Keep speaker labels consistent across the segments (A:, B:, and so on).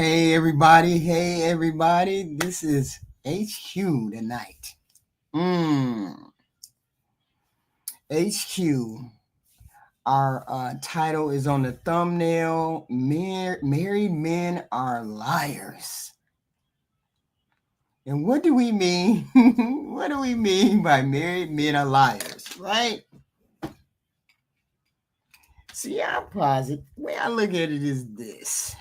A: Hey everybody, this is HQ tonight. HQ. Our title is on the thumbnail. Married men are liars. And what do we mean? What do we mean by married men are liars, right? See, I posit, the way I look at it is this.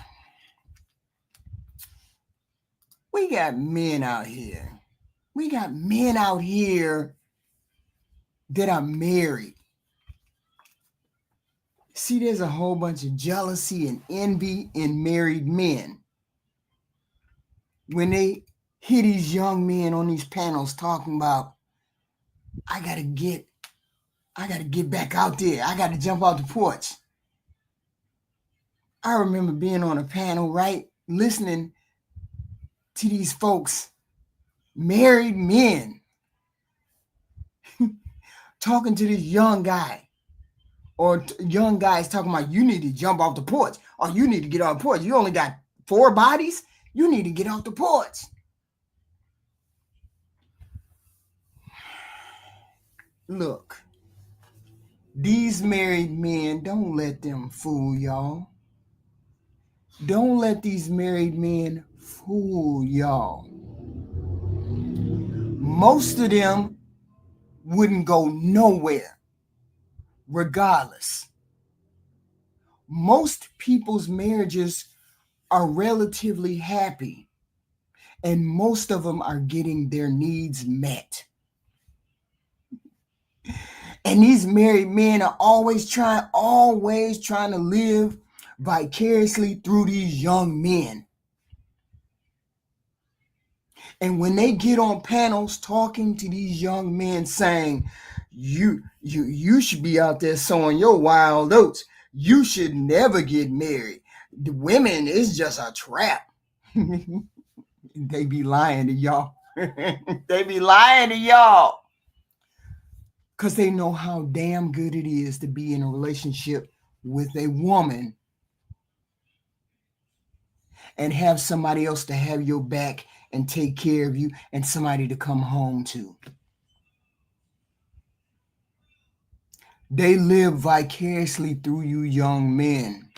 A: We got men out here. We got men out here that are married. See, there's a whole bunch of jealousy and envy in married men. When they hear these young men on these panels talking about, I gotta get back out there. I gotta jump out the porch. I remember being on a panel, right? Listening to these folks, married men, talking to this young guy. Or young guys talking about, you need to jump off the porch. Or you need to get off the porch. You only got 4 bodies. You need to get off the porch. Look, these married men, don't let them fool y'all. Don't let these married men fool y'all. Most of them wouldn't go nowhere, regardless. Most people's marriages are relatively happy, and most of them are getting their needs met. And these married men are always trying to live vicariously through these young men. And when they get on panels talking to these young men saying, you should be out there sowing your wild oats. You should never get married. The women is just a trap. They be lying to y'all. They be lying to y'all. Because they know how damn good it is to be in a relationship with a woman and have somebody else to have your back and take care of you and somebody to come home to. They live vicariously through you young men.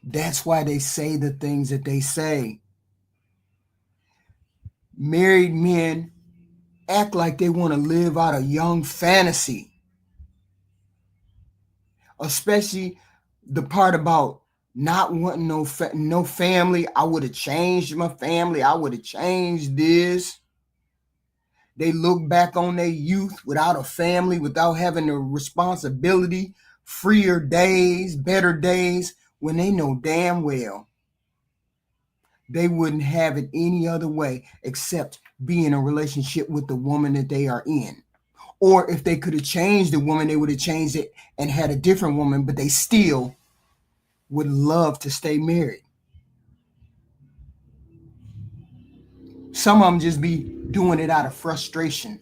A: That's why they say the things that they say. Married men act like they want to live out a young fantasy. Especially the part about not wanting no family. I would have changed my family. I would have changed this. They look back on their youth without a family, without having a responsibility, freer days, better days, when they know damn well they wouldn't have it any other way except be in a relationship with the woman that they are in. Or if they could have changed the woman, they would have changed it and had a different woman, but they still would love to stay married. Some of them just be doing it out of frustration.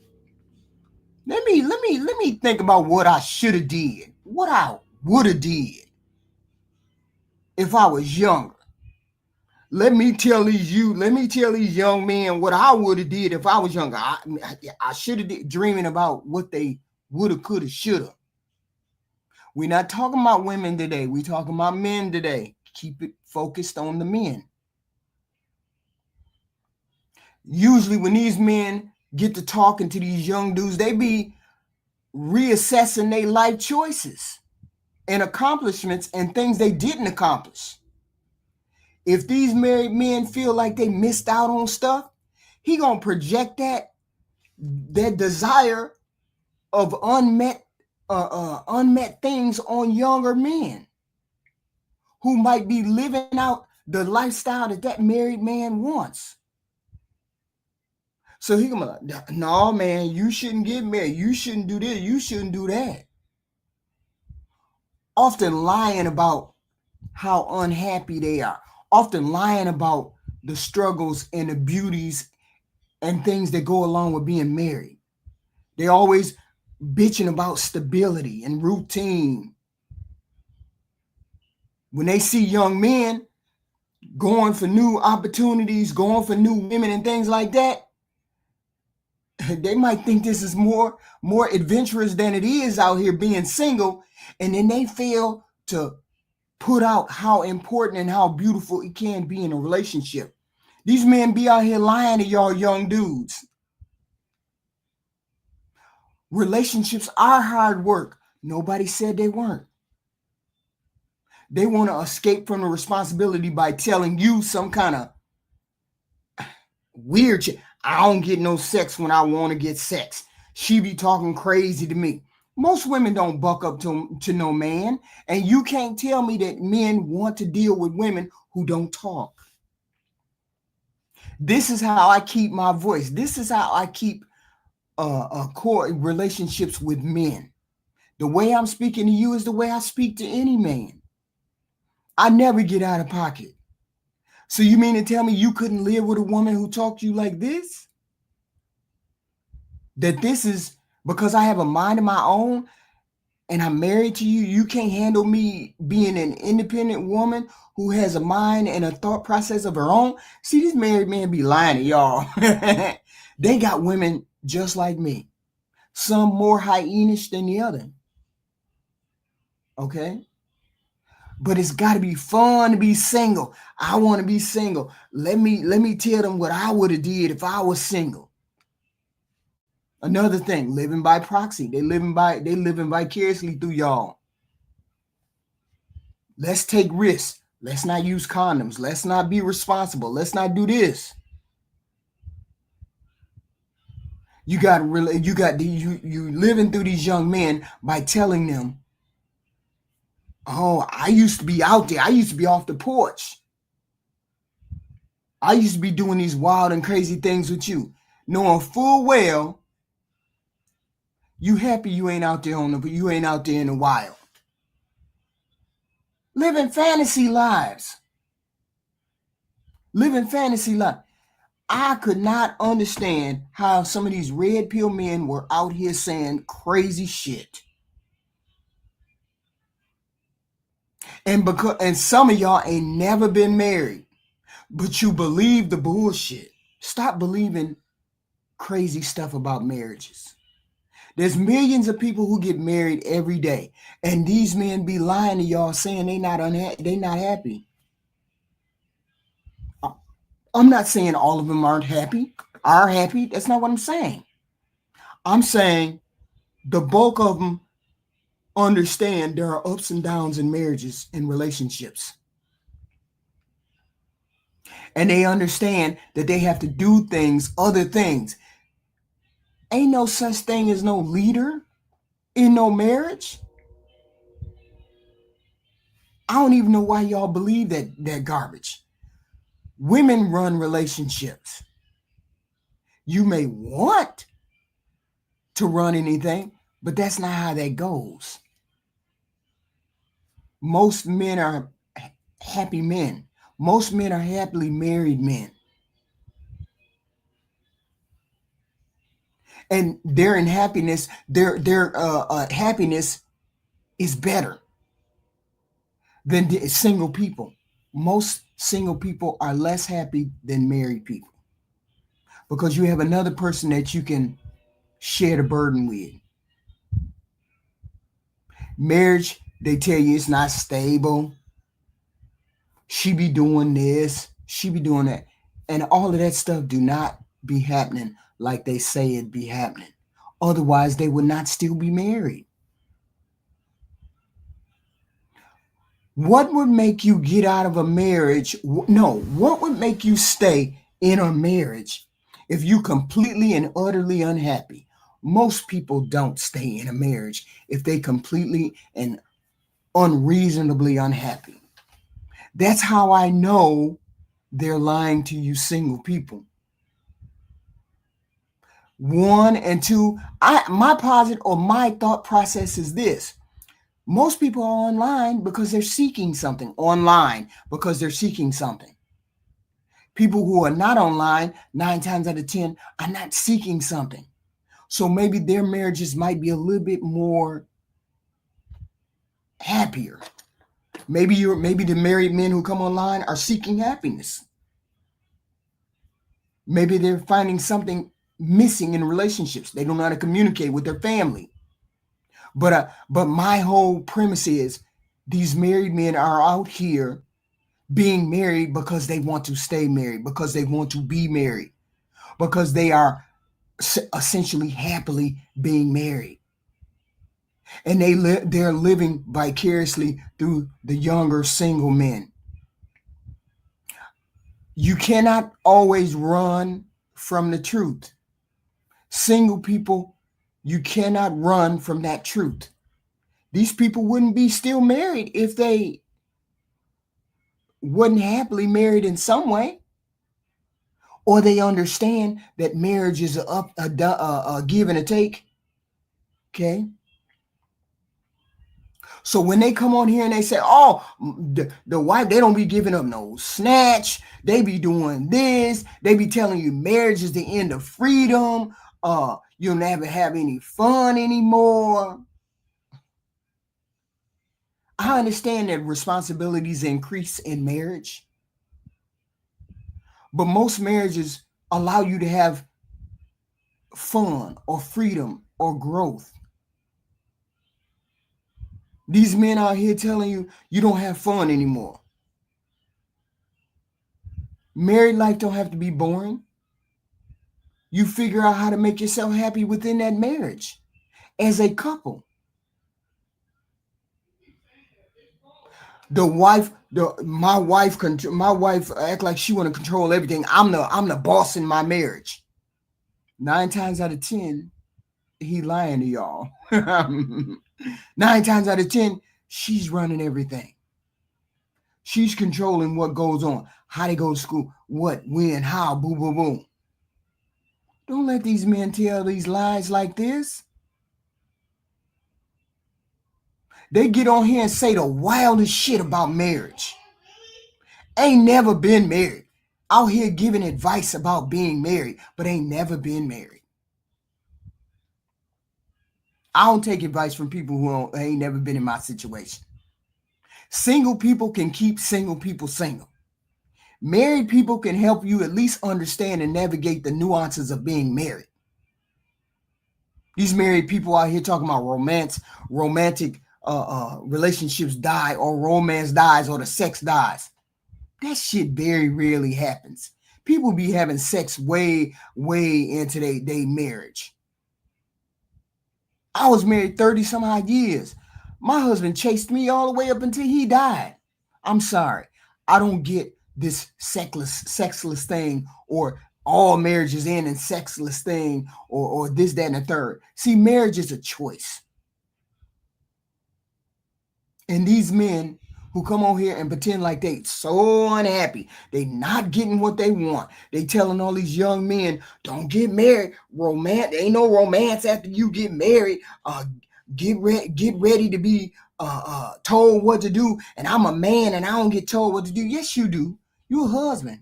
A: Let me think about what I should have did, what I would have did if I was younger. Let me tell these young men what I would have did if I was younger. I should have did, dreaming about what they would have, could have, should have. We're not talking about women today. We're talking about men today. Keep it focused on the men. Usually when these men get to talking to these young dudes, they be reassessing their life choices and accomplishments and things they didn't accomplish. If these married men feel like they missed out on stuff, he gonna project that desire of unmet things on younger men who might be living out the lifestyle that married man wants. So he gonna be like, no, man, you shouldn't get married. You shouldn't do this. You shouldn't do that. Often lying about how unhappy they are. Often lying about the struggles and the beauties and things that go along with being married. They always bitching about stability and routine. When they see young men, going for new opportunities, going for new women and things like that, they might think this is more adventurous than it is out here being single, and then they fail to put out how important and how beautiful it can be in a relationship. These men be out here lying to y'all young dudes. Relationships are hard work. Nobody said they weren't. They want to escape from the responsibility by telling you some kind of weird shit. I don't get no sex when I want to get sex. She be talking crazy to me. Most women don't buck up to no man. And you can't tell me that men want to deal with women who don't talk. This is how I keep my voice. This is how I keep core relationships with men. The way I'm speaking to you is the way I speak to any man. I never get out of pocket. So you mean to tell me you couldn't live with a woman who talked to you like this? That this is because I have a mind of my own and I'm married to you, you can't handle me being an independent woman who has a mind and a thought process of her own? See, these married men be lying to y'all. They got women just like me. Some more hyenish than the other. Okay? But it's got to be fun to be single. I want to be single. Let me tell them what I would have did if I was single. Another thing, living by proxy. They living vicariously through y'all. Let's take risks. Let's not use condoms. Let's not be responsible. Let's not do this. You living through these young men by telling them, oh, I used to be out there. I used to be off the porch. I used to be doing these wild and crazy things with you, knowing full well you happy you ain't out there you ain't out there in the wild. Living fantasy lives. Living fantasy lives. I could not understand how some of these red pill men were out here saying crazy shit. And some of y'all ain't never been married, but you believe the bullshit. Stop believing crazy stuff about marriages. There's millions of people who get married every day, and these men be lying to y'all saying they not happy. I'm not saying all of them are happy. That's not what I'm saying. I'm saying the bulk of them understand there are ups and downs in marriages and relationships. And they understand that they have to do other things. Ain't no such thing as no leader in no marriage. I don't even know why y'all believe that garbage. Women run relationships. You may want to run anything, but that's not how that goes. Most men are happy men. Most men are happily married men. And their happiness is better than single people. Most single people are less happy than married people because you have another person that you can share the burden with. Marriage, they tell you it's not stable. She be doing this, she be doing that. And all of that stuff do not be happening like they say it be happening. Otherwise, they would not still be married. What would make you get out of a marriage? No, what would make you stay in a marriage if you completely and utterly unhappy? Most people don't stay in a marriage if they completely and unreasonably unhappy. That's how I know they're lying to you single people. One and two, my thought process is this. Most people are online because they're seeking something. People who are not online, 9 times out of 10, are not seeking something. So maybe their marriages might be a little bit more happier. Maybe the married men who come online are seeking happiness. Maybe they're finding something missing in relationships. They don't know how to communicate with their family. But my whole premise is these married men are out here being married because they want to stay married, because they want to be married, because they are essentially happily being married. And they're living vicariously through the younger single men. You cannot always run from the truth. Single people, you cannot run from that truth. These people wouldn't be still married if they wasn't happily married in some way, or they understand that marriage is a give and a take. Okay. So when they come on here and they say, oh, the wife, they don't be giving up no snatch. They be doing this. They be telling you marriage is the end of freedom. You'll never have any fun anymore. I understand that responsibilities increase in marriage, but most marriages allow you to have fun or freedom or growth. These men out here telling you you don't have fun anymore. Married life don't have to be boring. You figure out how to make yourself happy within that marriage as a couple. My wife act like she want to control everything. I'm the boss in my marriage. 9 times out of 10, he lying to y'all. 9 times out of 10, she's running everything. She's controlling what goes on, how they go to school, what, when, how, boom, boom, boom. Don't let these men tell these lies like this. They get on here and say the wildest shit about marriage. Ain't never been married. Out here giving advice about being married, but ain't never been married. I don't take advice from people who ain't never been in my situation. Single people can keep single people single. Married people can help you at least understand and navigate the nuances of being married. These married people out here talking about romantic relationships die, or romance dies, or the sex dies. That shit very rarely happens. People be having sex way into their marriage. I was married 30 some odd years. My husband chased me all the way up until he died. I'm sorry. I don't get this sexless thing, or all marriages end in sexless thing, or this, that, and the third. See, marriage is a choice. And these men who come on here and pretend like they so unhappy, they not getting what they want. They telling all these young men, don't get married. Romance, ain't no romance after you get married. Get ready to be told what to do. And I'm a man and I don't get told what to do. Yes, you do. You're a husband.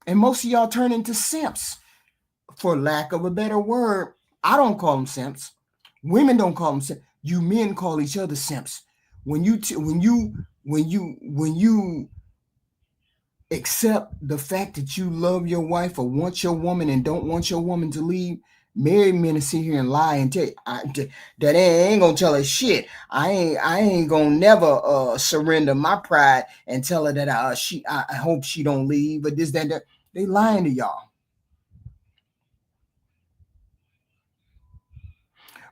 A: And most of y'all turn into simps, for lack of a better word. I don't call them simps. Women don't call them simps. You men call each other simps. When you accept the fact that you love your wife or want your woman and don't want your woman to leave, married men sit here and lie and tell you, that ain't gonna tell her shit. I ain't gonna never surrender my pride and tell her that I hope she don't leave, but this, that. They lying to y'all.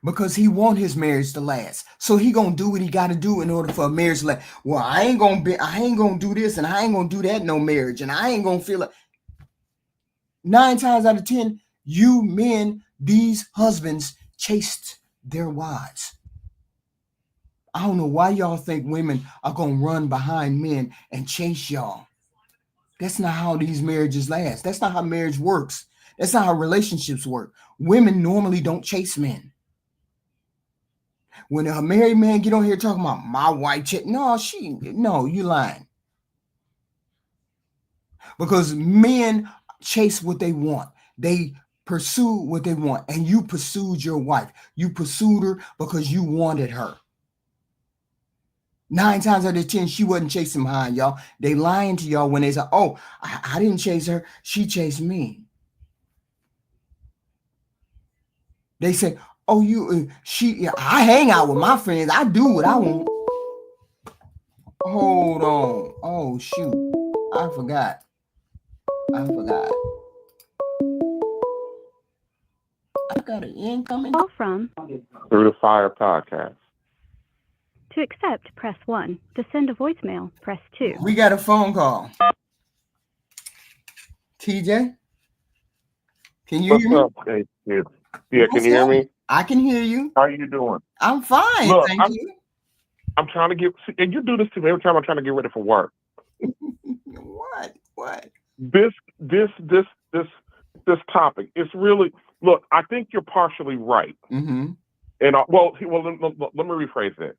A: Because he want his marriage to last. So he gonna do what he gotta do in order for a marriage to last. Well, I ain't gonna do this and I ain't gonna do that, no marriage, and I ain't gonna feel it. 9 times out of 10, you men, these husbands, chased their wives. I don't know why y'all think women are gonna run behind men and chase y'all. That's not how these marriages last. That's not how marriage works. That's not how relationships work. Women normally don't chase men. When a married man get on here talking about my wife, no, you lying. Because men chase what they want. They pursue what they want. And you pursued your wife. You pursued her because you wanted her. 9 times out of 10, she wasn't chasing behind y'all. They lying to y'all when they say, "Oh, I didn't chase her. She chased me." They say, "Oh, I hang out with my friends. I do what I want." Hold on. Oh, shoot. I forgot. I got an incoming
B: Call from
C: Through the Fire podcast.
B: to accept, press 1. To send a voicemail, press 2.
A: We got a phone call. TJ, can you hear me?
C: What's up, hey, kids? Yeah, can you hear me?
A: I can hear you.
C: How you doing?
A: I'm fine,
C: Look,
A: thank you.
C: I'm trying to and you do this to me every time I'm trying to get ready for work.
A: What?
C: This topic, it's really, look, I think you're partially right.
A: Mm-hmm.
C: And let me rephrase that.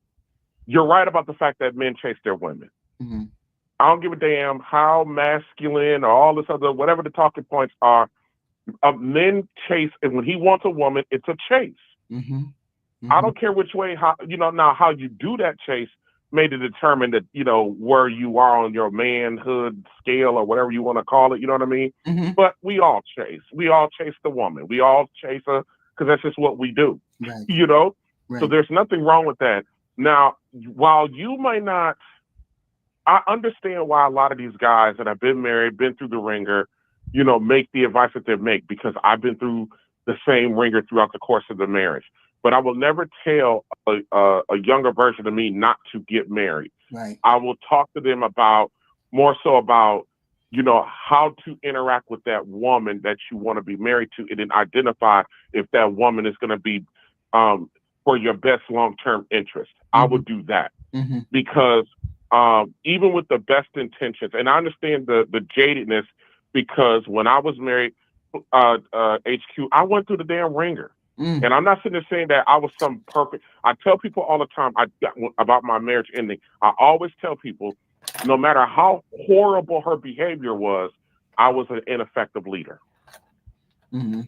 C: You're right about the fact that men chase their women.
A: Mm-hmm.
C: I don't give a damn how masculine or all this other, whatever the talking points are. Men chase, and when he wants a woman, it's a chase.
A: Mm-hmm. Mm-hmm.
C: I don't care which way, how you do that chase may determine that, where you are on your manhood scale or whatever you want to call it. You know what I mean?
A: Mm-hmm.
C: But we all chase. We all chase the woman. We all chase her because that's just what we do.
A: Right.
C: Right. So there's nothing wrong with that. Now, while you might not, I understand why a lot of these guys that have been married, been through the ringer, make the advice that they make, because I've been through the same ringer throughout the course of the marriage. But I will never tell a younger version of me not to get married.
A: Right.
C: I will talk to them more so about, how to interact with that woman that you want to be married to, and then identify if that woman is going to be for your best long-term interest. Mm-hmm. I would do that. Mm-hmm. Because even with the best intentions, and I understand the jadedness, because when I was married, HQ, I went through the damn ringer. And I'm not sitting there saying that I was some perfect. I tell people all the time about my marriage ending. I always tell people, no matter how horrible her behavior was, I was an ineffective leader. Mm-hmm.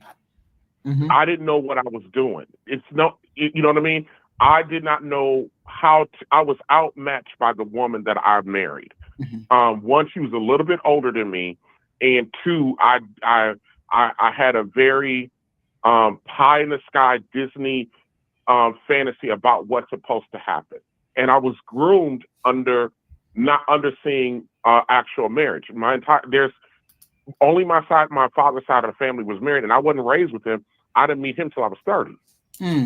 C: Mm-hmm. I didn't know what I was doing. You know what I mean? I did not know I was outmatched by the woman that I married. Mm-hmm. One, she was a little bit older than me, and two, I had a very pie in the sky Disney fantasy about what's supposed to happen, and I was groomed under not underseeing actual marriage. There's only my father's side of the family was married, and I wasn't raised with him. I didn't meet him till I was 30.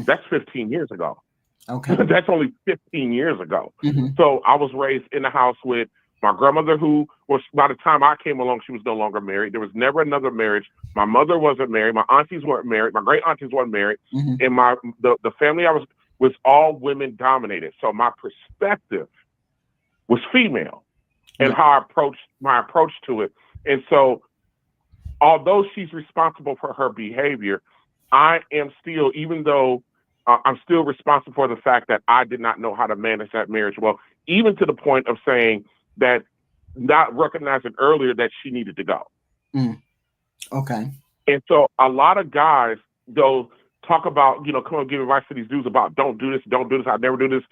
C: That's 15 years ago. Okay. That's only 15 years ago. Mm-hmm. So I was raised in the house with my grandmother, who was, by the time I came along, she was no longer married. There was never another marriage. My mother wasn't married. My aunties weren't married. My great aunties weren't married. Mm-hmm. And the family I was all women dominated. So my perspective was female, and how I approached my approach to it. And so, although she's responsible for her behavior, I am still, even though I'm still responsible for the fact that I did not know how to manage that marriage well, even to the point of saying that, not recognizing earlier that she needed to go.
A: Okay.
C: And so a lot of guys, they'll talk about, come on, give advice to these dudes about don't do this, I'll never do this,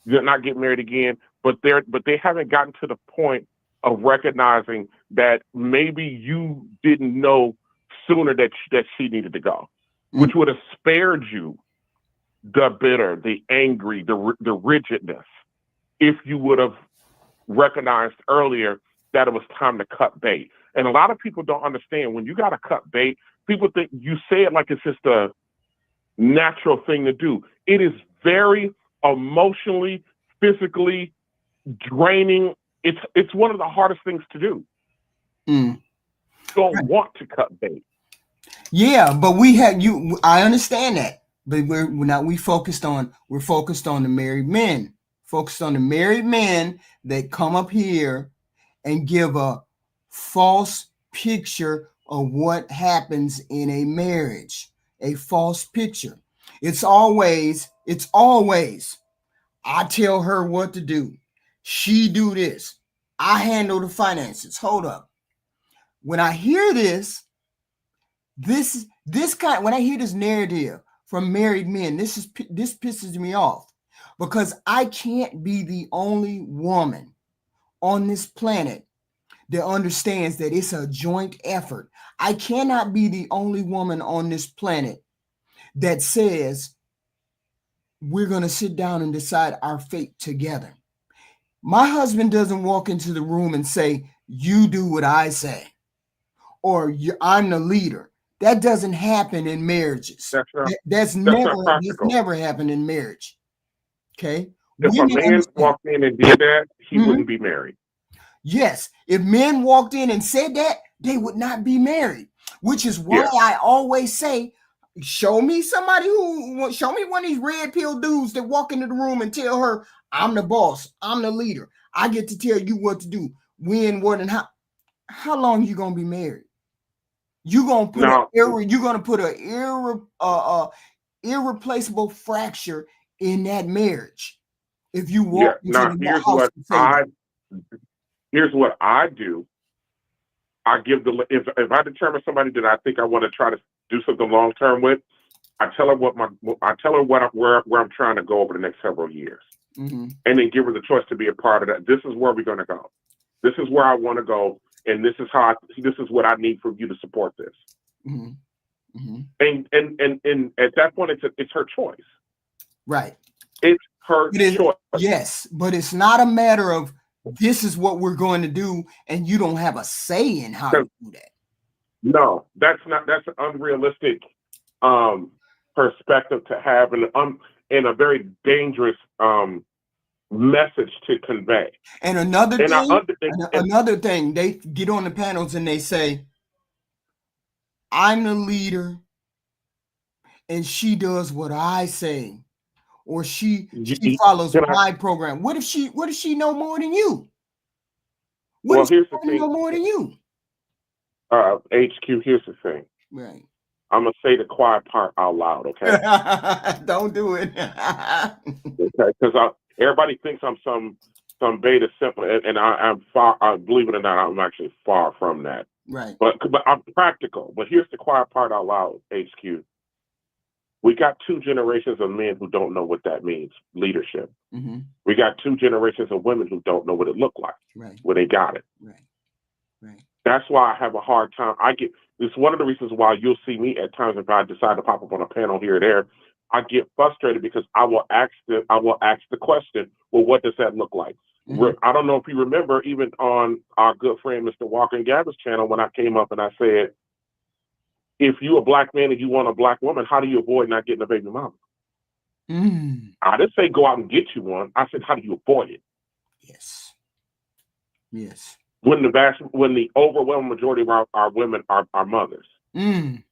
C: not get married again. But they haven't gotten to the point of recognizing that maybe you didn't know sooner that she needed to go, which would have spared you the bitter, the angry, the rigidness, if you would have recognized earlier that it was time to cut bait. And a lot of people don't understand, when you got to cut bait, people think you say it like it's just a natural thing to do. It is very emotionally, physically draining. It's one of the hardest things to do. You don't want to cut bait.
A: Yeah, but I understand that, but we're focused on the married men. Focused on the married men that come up here and give a false picture of what happens in a marriage. A false picture. It's always, I tell her what to do. She do this. I handle the finances. Hold up. When I hear this kind, when I hear this narrative from married men, this pisses me off. because I can't be the only woman on this planet that understands that it's a joint effort. I cannot be the only woman on this planet that says we're going to sit down and decide our fate together. My husband doesn't walk into the room and say, you do what I say, or I'm the leader. That doesn't happen in marriages. That's
C: not practical.
A: never happened in marriage. Okay.
C: If a man walked in and did that, he wouldn't be married.
A: Yes. If men walked in and said that, they would not be married, which is why I always say, show me one of these red pill dudes that walk into the room and tell her, I'm the boss, I'm the leader, I get to tell you what to do, when, what, and how. How long you gonna be married? You're gonna put an irreplaceable fracture in that marriage if you walk into the house and say that.
C: Here's what I do. I give if I determine somebody that I think I want to try to do something long term with, I tell her where I'm trying to go over the next several years, and then give her the choice to be a part of that. This is where we're going to go. This is where I want to go, and this is what I need for you to support this. And at that point, it's her choice.
A: Right.
C: It's her choice.
A: Yes, but it's not a matter of this is what we're going to do, and you don't have a say in how you do that.
C: No, that's an unrealistic perspective to have, and a very dangerous message to convey.
A: And another thing, they get on the panels and they say, I'm the leader, and she does what I say. Or she follows my program. What if she know more than you?
C: Here's the thing.
A: Know more than you?
C: HQ, here's the thing.
A: Right.
C: I'm gonna say the quiet part out loud, okay?
A: Don't do it.
C: Okay, because everybody thinks I'm some beta simple, and I'm far. Believe it or not, I'm actually far from that.
A: Right.
C: But I'm practical. But here's the quiet part out loud, HQ. We got 2 generations of men who don't know what that means, leadership. We got 2 generations of women who don't know what it looked like when they got it.
A: Right.
C: That's why I have a hard time. It's one of the reasons why you'll see me at times if I decide to pop up on a panel here or there. I get frustrated because I will ask the question, well, what does that look like? I don't know if you remember, even on our good friend Mr. Walker and Gavin's channel, when I came up and I said, if you're a black man and you want a black woman, how do you avoid not getting a baby mama? I didn't say go out and get you one. I said, how do you avoid it?
A: Yes.
C: When the overwhelming majority of our women are mothers.
A: I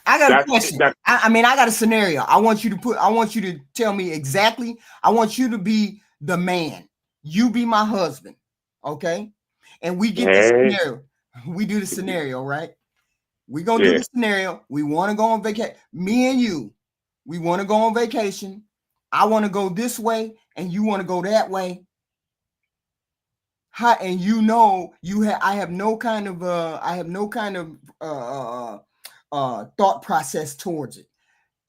A: got a question. I got a scenario. I want you to tell me exactly. I want you to be the man. You be my husband. Okay. And we get the scenario. We do the scenario, right? We're going to do the scenario. We want to go on vacation. Me and you, we want to go on vacation. I want to go this way and you want to go that way. And I have no kind of thought process towards it.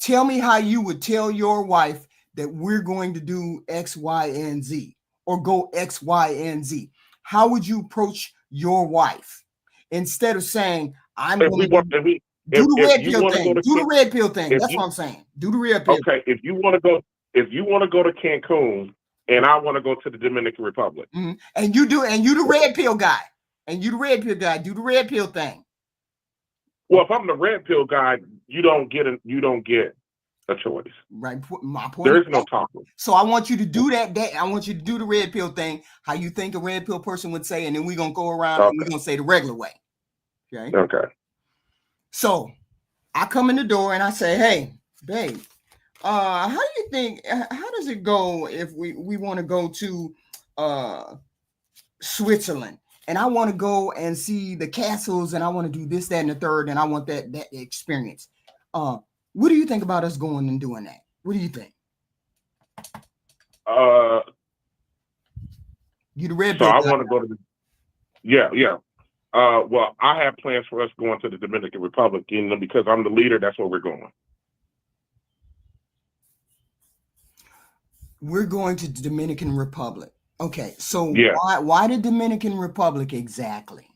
A: Tell me how you would tell your wife that we're going to do X, Y, and Z, or go X, Y, and Z. How would you approach your wife instead of saying, I'm going to do the red pill thing? Do the red pill thing. That's what I'm saying. Do the red pill.
C: Okay, if you want to go to Cancun and I want to go to the Dominican Republic,
A: and you the red pill guy, do the red pill thing.
C: Well, if I'm the red pill guy, you don't get a choice.
A: Right. My point.
C: There is no talking.
A: So I want you to do that. I want you to do the red pill thing. How you think a red pill person would say, and then we're gonna go around and we're gonna say the regular way.
C: Okay.
A: So I come in the door and I say, hey, babe, how do you think? How does it go if we want to go to Switzerland? And I want to go and see the castles, and I want to do this, that, and the third, and I want that experience. What do you think about us going and doing that? What do you think? You the red pill.
C: So I want to go to yeah. Well, I have plans for us going to the Dominican Republic, because I'm the leader. That's where we're going.
A: We're going to the Dominican Republic. Okay, so
C: Yeah.
A: why the Dominican Republic exactly?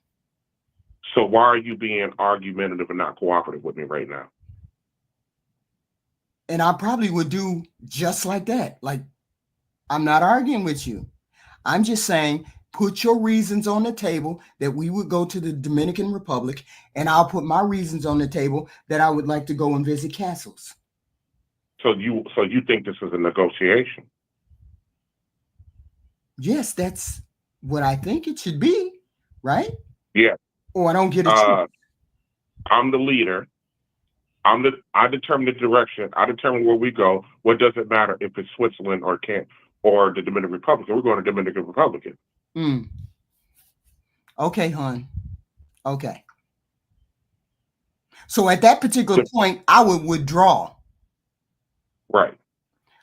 C: So why are you being argumentative and not cooperative with me right now?
A: And I probably would do just like that. Like, I'm not arguing with you. I'm just saying, put your reasons on the table that we would go to the Dominican Republic, and I'll put my reasons on the table that I would like to go and visit castles.
C: So you think this is a negotiation?
A: Yes, that's what I think it should be, right?
C: Yeah.
A: Or I don't get a choice.
C: I'm the leader. I determine the direction. I determine where we go. What does it matter if it's Switzerland or the Dominican Republic? We're going to Dominican Republic.
A: Mm. Okay, hon. Okay. So at that particular point, I would withdraw.
C: Right.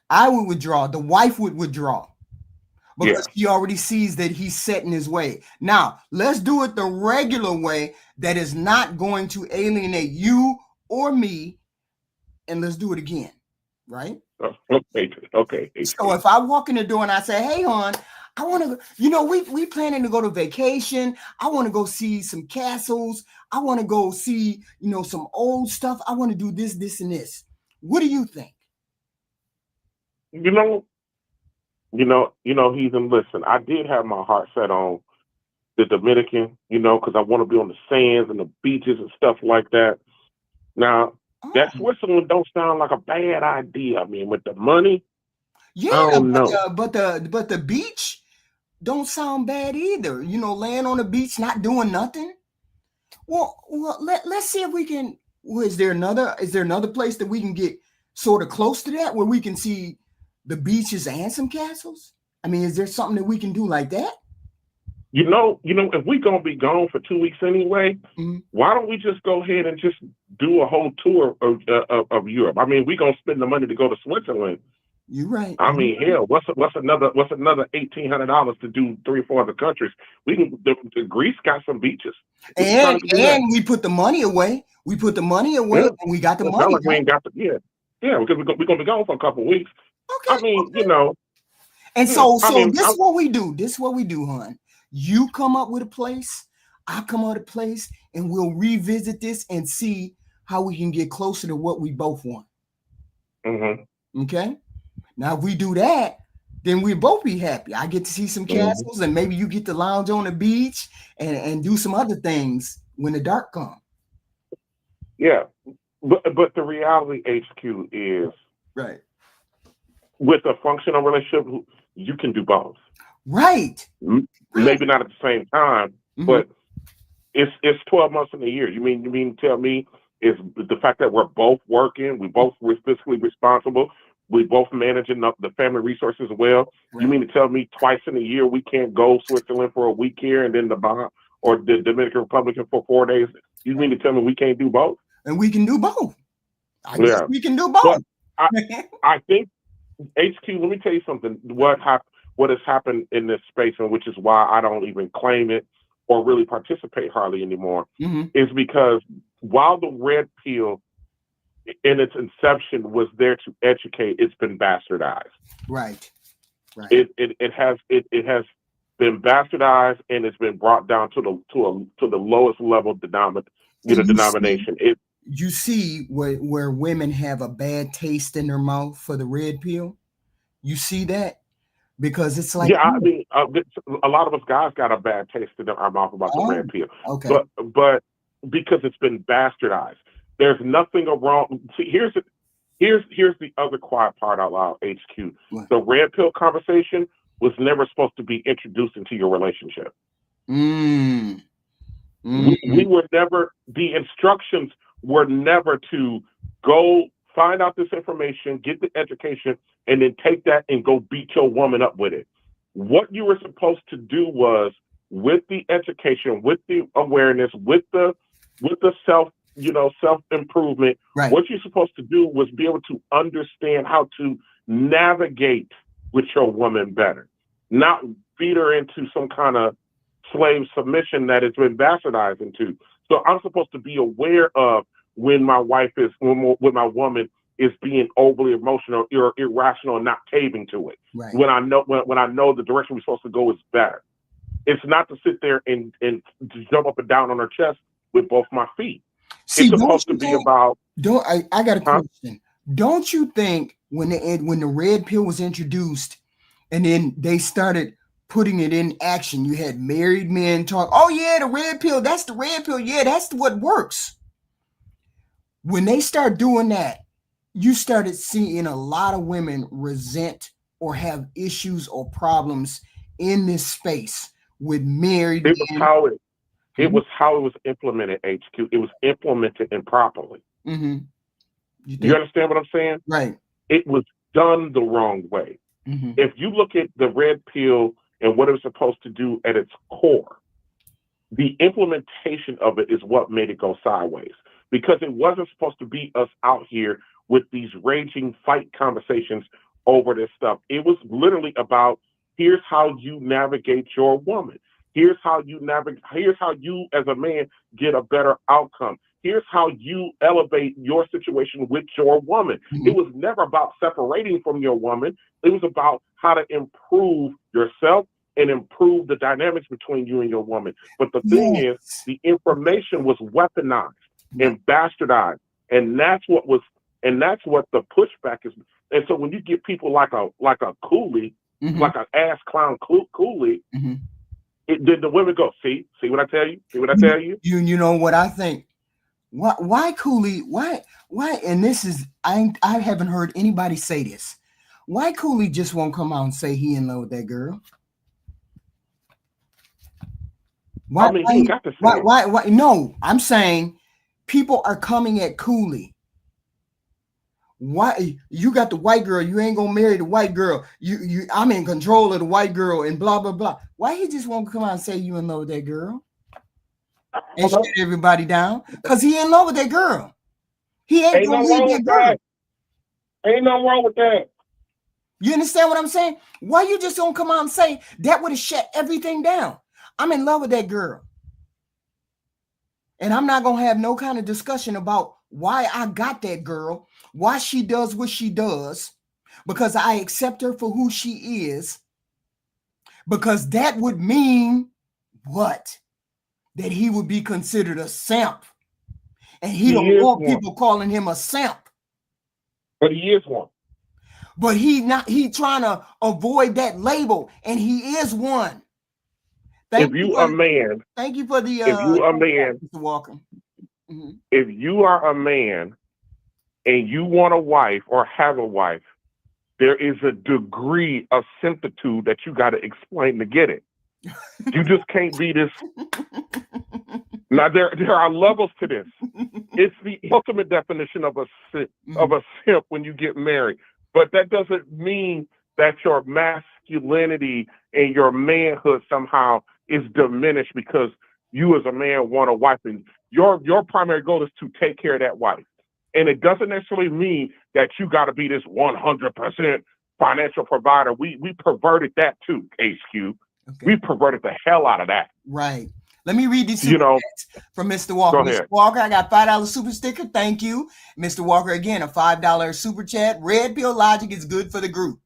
A: I would withdraw. The wife would withdraw because
C: Yeah.
A: she already sees that he's set in his way. Now, let's do it the regular way that is not going to alienate you or me, and let's do it again, right?
C: Okay.
A: So if I walk in the door and I say, "Hey, hon, I want to, we planning to go to vacation. I want to go see some castles. I want to go see, some old stuff. I want to do this, this, and this." What do you think?
C: Heathen, listen, I did have my heart set on the Dominican, because I want to be on the sands and the beaches and stuff like that. Now, that Switzerland don't sound like a bad idea. I mean, with the money,
A: yeah,
C: I don't know.
A: But the beach don't sound bad either. Laying on the beach, not doing nothing. Well, let's see if we can. Well, is there another place that we can get sort of close to that where we can see the beaches and some castles? I mean, is there something that we can do like that?
C: If we're gonna be gone for 2 weeks anyway, why don't we just go ahead and just do a whole tour of Europe? I mean, we're gonna spend the money to go to Switzerland.
A: You're right.
C: I mean, hell, what's another $1,800 to do 3 or 4 other countries? We can. Greece got some beaches,
A: and we put the money away. We put the money away, and we got the money.
C: Like we ain't got because we're gonna be gone for a couple of weeks.
A: Okay.
C: I mean,
A: And so this is what we do. This is what we do, hon. You come up with a place, I come up with a place, and we'll revisit this and see how we can get closer to what we both want.
C: Mm-hmm.
A: Okay. Now, if we do that, then we'll both be happy. I get to see some castles, and maybe you get to lounge on the beach and do some other things when the dark comes.
C: Yeah, but the reality, HQ, is
A: right.
C: With a functional relationship, you can do both.
A: Right.
C: Maybe not at the same time, but it's 12 months in a year. You mean to tell me is the fact that we're both working, we're fiscally responsible, we both managing the family resources well. Right. You mean to tell me twice in a year we can't go Switzerland for a week here and then the Bahamas or the Dominican Republic for 4 days? You mean to tell me we can't do both?
A: And we can do both. I guess we can do both.
C: But I think HQ. Let me tell you something. What has happened in this space, and which is why I don't even claim it or really participate hardly anymore, is because while the red pill in its inception was there to educate, it's been bastardized.
A: Right.
C: It has been bastardized, and it's been brought down to the lowest level denomination.
A: You see where women have a bad taste in their mouth for the red pill. You see that because it's like
C: I mean, a lot of us guys got a bad taste in our mouth about the red pill.
A: Okay,
C: but because it's been bastardized. There's nothing wrong. See, here's the other quiet part out loud, HQ. What? The red pill conversation was never supposed to be introduced into your relationship. We were never, the instructions were never to go find out this information, get the education, and then take that and go beat your woman up with it. What you were supposed to do was, with the education, with the awareness, with the self-improvement, right. What you're supposed to do was be able to understand how to navigate with your woman better, not feed her into some kind of slave submission that it's been bastardized into. So I'm supposed to be aware of when my woman is being overly emotional or irrational and not caving to it.
A: Right.
C: When I know the direction we're supposed to go is better. It's not to sit there and jump up and down on her chest with both my feet.
A: See,
C: it's supposed to be about.
A: I got a question. Don't you think when the red pill was introduced, and then they started putting it in action, you had married men talk, oh yeah, the red pill, that's the red pill, yeah, that's what works. When they start doing that, you started seeing a lot of women resent or have issues or problems in this space with married men.
C: It was how it was implemented, HQ. It was implemented improperly.
A: Mm-hmm.
C: You understand what I'm saying?
A: Right.
C: It was done the wrong way.
A: Mm-hmm.
C: If you look at the red pill and what it was supposed to do at its core, the implementation of it is what made it go sideways. Because it wasn't supposed to be us out here with these raging fight conversations over this stuff. It was literally about, here's how you navigate your woman. Here's how you as a man get a better outcome. Here's how you elevate your situation with your woman. Mm-hmm. It was never about separating from your woman. It was about how to improve yourself and improve the dynamics between you and your woman. But the thing is, the information was weaponized and bastardized. And that's what the pushback is. And so when you get people like a Cooley, mm-hmm. like an ass clown Cooley, mm-hmm. Did the women go, see what I tell you? See what I tell you?
A: You know what I think? Why Cooley? Why? And this is, I haven't heard anybody say this. Why Cooley just won't come out and say he in love with that girl? Why? No, I'm saying people are coming at Cooley. Why you got the white girl? You ain't gonna marry the white girl. I'm in control of the white girl and blah blah blah. Why he just won't come out and say you in love with that girl and shut everybody down? Because he in love with that girl. He ain't gonna leave that girl.
C: Ain't nothing wrong with that.
A: You understand what I'm saying? Why you just don't come out and say that would have shut everything down? I'm in love with that girl, and I'm not gonna have no kind of discussion about why I got that girl, why she does what she does, because I accept her for who she is, because that would mean what? That he would be considered a simp. And he don't want people calling him a simp.
C: But he is one.
A: But he trying to avoid that label, and he is one.
C: Thank you for the
A: Mr. Walker.
C: Mm-hmm. If you are a man and you want a wife or have a wife, there is a degree of similitude that you got to explain to get it. You just can't be this. Now there are levels to this. It's the ultimate definition of a simp when you get married, but that doesn't mean that your masculinity and your manhood somehow is diminished because you as a man want a wife, and your primary goal is to take care of that wife. And it doesn't necessarily mean that you got to be this 100% financial provider. We perverted that too, HQ. Okay. We perverted the hell out of that.
A: Right. Let me read these super chats from Mr. Walker. Mr. Walker, I got $5 super sticker. Thank you. Mr. Walker, again, a $5 super chat. Red pill logic is good for the group.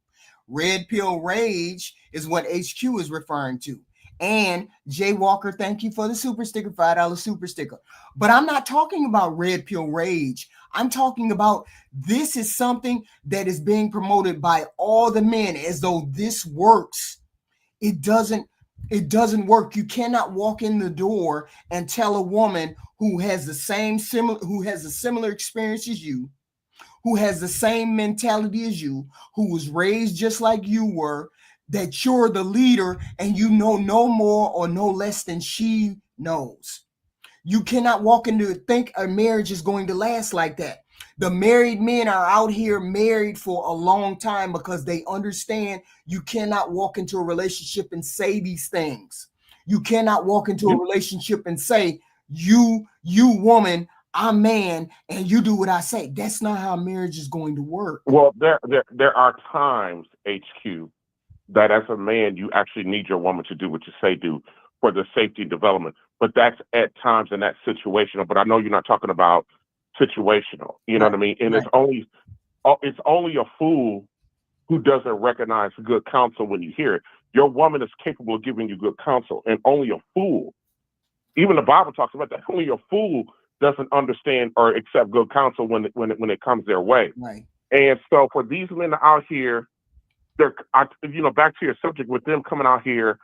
A: Red pill rage is what HQ is referring to. And Jay Walker, thank you for the super sticker, $5 super sticker. But I'm not talking about red pill rage. I'm talking about this is something that is being promoted by all the men as though this works. It doesn't work. You cannot walk in the door and tell a woman who has a similar experience as you, who has the same mentality as you, who was raised just like you were, that you're the leader and you know no more or no less than she knows. You cannot walk into think a marriage is going to last like that. The married men are out here married for a long time because they understand you cannot walk into a relationship and say these things. You cannot walk into a relationship and say, you woman, I'm man, and you do what I say. That's not how marriage is going to work.
C: Well, there are times, HQ, that as a man, you actually need your woman to do what you say do for the safety and development. But that's at times in that situational. But I know you're not talking about situational. You know what I mean? And it's only it's only a fool who doesn't recognize good counsel when you hear it. Your woman is capable of giving you good counsel, and only a fool, even the Bible talks about that, only a fool doesn't understand or accept good counsel when it comes their way.
A: Right.
C: And so for these men out here, back to your subject with them coming out here,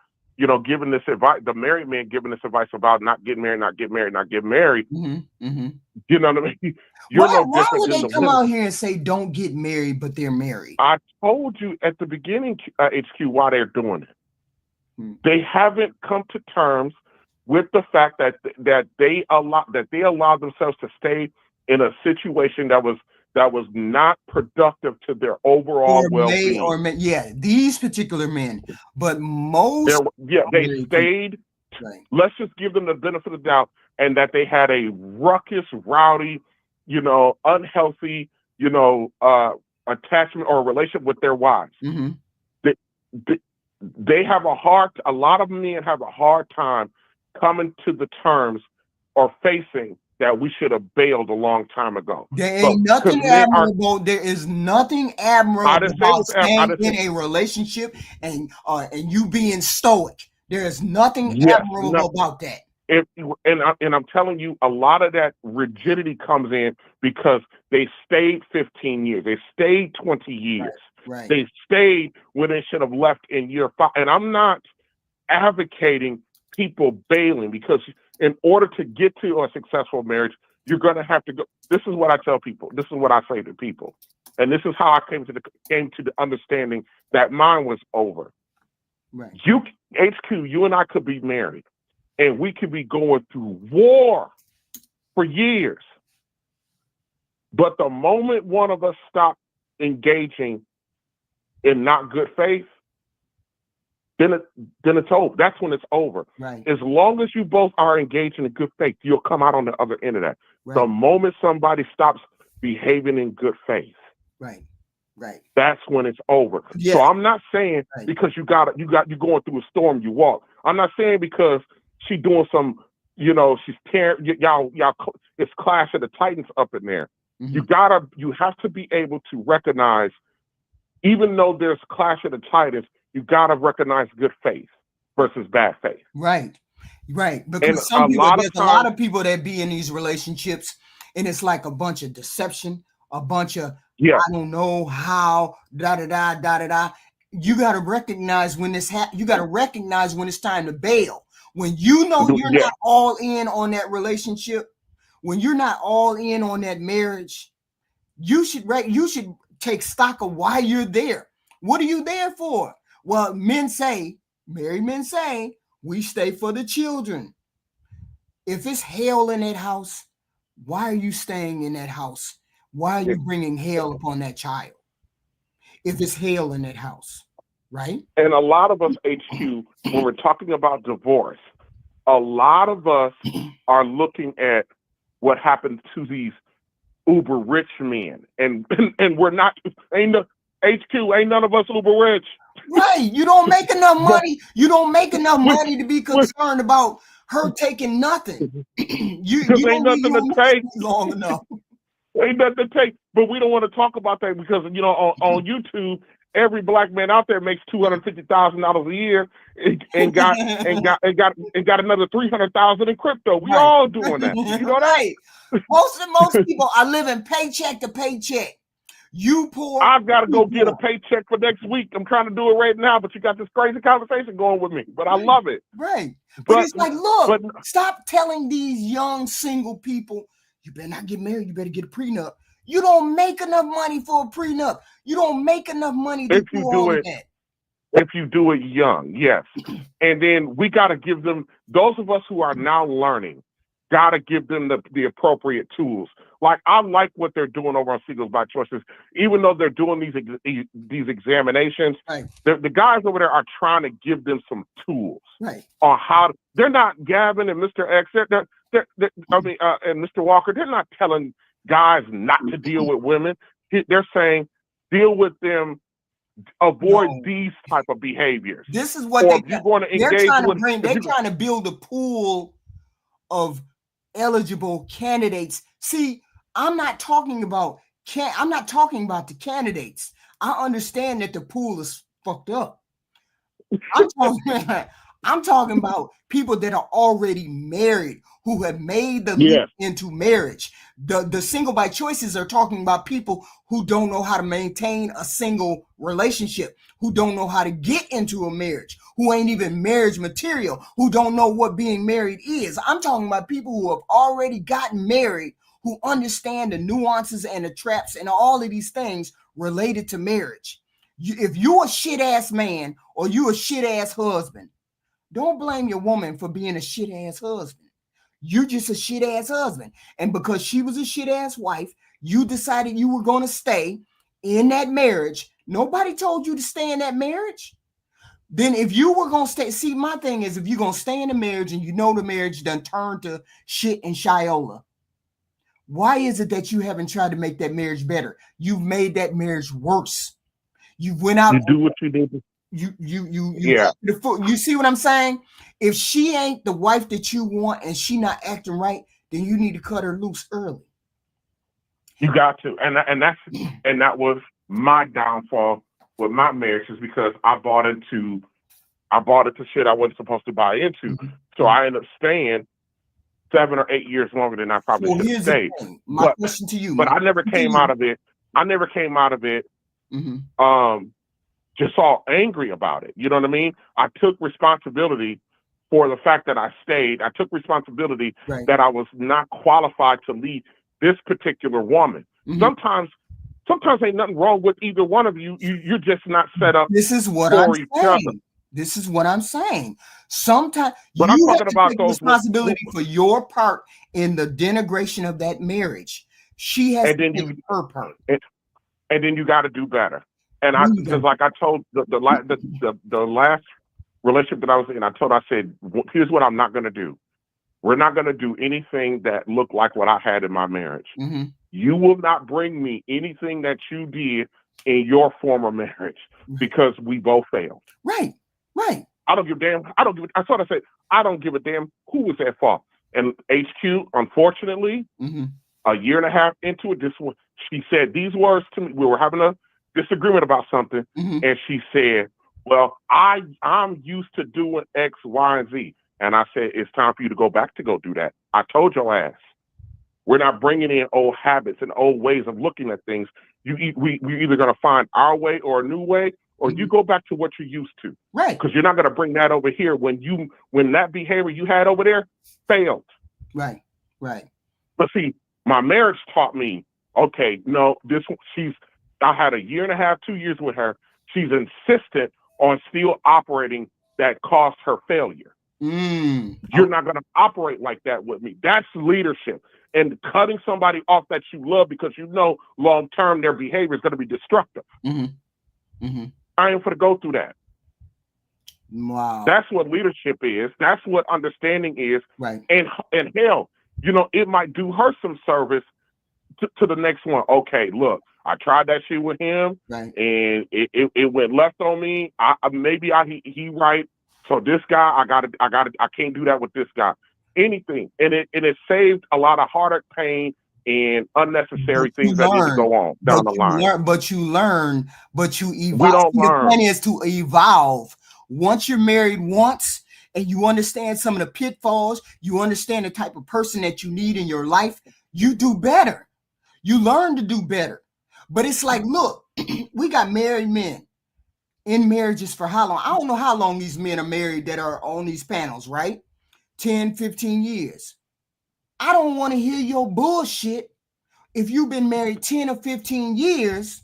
C: giving this advice, the married men giving this advice about not getting married, not get married, not get married.
A: Mm-hmm. Mm-hmm.
C: You know what I mean? You're
A: why
C: no different
A: would
C: than
A: they
C: the
A: come
C: women.
A: out here and say don't get married, but they're married?
C: I told you at the beginning, HQ, why they're doing it. They haven't come to terms with the fact that they allow themselves to stay in a situation that was not productive to their overall well-being.
A: These particular men, but most
C: they stayed. Right. Let's just give them the benefit of the doubt, and that they had a ruckus, rowdy, unhealthy, attachment or relationship with their wives.
A: Mm-hmm.
C: They have a lot of men have a hard time coming to the terms or facing that we should have bailed a long time ago.
A: There ain't nothing admirable. There is nothing admirable about staying in a relationship and you being stoic. There is nothing admirable about that.
C: And I'm telling you, a lot of that rigidity comes in because they stayed 15 years. They stayed 20 years.
A: Right.
C: They stayed when they should have left in year 5. And I'm not advocating people bailing, because in order to get to a successful marriage, you're going to have to go. This is what I tell people. This is what I say to people. And this is how I came to the understanding that mine was over.
A: Right.
C: HQ, you and I could be married, and we could be going through war for years. But the moment one of us stop engaging in not good faith, then it's over. That's when it's over.
A: Right.
C: As long as you both are engaging in good faith, you'll come out on the other end of that. Right. The moment somebody stops behaving in good faith,
A: right,
C: that's when it's over. Yeah. So I'm not saying because you're going through a storm, you walk. I'm not saying because she's doing some, she's tearing y'all. It's Clash of the Titans up in there. Mm-hmm. You have to be able to recognize, even though there's Clash of the Titans, you got to recognize good faith versus bad faith.
A: Right. Because there's a lot of people that be in these relationships, and it's like a bunch of deception, a bunch of, I don't know how, da-da-da. You got to recognize when you got to recognize when it's time to bail. When you know you're not all in on that relationship, when you're not all in on that marriage, you should take stock of why you're there. What are you there for? Well, married men say, we stay for the children. If it's hell in that house, why are you staying in that house? Why are you bringing hell upon that child? If it's hell in that house, right?
C: And a lot of us, HQ, when we're talking about divorce, a lot of us are looking at what happened to these uber rich men, and we're not. HQ, ain't none of us uber rich.
A: Right. You don't make enough money. You don't make enough money to be concerned about her taking nothing. you
C: ain't nothing to take
A: long enough.
C: Ain't nothing to take. But we don't want to talk about that because on YouTube, every black man out there makes $250,000 a year and got another $300,000 in crypto. We all doing that. You know that?
A: Most people are living paycheck to paycheck. You poor.
C: I've got to go get a paycheck for next week. I'm trying to do it right now, but you got this crazy conversation going with me. But I love it.
A: Right. But it's like, look, stop telling these young single people, you better not get married. You better get a prenup. You don't make enough money for a prenup. You don't make enough money to do all of that.
C: If you do it young, yes. And then we got to give them, those of us who are now learning, got to give them the appropriate tools. Like, I like what they're doing over on Singles by Choices, even though they're doing these examinations.
A: Right.
C: The guys over there are trying to give them some tools on how to, they're not Gavin and Mr. X, and Mr. Walker. They're not telling guys not to deal with women. They're saying deal with them, avoid these type of behaviors.
A: This is what they're trying to build a pool of eligible candidates. See, I'm not talking about I'm not talking about the candidates. I understand that the pool is fucked up. I'm talking about people that are already married who have made the leap
C: Yes.
A: into marriage. The single by choices are talking about people who don't know how to maintain a single relationship, who don't know how to get into a marriage, who ain't even marriage material, who don't know what being married is. I'm talking about people who have already gotten married, who understand the nuances and the traps and all of these things related to marriage. If you a shit ass man or you a shit ass husband, don't blame your woman for being a shit ass husband. You just a shit ass husband. And because she was a shit ass wife, you decided you were going to stay in that marriage. Nobody told you to stay in that marriage. Then if you were going to stay, see, my thing is if you're going to stay in a marriage and you know the marriage done turned to shit and Shiola, why is it that you haven't tried to make that marriage better? You've made that marriage worse. You went out.
C: You do what you need to. Yeah.
A: You see what I'm saying? If she ain't the wife that you want and she not acting right, then you need to cut her loose early.
C: You got to, and that was my downfall with my marriage, is because I bought into shit I wasn't supposed to buy into. Mm-hmm. So I ended up staying 7 or 8 years longer than I probably should have stayed.
A: My question to you,
C: but I never came out of it. Mm-hmm. Just all angry about it. You know what I mean? I took responsibility for the fact that I stayed. I took responsibility that I was not qualified to lead this particular woman. Mm-hmm. Sometimes ain't nothing wrong with either one of you. You're just not set up.
A: This is what I'm saying. This is what I'm saying. Sometimes you have to take responsibility for your part in the denigration of that marriage. She has to take her part.
C: And then you got to do better. And because like I told the last relationship that I was in, I said, here's what I'm not going to do. We're not going to do anything that looked like what I had in my marriage. Mm-hmm. You will not bring me anything that you did in your former marriage because we both failed.
A: Right.
C: I don't give a damn. That's what I said. I don't give a damn who was at fault. And HQ, unfortunately, a year and a half into it, she said these words to me. We were having a disagreement about something, and she said, well, I'm used to doing X, Y, and Z. And I said, it's time for you to go back to go do that. I told your ass. We're not bringing in old habits and old ways of looking at things. We're either going to find our way or a new way, or you go back to what you're used to.
A: Right.
C: Because you're not going to bring that over here when that behavior you had over there failed.
A: Right.
C: But see, my marriage taught me, okay, no, I had a year and a half, 2 years with her. She's insistent on still operating that caused her failure. You're not going to operate like that with me. That's leadership. And cutting somebody off that you love because you know long-term their behavior is going to be destructive. I ain't going to go through that.
A: Wow.
C: That's what leadership is. That's what understanding is.
A: Right.
C: And hell, it might do her some service to the next one. Okay, look, I tried that shit with him,
A: right,
C: and it went left on me. He right. So this guy, I can't do that with this guy. Anything, and it saved a lot of heartache, pain, and unnecessary things that need to go on down the line.
A: But you learn, but you evolve.
C: We don't learn.
A: The point is to evolve. Once you're married once, and you understand some of the pitfalls, you understand the type of person that you need in your life, you do better. You learn to do better. But it's like, look, we got married men in marriages for how long? I don't know how long these men are married that are on these panels, right? 10, 15 years. I don't want to hear your bullshit if you've been married 10 or 15 years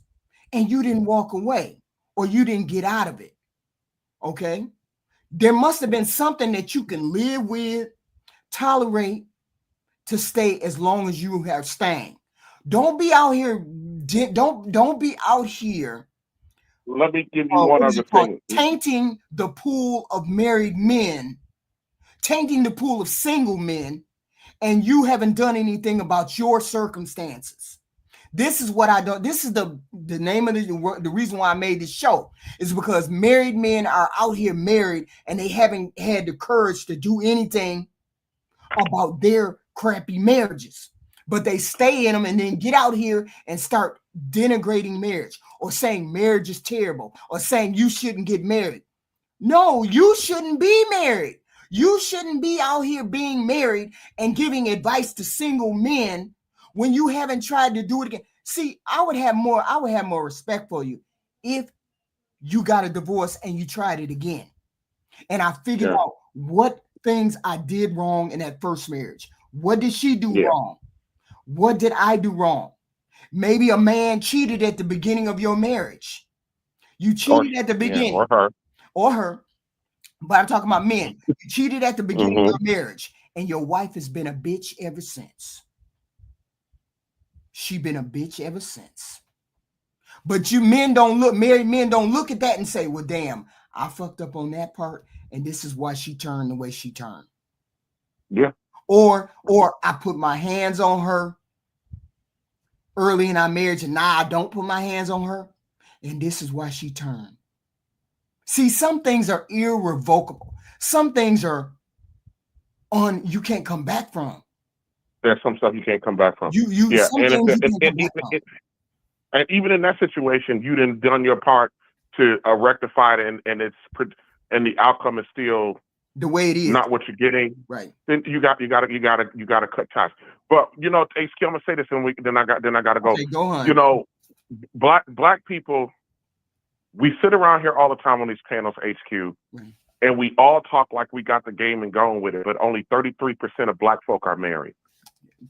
A: and you didn't walk away or you didn't get out of it. Okay? There must have been something that you can live with, tolerate, to stay as long as you have staying. Don't be out here. Don't be out here.
C: Let me give you one other thing.
A: Tainting the pool of married men, tainting the pool of single men, and you haven't done anything about your circumstances. This is what I don't. This is the name of the reason why I made this show is because married men are out here married and they haven't had the courage to do anything about their crappy marriages. but they stay in them and then get out here and start denigrating marriage or saying marriage is terrible or saying you shouldn't get married. No, you shouldn't be married. You shouldn't be out here being married and giving advice to single men when you haven't tried to do it again. See, I would have more respect for you if you got a divorce and you tried it again. And I figured out what things I did wrong in that first marriage. What did she do wrong? What did I do wrong? Maybe a man cheated at the beginning of your marriage. You cheated at the beginning. Or her. But I'm talking about men. You cheated at the beginning of your marriage, and your wife has been a bitch ever since. She been a bitch ever since. But married men don't look at that and say, well, damn, I fucked up on that part, and this is why she turned the way she turned.
C: Yeah.
A: Or I put my hands on her early in our marriage, and now I don't put my hands on her, and this is why she turned. See, some things are irrevocable. Some things are you can't come back from.
C: There's some stuff you can't come back from. And even in that situation, you didn't done your part to rectify it, and the outcome is still
A: the way it is,
C: not what you're getting.
A: Right.
C: Then you got to cut ties. But HQ, I'm gonna say this, and then I got to go.
A: Okay, go on.
C: Black people, we sit around here all the time on these panels, HQ, and we all talk like we got the game and going with it, but only 33% of Black folk are married.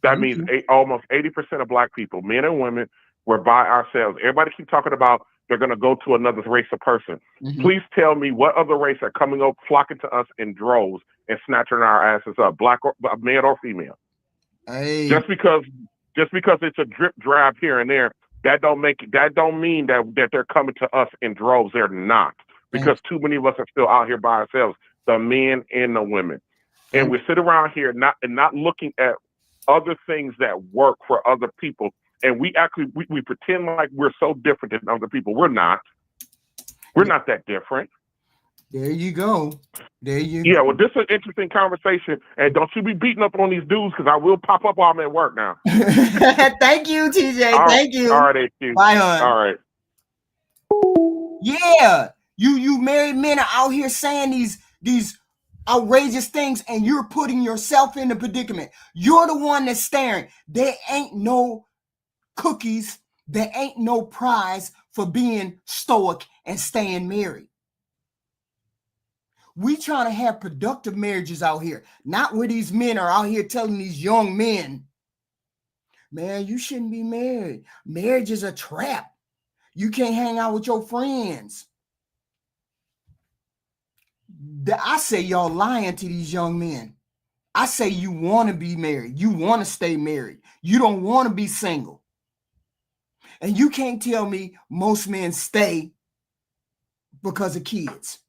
C: That means almost 80% of Black people, men and women, we're by ourselves. Everybody keep talking about they're going to go to another race of person. Please tell me what other race are coming up, flocking to us in droves and snatching our asses up, Black or male or female.
A: Hey.
C: Just because it's a drip drive here and there, that don't mean that they're coming to us in droves. They're not, because too many of us are still out here by ourselves, the men and the women, and we sit around here not looking at other things that work for other people. And we pretend like we're so different than other people. We're not. We're not that different.
A: There you go.
C: Yeah, well, this is an interesting conversation. And don't you be beating up on these dudes, because I will pop up while I'm at work now.
A: Thank you, TJ. Thank you.
C: All right, HQ.
A: Bye, hon.
C: All right.
A: Yeah. You married men are out here saying these outrageous things, and you're putting yourself in the predicament. You're the one that's staring. There ain't no cookies. There ain't no prize for being stoic and staying married. We trying to have productive marriages out here, not where these men are out here telling these young men, man, you shouldn't be married. Marriage is a trap. You can't hang out with your friends. I say y'all lying to these young men. I say you want to be married. You want to stay married. You don't want to be single. And you can't tell me most men stay because of kids,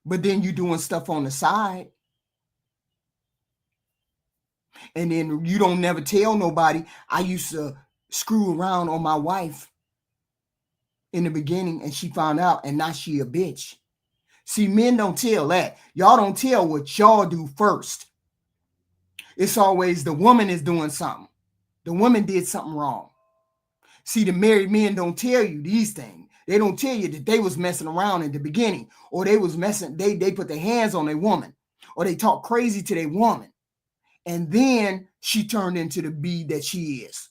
A: but then you doing stuff on the side. And then you don't never tell nobody. I used to screw around on my wife in the beginning, and she found out, and now she a bitch. See, men don't tell that. Y'all don't tell what y'all do first. It's always the woman is doing something. The woman did something wrong. See, the married men don't tell you these things. They don't tell you that they was messing around in the beginning, or they was they put their hands on their woman, or they talk crazy to their woman. And then she turned into the bee that she is.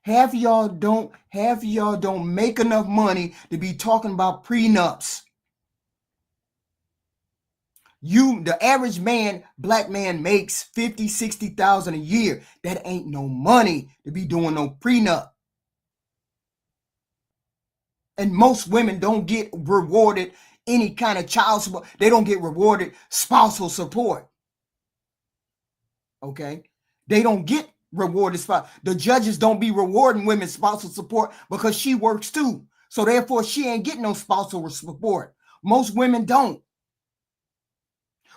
A: Half of y'all don't make enough money to be talking about prenups. The average man, Black man, makes 50, 60,000 a year. That ain't no money to be doing no prenup. And most women don't get rewarded any kind of child support. They don't get rewarded spousal support. Okay? They don't get rewarded spousal. The judges don't be rewarding women spousal support because she works too. So therefore, she ain't getting no spousal support. Most women don't.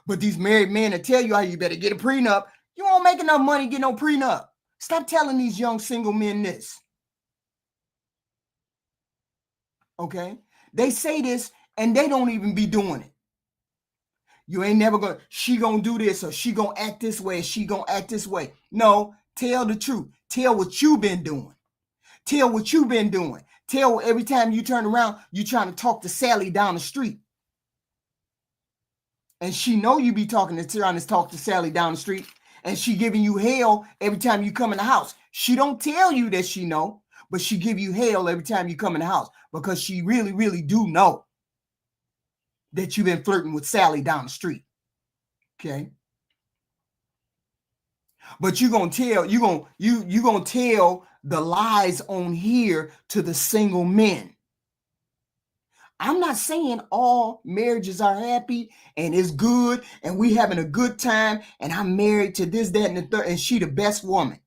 A: But these married men that tell you how you better get a prenup, you won't make enough money to get no prenup. Stop telling these young single men this. Okay? They say this and they don't even be doing it. You ain't never gonna, she gonna do this or she gonna act this way, she gonna act this way. No, tell the truth. Tell what you've been doing. Tell what you've been doing. Tell every time you turn around, you trying to talk to Sally down the street. And she know you be trying to talk to Sally down the street. And she giving you hell every time you come in the house. She don't tell you that she know, but she give you hell every time you come in the house because she really, really do know that you've been flirting with Sally down the street. Okay. But you gonna tell the lies on here to the single men. I'm not saying all marriages are happy and it's good and we having a good time and I'm married to this, that, and the third, and she the best woman.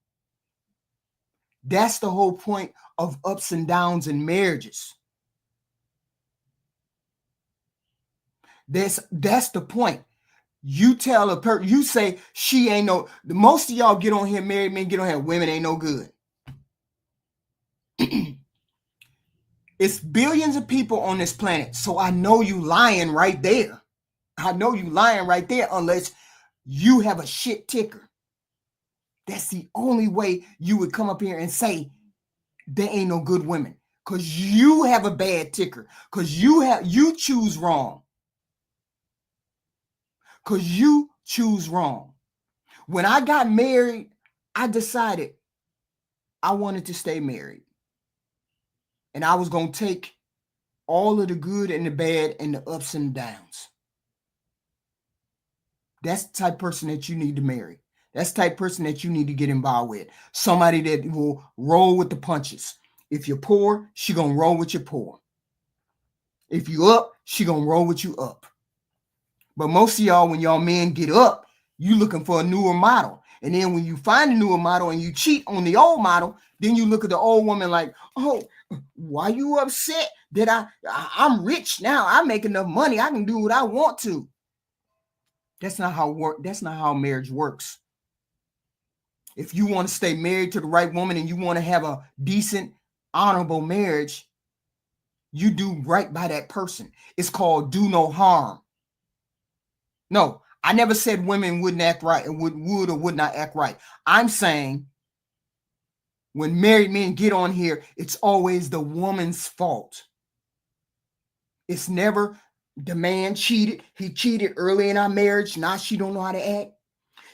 A: That's the whole point of ups and downs in marriages. That's the point. You tell a person, you say she ain't no, most of y'all get on here, married men get on here, women ain't no good. It's billions of people on this planet, so I know you lying right there. I know you lying right there unless you have a shit ticker. That's the only way you would come up here and say there ain't no good women. Because you have a bad ticker. Because you choose wrong. Because you choose wrong. When I got married, I decided I wanted to stay married. And I was going to take all of the good and the bad and the ups and downs. That's the type of person that you need to marry. That's the type of person that you need to get involved with. Somebody that will roll with the punches. If you're poor, she gonna roll with you poor. If you up, she gonna roll with you up. But most of y'all, when y'all men get up, you looking for a newer model. And then when you find a newer model and you cheat on the old model, then you look at the old woman like, oh, why you upset that I'm rich now? I make enough money. I can do what I want to. That's not how marriage works. If you want to stay married to the right woman and you want to have a decent, honorable marriage, you do right by that person. It's called do no harm. No, I never said women wouldn't act right and would or would not act right. I'm saying when married men get on here, it's always the woman's fault. It's never the man cheated. He cheated early in our marriage. Now she don't know how to act.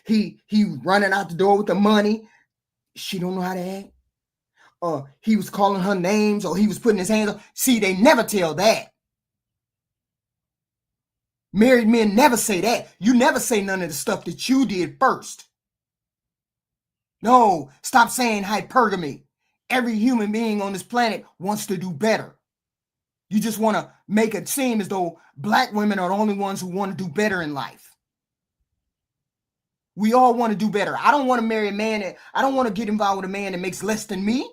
A: He running out the door with the money. She don't know how to act. He was calling her names or he was putting his hands on. See, they never tell that. Married men never say that. You never say none of the stuff that you did first. No, stop saying hypergamy. Every human being on this planet wants to do better. You just want to make it seem as though black women are the only ones who want to do better in life. We all want to do better. I don't want to marry a man I don't want to get involved with a man that makes less than me.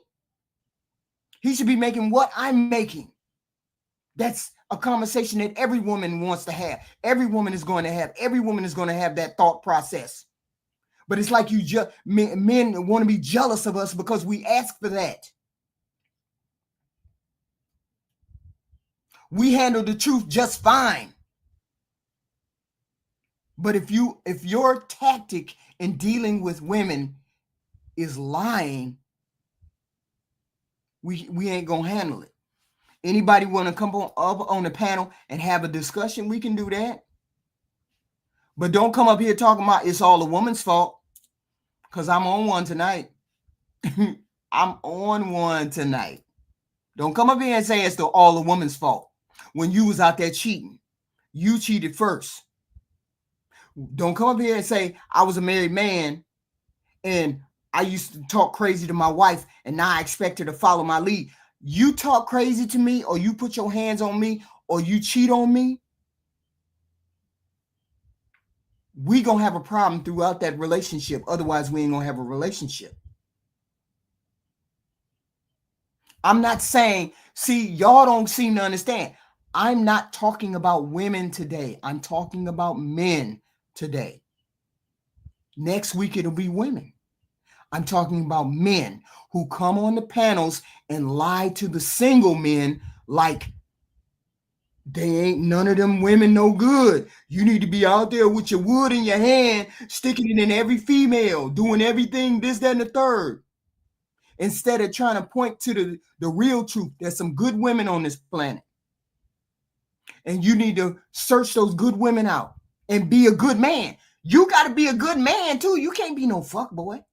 A: He should be making what I'm making. That's a conversation that every woman wants to have. Every woman is going to have. Every woman is going to have that thought process. But it's like men want to be jealous of us because we ask for that. We handle the truth just fine. But if your tactic in dealing with women is lying, we ain't gonna handle it. Anybody want to come up on the panel and have a discussion? We can do that. But don't come up here talking about it's all a woman's fault, because I'm on one tonight. I'm on one tonight. Don't come up here and say it's all a woman's fault when you was out there cheating. You cheated first. Don't come up here and say I was a married man and I used to talk crazy to my wife and now I expect her to follow my lead. You talk crazy to me or you put your hands on me or you cheat on me, we gonna have a problem throughout that relationship. Otherwise, we ain't gonna have a relationship. I'm not saying, see, y'all don't seem to understand. I'm not talking about women today. I'm talking about men today. Next week, it'll be women. I'm talking about men who come on the panels and lie to the single men like They ain't none of them women no good. You need to be out there with your wood in your hand, sticking it in every female, doing everything, this, that, and the third. Instead of trying to point to the real truth. There's some good women on this planet. And you need to search those good women out and be a good man. You got to be a good man too. You can't be no fuck boy.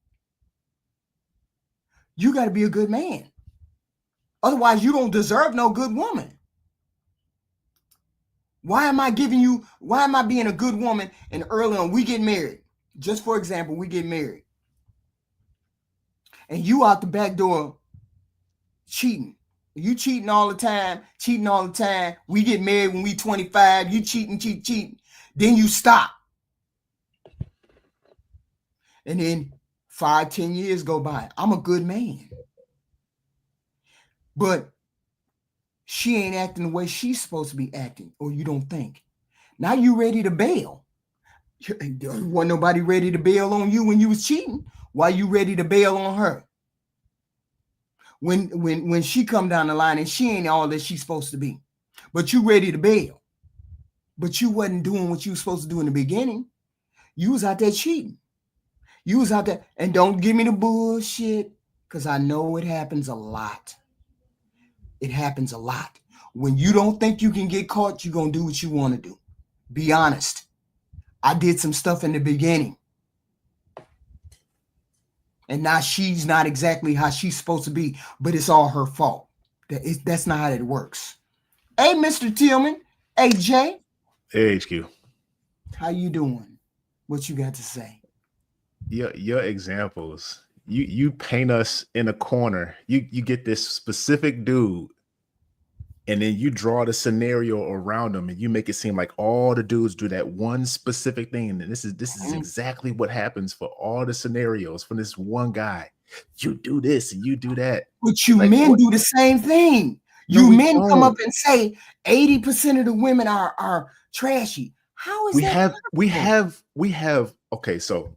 A: You got to be a good man. Otherwise, you don't deserve no good woman. Why am I being a good woman and early on we get married? Just for example, we get married. And you out the back door cheating. You cheating all the time. We get married when we 25. You cheating. Then you stop. And then 5-10 years go by. I'm a good man. But she ain't acting the way she's supposed to be acting, or you don't think. Now you ready to bail. Wasn't nobody ready to bail on you when you was cheating. Why you ready to bail on her? When she come down the line and she ain't all that she's supposed to be. But you ready to bail. But you wasn't doing what you was supposed to do in the beginning. You was out there cheating. You was out there, and don't give me the bullshit, because I know it happens a lot. It happens a lot. When you don't think you can get caught, you're going to do what you want to do. Be honest. I did some stuff in the beginning. And now she's not exactly how she's supposed to be, but it's all her fault. That's not how it works. Hey, Mr. Tillman. Hey, Jay.
D: Hey, HQ.
A: How you doing? What you got to say?
D: Your examples, you paint us in a corner. You get this specific dude, and then you draw the scenario around him, and you make it seem like all the dudes do that one specific thing. And this is exactly what happens for all the scenarios from this one guy. You do this and you do that.
A: But you men do the same thing. You men come up and say 80% of the women are trashy. How is that?
D: We have. Okay, so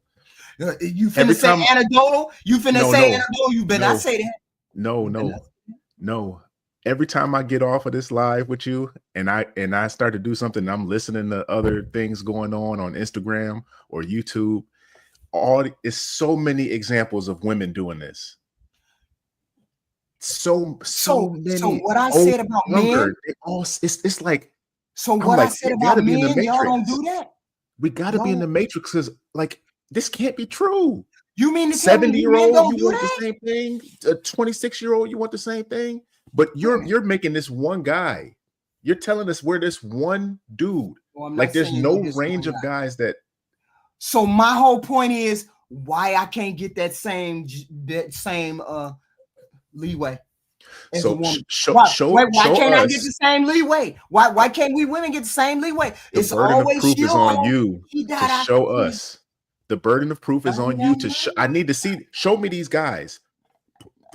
A: you finna say anecdotal? You finna say anecdotal? You better not say that.
D: No. Every time I get off of this live with you and I start to do something, I'm listening to other things going on Instagram or YouTube. It's so many examples of women doing this. So many.
A: So what I said about men,
D: it's like.
A: So what I said about men, y'all don't do that.
D: We got to be in the matrix because, like, this can't be true.
A: You mean the
D: 70-year-old you want the same thing? A 26-year-old you want the same thing? But you're making this one guy. You're telling us we're this one dude. Like there's no range of guys that.
A: So my whole point is why I can't get that same leeway.
D: So
A: why can't I get the same leeway? Why can't we women get the same leeway?
D: The burden of proof is on you to show us. The burden of proof is on you to show. I need to see. Show me these guys.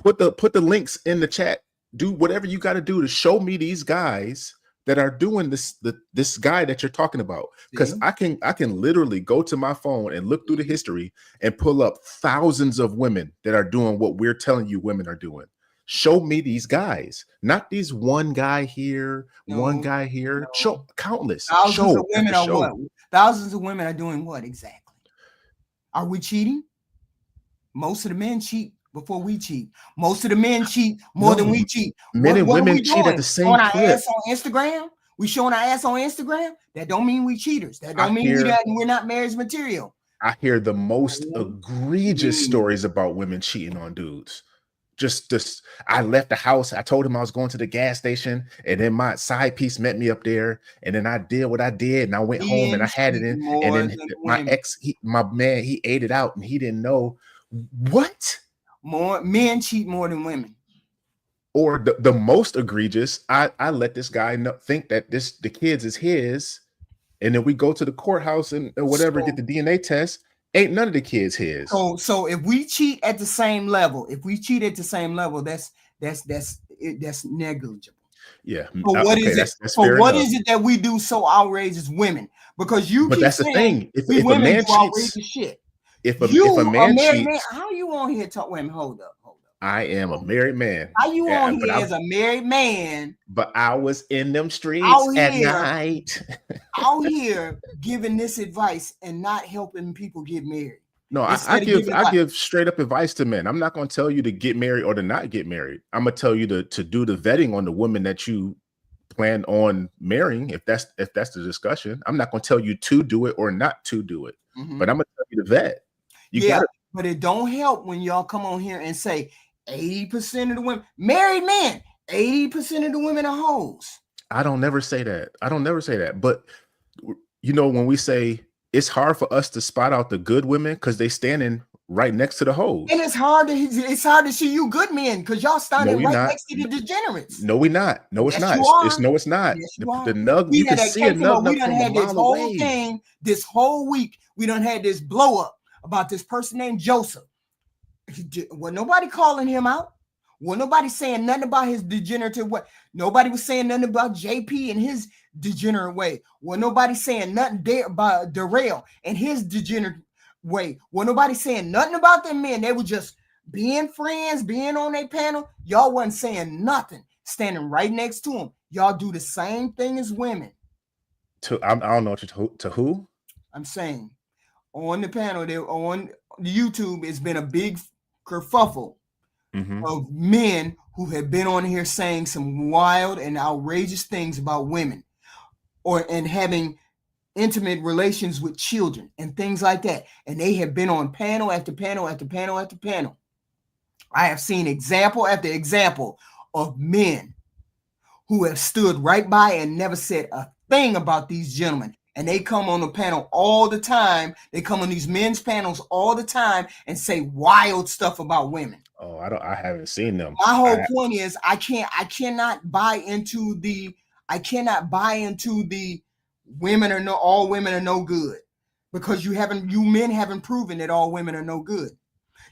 D: Put the links in the chat. Do whatever you got to do to show me these guys that are doing this guy that you're talking about. Because I can literally go to my phone and look through the history and pull up thousands of women that are doing what we're telling you women are doing. Show me these guys, not these one guy here, one guy here. Show countless.
A: Thousands of women are what? Thousands of women are doing what exactly? Are we cheating? Most of the men cheat before we cheat. Most of the men cheat more than we cheat.
D: Men and women cheat at the same clip.
A: Showing our ass on Instagram? We showing our ass on Instagram? That don't mean we cheaters. That don't mean we're not marriage material.
D: I hear the most egregious stories about women cheating on dudes. Just I left the house. I told him I was going to the gas station, and then my side piece met me up there, and then I did what I did, and I went home and I had it in, and then my ex, my man, he ate it out, and he didn't know. What?
A: More men cheat more than women.
D: Or the most egregious, I let this guy think that the kids is his, and then we go to the courthouse and whatever, get the DNA test. Ain't none of the kids his.
A: So if we cheat at the same level, that's negligible.
D: Yeah.
A: But what is it? So what is it that we do so outrageous, women? Because you. But
D: that's the thing. If a man cheats,
A: shit.
D: If a man cheats,
A: how you on here talk? Women, hold up.
D: I am a married man.
A: How you on
D: But
A: here as a married man?
D: But I was in them streets
A: out
D: at
A: here,
D: night.
A: out here giving this advice and not helping people get married.
D: No, I give straight up advice to men. I'm not going to tell you to get married or to not get married. I'm going to tell you to do the vetting on the woman that you plan on marrying. If that's the discussion, I'm not going to tell you to do it or not to do it. But I'm going to tell you to vet.
A: But it don't help when y'all come on here and say 80% of the women, married men, 80% of the women are hoes.
D: I don't never say that. But you know, when we say it's hard for us to spot out the good women because they standing right next to the hoes.
A: And it's hard to see you good men because y'all standing next to the degenerates.
D: No, we're not. No, it's not. It's not.
A: Yes,
D: the nug, you can see a nug
A: we done had this whole
D: away.
A: thing, this whole week, we done had this blow up about this person named Joseph. Well, nobody calling him out. Well, nobody saying nothing about his degenerative way. Nobody was saying nothing about JP and his degenerate way. Well, nobody saying nothing there about Darrell and his degenerate way. Well, nobody saying nothing about them men. They were just being friends, being on their panel. Y'all wasn't saying nothing, standing right next to them. Y'all do the same thing as women.
D: I don't know to who.
A: I'm saying on the panel, on YouTube, it's been a big kerfuffle of men who have been on here saying some wild and outrageous things about women and having intimate relations with children and things like that. And they have been on panel after panel after panel after panel. I have seen example after example of men who have stood right by and never said a thing about these gentlemen. And they come on the panel all the time. They come on these men's panels all the time and say wild stuff about women.
D: Oh, I haven't seen them.
A: My whole point is I cannot buy into the women are all women are no good, because you men haven't proven that all women are no good.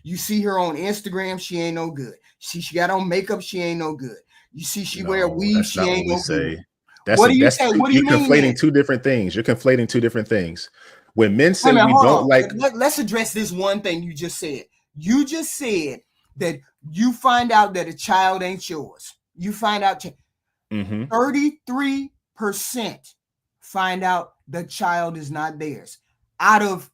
A: You see her on Instagram, she ain't no good. She got on makeup, she ain't no good. You see she wear weave, she ain't no good. What do you say? What do you mean?
D: You're conflating two different things. When men say we don't like,
A: let's address this one thing you just said. You just said that you find out that a child ain't yours. You find out 33% find out the child is not theirs. Out of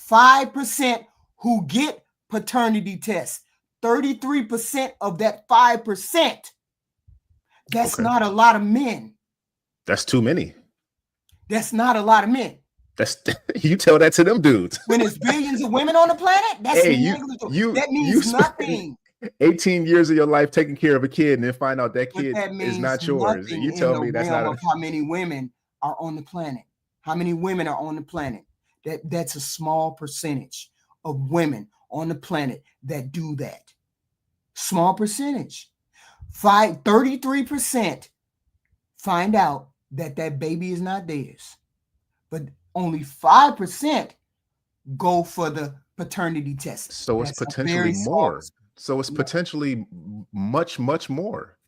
A: 5% who get paternity tests, 33% of that 5%. That's not a lot of men.
D: That's too many.
A: That's not a lot of men.
D: You tell that to them dudes.
A: When there's billions of women on the planet, that's that means nothing.
D: 18 years of your life taking care of a kid and then find out that kid is not yours. You tell me that's not
A: how many women are on the planet. How many women are on the planet? That's a small percentage of women on the planet that do that. Small percentage. 33% find out that baby is not theirs. But only 5% go for the paternity test.
D: So it's potentially more. So it's potentially much, much more.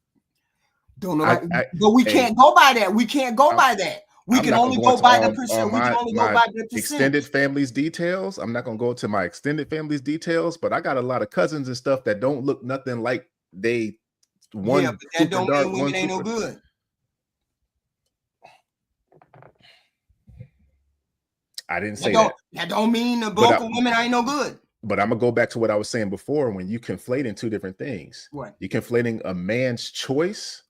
A: Don't know, but we can't go by that. We can't go by that. We can only go by the percent. We can only go by the percent.
D: Extended family's details. I'm not gonna go to my extended family's details, but I got a lot of cousins and stuff that don't look nothing like they.
A: But that don't mean women ain't no good.
D: I didn't say that.
A: That don't mean the bulk of women ain't no good.
D: But I'm gonna go back to what I was saying before. When you conflating two different things, you're conflating a man's choice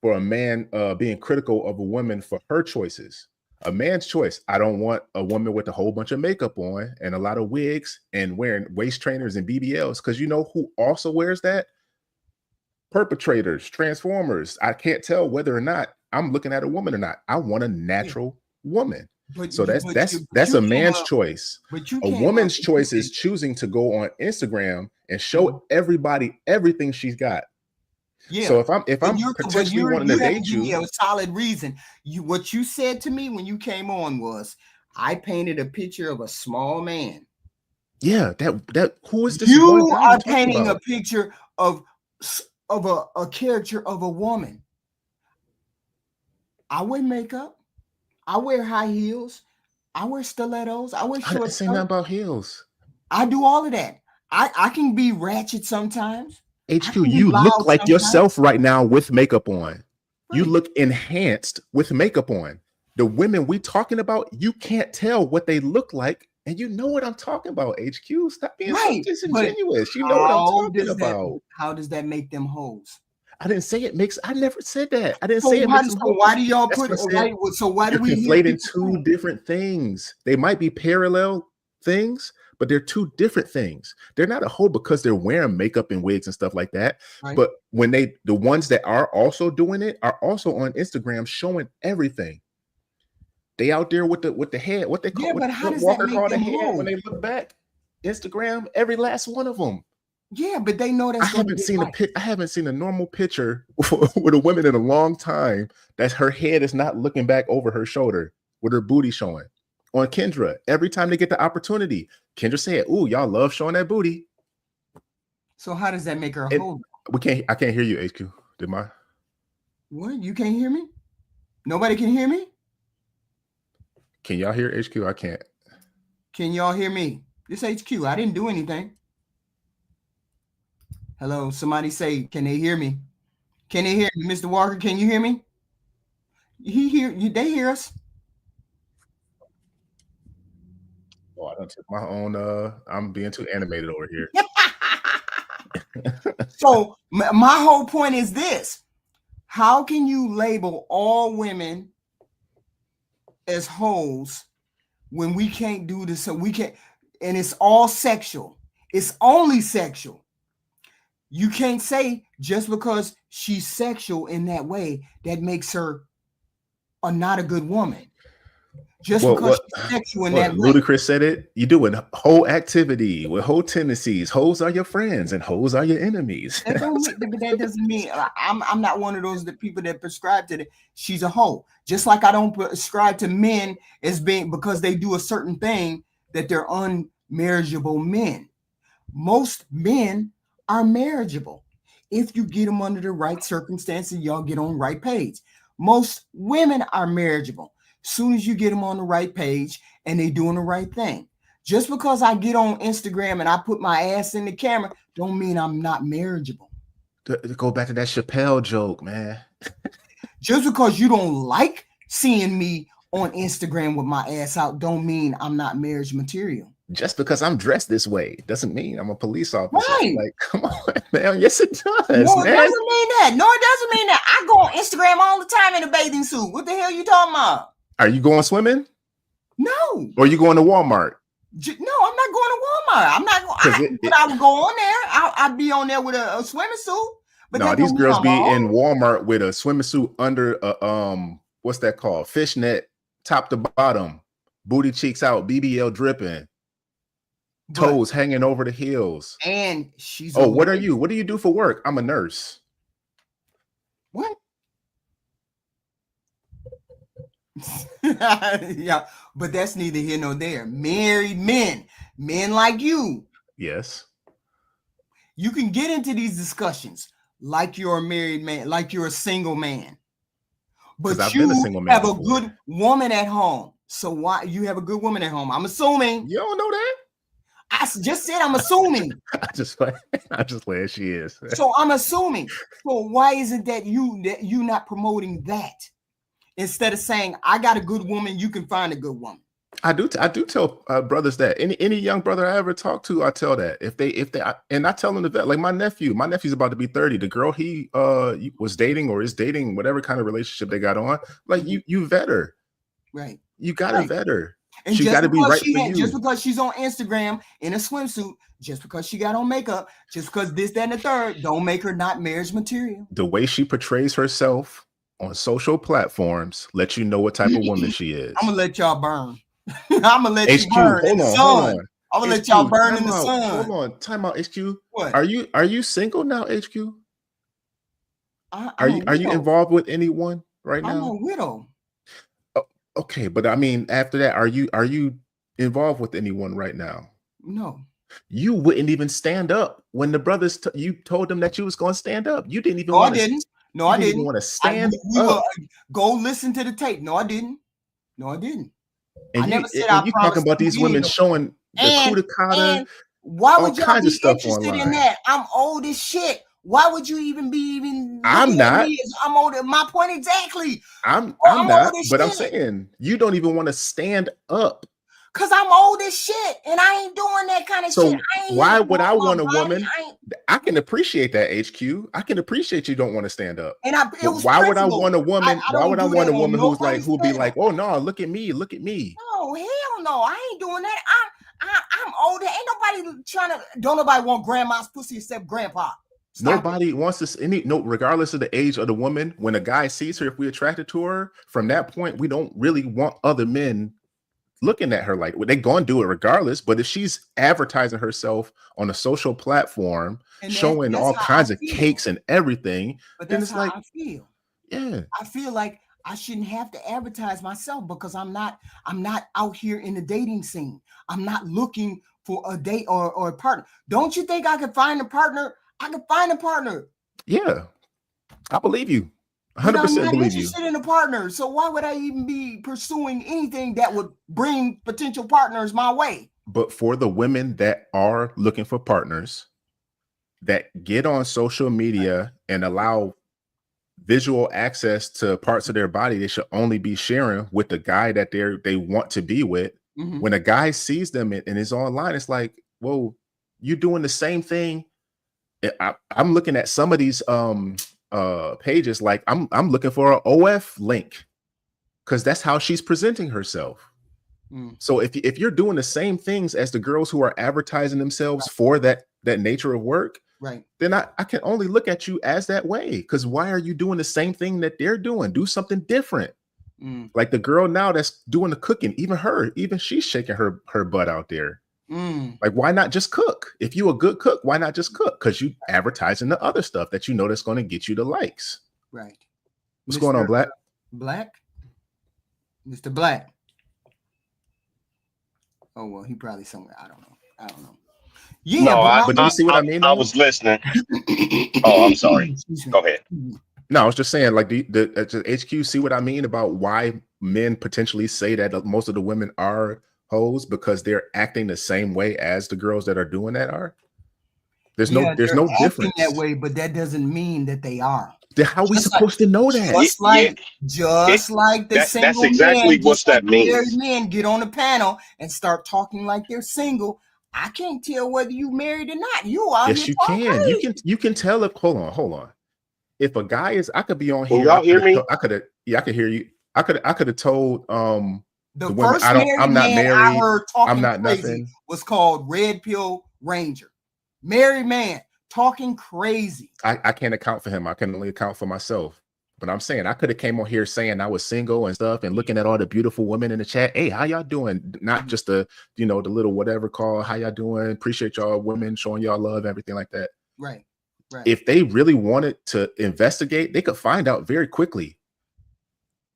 D: for a man being critical of a woman for her choices. A man's choice. I don't want a woman with a whole bunch of makeup on and a lot of wigs and wearing waist trainers and BBLs, because you know who also wears that? Perpetrators, transformers. I can't tell whether or not I'm looking at a woman or not. I want a natural woman. So that's a man's choice. A woman's choice is choosing to go on Instagram and show everybody everything she's got. Yeah. So if I'm potentially wanting to date you,
A: a solid reason. What you said to me when you came on was, I painted a picture of a small man.
D: Yeah, that who is this?
A: You are painting a picture of a character of a woman. I wear makeup. I wear high heels. I wear stilettos. I wear short. I didn't
D: say nothing about heels.
A: I do all of that. I can be ratchet sometimes.
D: HQ, you look like yourself right now with makeup on. Right. You look enhanced with makeup on. The women we talking about, you can't tell what they look like, and you know what I'm talking about. HQ, stop being so disingenuous. You know what I'm talking about.
A: How does that make them hoes?
D: I didn't say it makes. I never said that. I didn't say it makes them hoes.
A: Why do y'all put? So why do we
D: conflating two different things? They might be parallel things, but they're two different things. They're not a hoe because they're wearing makeup and wigs and stuff like that. Right. But when the ones that are also doing it are also on Instagram showing everything. They out there with the head, what they call,
A: yeah, but how does that make them head
D: when they look back? Instagram, every last one of them.
A: Yeah, but they know that's.
D: I haven't seen a normal picture with a woman in a long time that her head is not looking back over her shoulder with her booty showing. On Kendra, every time they get the opportunity, Kendra said, "Ooh, y'all love showing that booty."
A: So how does that make her a hoe?
D: I can't hear you, HQ.
A: What? You can't hear me? Nobody can hear me?
D: Can y'all hear HQ? I can't.
A: Can y'all hear me? This HQ. I didn't do anything. Hello, somebody say, can they hear me? Can they hear me? Mr. Walker, can you hear me? They hear us.
D: Oh, I don't took my own I'm being too animated over here.
A: So my whole point is this. How can you label all women as hoes when we can't do this? So we can't, and it's all sexual. It's only sexual. You can't say just because she's sexual in that way, that makes her not a good woman. Just because she's sexual in that way.
D: Ludacris said it. You doing whole activity with whole tendencies. Hoes are your friends and hoes are your enemies.
A: That doesn't mean I'm not one of those people that prescribe to she's a hoe. Just like I don't prescribe to men as being because they do a certain thing that they're unmarriageable men. Most men are marriageable if you get them under the right circumstances. Y'all get on the right page. Most women are marriageable soon as you get them on the right page and they doing the right thing. Just because I get on Instagram and I put my ass in the camera don't mean I'm not marriageable.
D: To go back to that Chappelle joke, man.
A: Just because you don't like seeing me on Instagram with my ass out don't mean I'm not marriage material.
D: Just because I'm dressed this way doesn't mean I'm a police officer.
A: Right.
D: Like, come on, man. Yes, it does.
A: No, it doesn't mean that. No, it doesn't mean that. I go on Instagram all the time in a bathing suit. What the hell are you talking about?
D: Are you going swimming?
A: No.
D: Or are you going to Walmart?
A: No, I'm not going to Walmart. I'm not going. But I would go on there. I'd be on there with a swimming suit. But
D: no, these girls be in Walmart with a swimming suit under a what's that called? Fishnet, top to bottom, booty cheeks out, BBL dripping. Toes hanging over the heels.
A: And she's
D: what are you? What do you do for work? I'm a nurse.
A: What? Yeah, but that's neither here nor there. Married men like you.
D: Yes.
A: You can get into these discussions like you're a married man, like you're a single man. But
D: I've
A: you
D: been a single man
A: have
D: before.
A: a good woman at home. So why you have a good woman at home? I'm assuming.
D: You don't know that?
A: I just said I'm assuming.
D: I'm just glad she is.
A: So I'm assuming. So why is it that you not promoting that instead of saying I got a good woman, you can find a good woman?
D: I do tell brothers that any young brother I ever talk to, I tell that if they and I tell them that, like my nephew's about to be 30. The girl he was dating or is dating, whatever kind of relationship they got on, like you vet her,
A: right? You
D: got to vet her.
A: And
D: she got to be right for you.
A: Just because she's on Instagram in a swimsuit, just because she got on makeup, just because this, that, and the third, don't make her not marriage material.
D: The way she portrays herself on social platforms lets you know what type of woman she is.
A: I'm gonna let y'all burn. I'm gonna let you burn in the sun. I'm gonna let y'all burn in the sun.
D: Hold on, time out, HQ.
A: What?
D: Are you single now, HQ? Are you involved with anyone right now?
A: I'm a widow.
D: Okay, but I mean, after that, are you involved with anyone right now?
A: No.
D: You wouldn't even stand up when the brothers you told them that you was going to stand up. You didn't even.
A: No, I didn't. No, I didn't
D: want to stand up.
A: Go listen to the tape. No, I didn't. And
D: I never said I you talking about these women showing the coup de
A: Why would y'all be interested in that? I'm old as shit. Why would you even be even
D: I'm
A: looking at
D: not.
A: me as I'm older? My point exactly.
D: I'm
A: I'm
D: not,
A: old as
D: but I'm
A: shit.
D: saying you don't even want to stand up.
A: Cause I'm old as shit and I ain't doing that kind of shit.
D: So
A: I ain't
D: why
A: here to
D: would I
A: promote
D: want a
A: my body.
D: woman? I can appreciate that, HQ. I can appreciate you don't want to stand up.
A: And it was
D: why would I
A: principle.
D: want a woman?
A: I
D: Why
A: don't
D: would I
A: do
D: want
A: that
D: a
A: on
D: woman who's like,
A: nobody's
D: who'll be
A: panel.
D: like, oh no, look at me, look at me.
A: No, hell no, I ain't doing that. I'm older. Ain't nobody don't nobody want grandma's pussy except grandpa. Stop
D: Nobody
A: it.
D: wants to regardless of the age of the woman. When a guy sees her, if we're attracted to her, from that point, we don't really want other men looking at her like they're gonna do it regardless. But if she's advertising herself on a social platform, showing all kinds of cakes and everything,
A: but
D: then
A: that's
D: it's
A: how
D: like,
A: I feel.
D: yeah,
A: I feel like I shouldn't have to advertise myself because I'm not out here in the dating scene. I'm not looking for a date or a partner. Don't you think I could find a partner? I could find a partner.
D: Yeah, I believe you. 100%
A: I'm not
D: believe
A: interested in a partner. So why would I even be pursuing anything that would bring potential partners my way?
D: But for the women that are looking for partners, that get on social media and allow visual access to parts of their body, they should only be sharing with the guy that they want to be with. Mm-hmm. When a guy sees them and is online, it's like, whoa, you're doing the same thing. I'm looking at some of these pages, like I'm looking for an OF link because that's how she's presenting herself. So if you're doing the same things as the girls who are advertising themselves for that nature of work,
A: right, then
D: I can only look at you as that way. Because why are you doing the same thing that they're doing? Do something different. Like the girl now that's doing the cooking, even she's shaking her butt out there. Like, why not just cook? If you a good cook, why not just cook? Because you advertising the other stuff that you know that's going to get you the likes.
A: Right.
D: What's going on, Black?
A: Mr. Black. Oh, well, he probably somewhere. I don't know. Yeah,
E: no,
A: but
D: do you see what I mean?
E: I was listening. Oh, I'm sorry. Go ahead.
D: No, I was just saying, like, the HQ, see what I mean about why men potentially say that most of the women are hoes because they're acting the same way as the girls that are doing that are. There's no difference
A: that way, but that doesn't mean that they are.
D: How are we supposed to know that?
A: Just like the single
E: that's exactly
A: men,
E: what that means.
A: Men get on the panel and start talking like they're single. I can't tell whether you married or not. You are.
D: Yes, you can. You can tell if. Hold on. If a guy is, I could be on here.
E: Can y'all hear me?
D: I could hear you. I could have told
A: the first
D: women, I'm not married.
A: I heard talking
D: I'm not
A: crazy
D: nothing.
A: Was called Red Pill Ranger. Married man talking crazy.
D: I can't account for him. I can only account for myself. But I'm saying I could have came on here saying I was single and stuff and looking at all the beautiful women in the chat. Hey, how y'all doing? Not just the little whatever call. How y'all doing? Appreciate y'all women showing y'all love, everything like that.
A: Right.
D: If they really wanted to investigate, they could find out very quickly.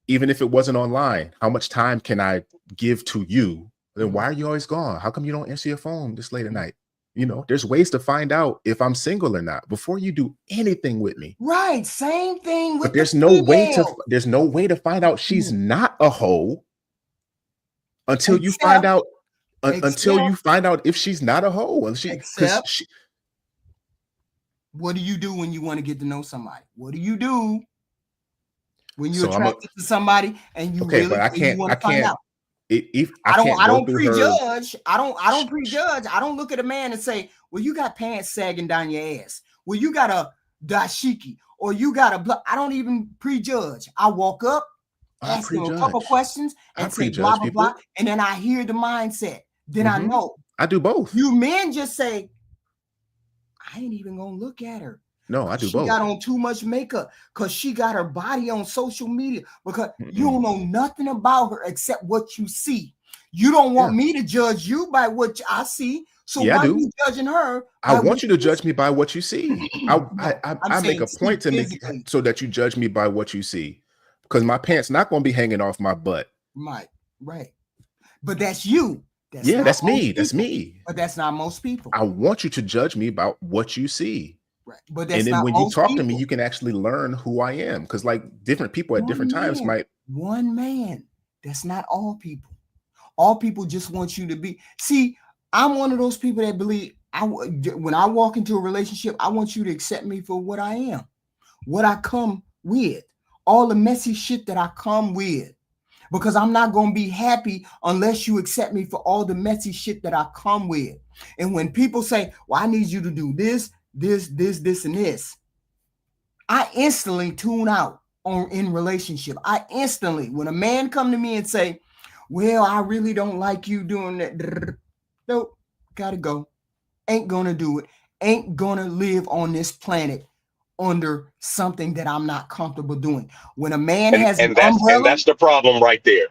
D: Even if it wasn't online, how much time can I give to you? Then why are you always gone? How come you don't answer your phone this late at night? There's ways to find out if I'm single or not before you do anything with me.
A: Right. Same thing with
D: but there's no way to find out she's not a hoe until you find out if she's not a hoe.
A: What do you do when you want to get to know somebody? What do you do when you're attracted to somebody and you want to find out? I don't prejudge. I don't prejudge. I don't look at a man and say, well, you got pants sagging down your ass. Well, you got a dashiki or you got I don't even prejudge. I walk up, ask them a couple questions and say blah, blah, blah. And then I hear the mindset. Then I know.
D: I do both.
A: You men just say, I ain't even going to look at her.
D: No, I do both.
A: She got on too much makeup because she got her body on social media because you don't know nothing about her except what you see. You don't want me to judge you by what I see. So why are you judging her?
D: I want you to judge me by what you see. I make a point to make so that you judge me by what you see because my pants not going to be hanging off my butt.
A: Right. But that's you.
D: That's me. That's me.
A: But that's not most people.
D: I want you to judge me about what you see.
A: Right. But that's
D: and then when you talk to me, you can actually learn who I am. Because like different people at different times might.
A: One man. That's not all people. All people just want you to be. See, I'm one of those people that believe when I walk into a relationship, I want you to accept me for what I am, what I come with, all the messy shit that I come with, because I'm not going to be happy unless you accept me for all the messy shit that I come with. And when people say, well, I need you to do this, and this, I instantly tune out in relationship. I instantly, when a man come to me and say, well, I really don't like you doing that. Nope, gotta go. Ain't gonna do it. Ain't gonna live on this planet under something that I'm not comfortable doing. When a man has an umbrella,
E: and that's the problem right there.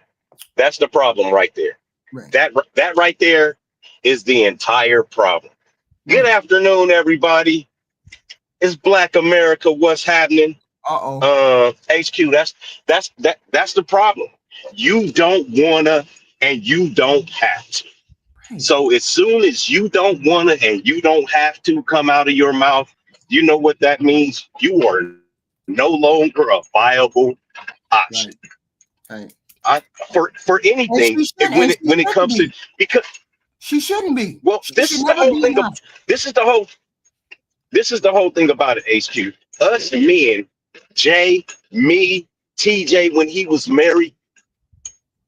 E: That's the problem right there.
A: right.
E: That right there is the entire problem. Good afternoon, everybody. It's Black America. What's happening? HQ. That's the problem. You don't wanna and you don't have to. Right. So as soon as you don't wanna and you don't have to come out of your mouth, you know what that means? You are no longer a viable option.
A: Right.
E: For anything when it comes to, because
A: she shouldn't be.
E: Well, this is the whole thing. This is the whole thing about it, HQ. Us men, Jay, me, TJ, when he was married,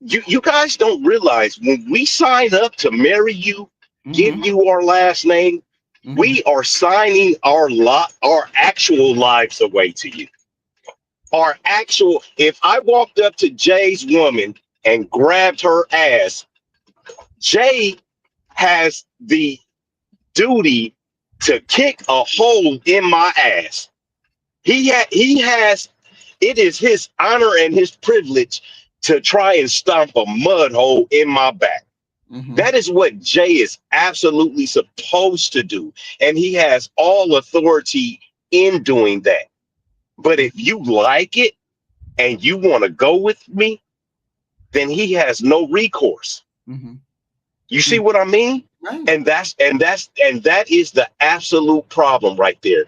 E: you guys don't realize when we sign up to marry you, give you our last name, we are signing our actual lives away to you. If I walked up to Jay's woman and grabbed her ass, Jay has the duty to kick a hole in my ass. It is his honor and his privilege to try and stomp a mud hole in my back. That is what Jay is absolutely supposed to do. And he has all authority in doing that. But if you like it and you want to go with me, then he has no recourse. You see what I mean?
A: Right.
E: And that is the absolute problem right there.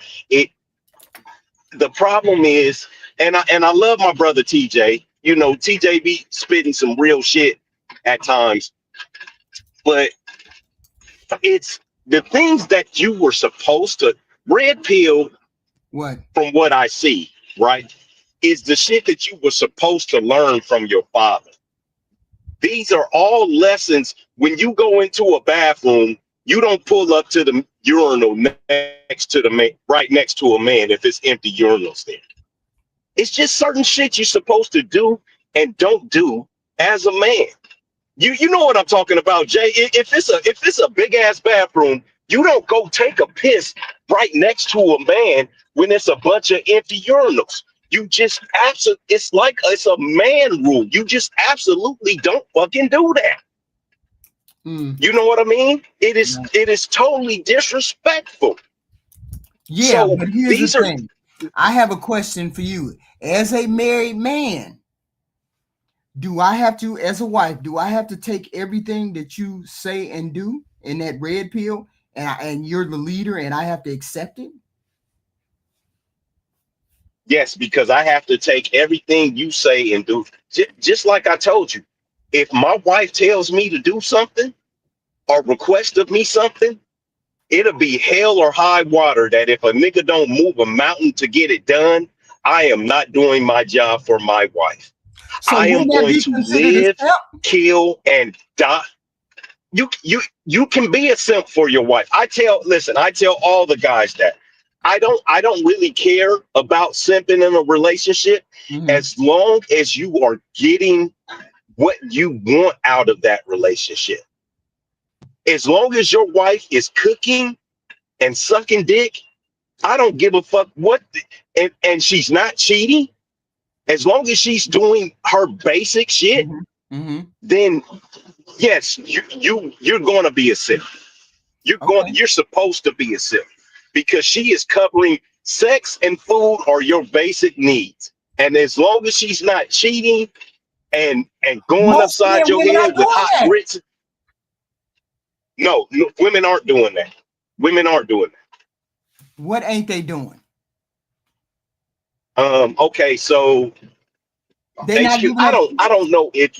E: The problem is, and I love my brother TJ. You know, TJ be spitting some real shit at times, but it's the things that you were supposed to red pill.
A: What?
E: From what I see, right, is the shit that you were supposed to learn from your father. These are all lessons. When you go into a bathroom, you don't pull up to the urinal next to the man, right next to a man if it's empty urinals there. It's just certain shit you're supposed to do and don't do as a man. You know what I'm talking about, Jay. If it's a big ass bathroom, you don't go take a piss right next to a man when it's a bunch of empty urinals. You just it's a man rule. You just absolutely don't fucking do that. You know what I mean? It is totally disrespectful.
A: Yeah, so but here's the thing. I have a question for you. As a married man, do I have to, as a wife, do I have to take everything that you say and do in that red pill, and you're the leader and I have to accept it?
E: Yes, because I have to take everything you say and do. Just like I told you, if my wife tells me to do something or request of me something, it'll be hell or high water that if a nigga don't move a mountain to get it done, I am not doing my job for my wife. So I am going to live, kill, and die. You can be a simp for your wife. I tell all the guys that I don't really care about simping in a relationship as long as you are getting what you want out of that relationship. As long as your wife is cooking and sucking dick, I don't give a fuck what, and she's not cheating. As long as she's doing her basic shit, then yes, you're going to be a simp. You're supposed to be a simp because she is covering sex and food are your basic needs. And as long as she's not cheating and going upside your head with hot grits, no, women aren't doing that. Women aren't doing that.
A: What ain't they doing?
E: Okay, so HQ, I don't know if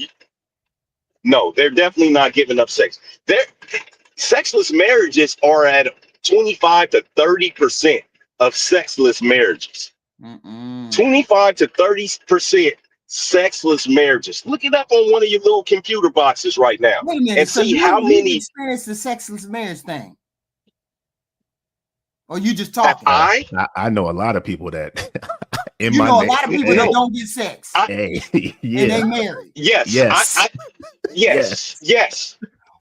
E: no, they're definitely not giving up sex. Sexless marriages are at 25 to 30% of sexless marriages. 25 to 30% sexless marriages. Look it up on one of your little computer boxes right now.
A: Wait a minute.
E: And
A: So
E: see how many
A: experience the sexless marriage thing. Or you just
E: have
A: talking?
D: I know a lot of people that in
A: you
D: my
A: know a lot of people that
E: No.
A: don't get sex.
D: Hey,
A: And they married.
E: Yes.
D: Yes.
E: Yes.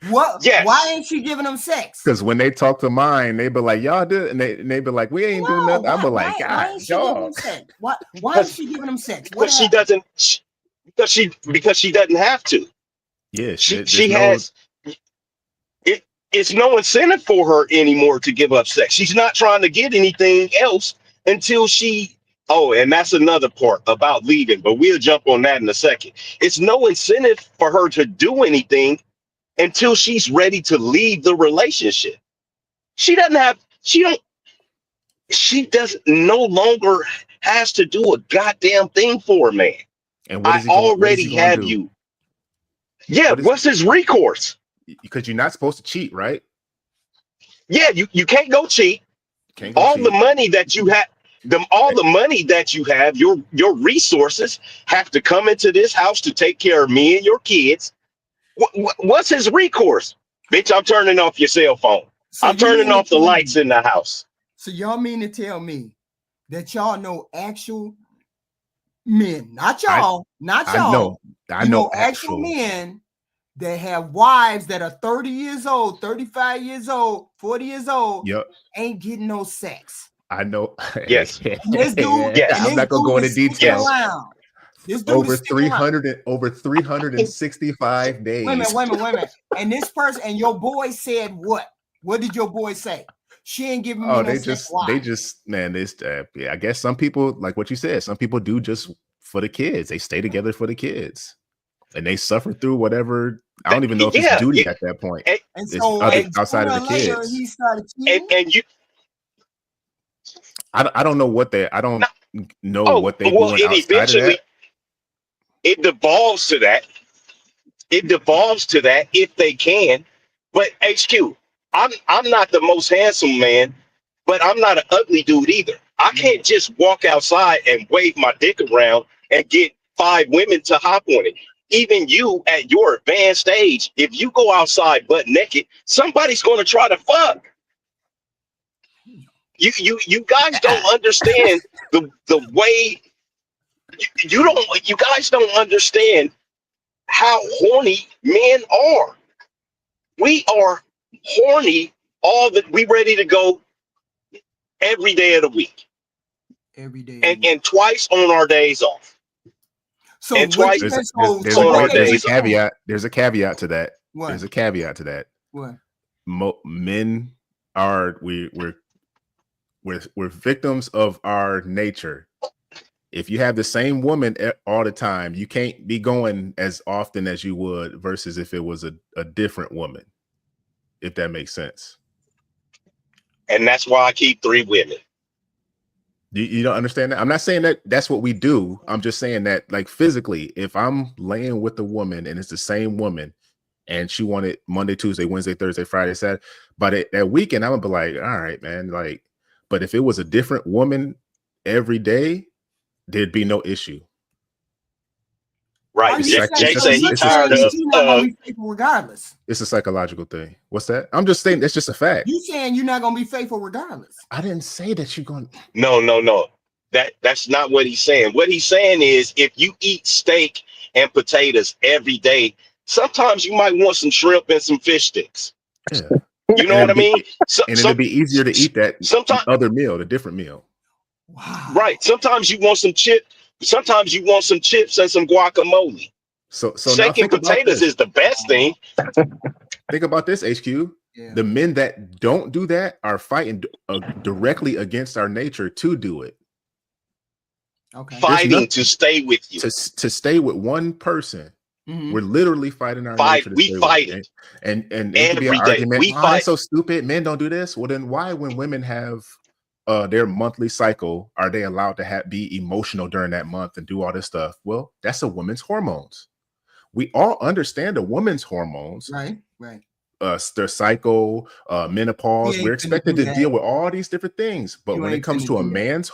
A: What?
E: Yes.
A: Why ain't she giving them sex?
D: Because when they talk to mine, they be like, y'all do, and they be like, we ain't doing nothing. I'm like,
A: why
D: God,
A: ain't she giving them sex? Why ain't she giving them sex?
E: Because she doesn't. Because she doesn't have to.
D: Yes,
E: She has. It's no incentive for her anymore to give up sex. She's not trying to get anything else until she. Oh, and that's another part about leaving, but we'll jump on that in a second. It's no incentive for her to do anything until she's ready to leave the relationship. She no longer has to do a goddamn thing for a man.
D: And what is he
E: already
D: going
E: have
D: to do?
E: you. Yeah, what's his recourse?
D: Because you're not supposed to cheat, right?
E: Yeah, you can't go cheat. The money that you have, the money that you have, your resources have to come into this house to take care of me and your kids. What's his recourse? Bitch, I'm turning off your cell phone. So I'm turning off the lights in the house.
A: So y'all mean to tell me that y'all know actual men, not y'all, I know actual men that have wives that are 30 years old, 35 years old, 40 years old, ain't getting no sex.
D: I know.
E: Yes.
A: This dude,
D: I'm not gonna go into detail.
A: This dude
D: over 365 days.
A: Wait a minute. And this person, and your boy said what? What did your boy say? She ain't giving me no sex.
D: They just, man, this, I guess some people, like what you said, some people do just for the kids. They stay together for the kids. And they suffer through whatever. I don't even know if it's duty at that point.
A: And so
D: outside of the kids.
A: He started cheating.
E: And you,
D: I don't know what they. I don't know what they doing outside of that.
E: It devolves to that. It devolves to that if they can. But HQ, I'm not the most handsome man, but I'm not an ugly dude either. I can't just walk outside and wave my dick around and get 5 women to hop on it. Even you at your advanced age, if you go outside butt naked, somebody's going to try to fuck. You guys don't understand the way you guys don't understand how horny men are. We are horny we ready to go every day of the week.
A: Every day.
D: Mm-hmm.
E: And twice on our days off.
A: So
E: and twice
D: there's a caveat. There's a caveat to that.
A: What?
D: There's a caveat to that.
A: What?
D: Men are we're victims of our nature. If you have the same woman all the time, you can't be going as often as you would versus if it was a different woman, if that makes sense.
E: And that's why I keep 3 women.
D: You don't understand that? I'm not saying that that's what we do. I'm just saying that, like, physically, if I'm laying with a woman and it's the same woman and she wanted Monday, Tuesday, Wednesday, Thursday, Friday, Saturday, but that weekend, I'm gonna be like, all right, man. Like, but if it was a different woman every day, there'd be no issue.
E: Right. Jay said he's tired of
A: regardless.
D: It's a psychological thing. What's that? I'm just saying that's just a fact.
A: You saying you're not gonna be faithful regardless.
D: I didn't say that you're gonna.
E: No. That's not what he's saying. What he's saying is if you eat steak and potatoes every day, sometimes you might want some shrimp and some fish sticks.
D: Yeah.
E: You know what I mean?
D: And it'd be easier to eat that other meal, the different meal.
A: Wow.
E: Right. Sometimes you want some chips. Sometimes you want some chips and some guacamole.
D: So
E: steak and potatoes is the best thing.
D: Think about this, HQ. Yeah. The men that don't do that are fighting directly against our nature to do it.
E: Okay. Fighting to stay with you.
D: To stay with one person. Mm-hmm. We're literally fighting our nature.
E: We fight it.
D: And it could be an argument. That's so stupid. Men don't do this. Well, then why, when women have their monthly cycle, are they allowed to be emotional during that month and do all this stuff? Well, that's a woman's hormones. We all understand a woman's hormones.
A: Right.
D: their cycle, menopause. We're expected to deal with all these different things. But when it comes to a man's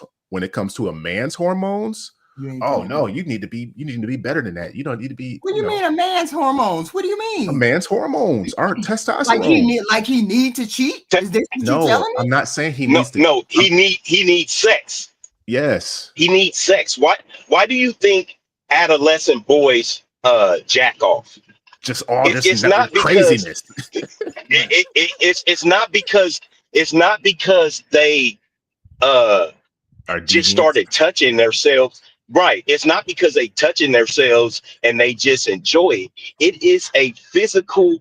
D: hormones, oh no, you need to be better than that. You don't need to be.
A: What do you mean a man's hormones? What do you mean?
D: A man's hormones aren't testosterone.
A: Like he need to cheat? Is this what you're telling me?
D: I'm not saying he needs to.
E: No, he needs sex.
D: Yes.
E: He needs sex. Why do you think adolescent boys jack off?
D: Just all this
E: it's not
D: craziness.
E: It's not because they just started touching themselves. Right. It's not because they touching themselves and they just enjoy it. It is a physical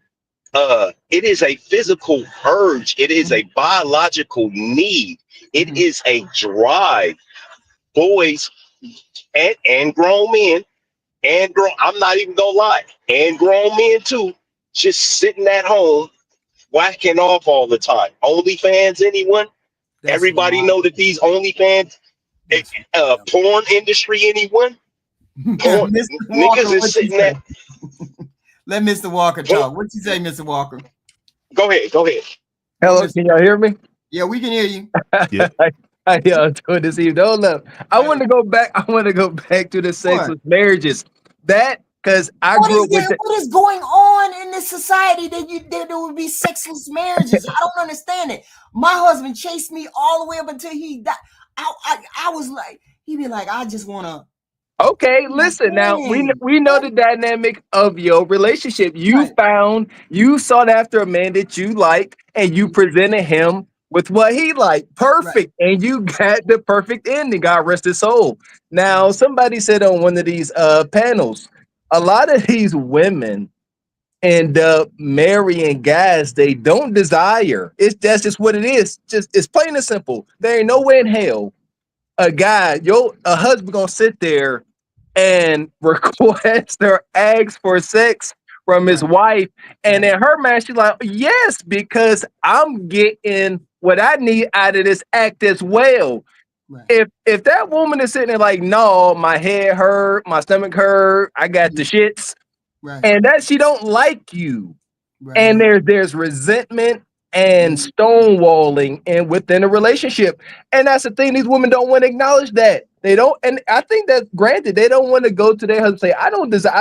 E: urge. It is a biological need. It is a drive. Boys and grown men I'm not even gonna lie, and grown men too, just sitting at home whacking off all the time. OnlyFans, anyone? Everybody know that these OnlyFans porn industry, anyone? Porn, niggas is sitting there.
A: Let Mr. Walker talk. What you say, Mr. Walker?
E: Go ahead.
F: Hello, can y'all hear me?
A: Yeah, we can hear you.
D: Yeah.
F: How y'all doing this evening? Hold up. I want to go back to the sexless marriages. Because I grew up with that.
A: What is going on in this society that there would be sexless marriages? I don't understand it. My husband chased me all the way up until he died. I was like, he'd be like, I just want to.
F: Okay, listen, now we know the dynamic of your relationship. You sought after a man that you liked, and you presented him with what he liked. Perfect. Right. And you got the perfect ending. God rest his soul. Now, somebody said on one of these panels, a lot of these women end up marrying guys they don't desire. That's just what it is. It's plain and simple. There ain't no way in hell a husband gonna sit there and request or ask for sex from his wife, and then her man, she's like, yes, because I'm getting what I need out of this act as well. Right. If that woman is sitting there like, no, my head hurt, my stomach hurt, I got the shits, and that she don't like you, and there's resentment and stonewalling and within a relationship, and that's the thing. These women don't want to acknowledge that. They don't, and I think that's granted. They don't want to go to their husband and say, I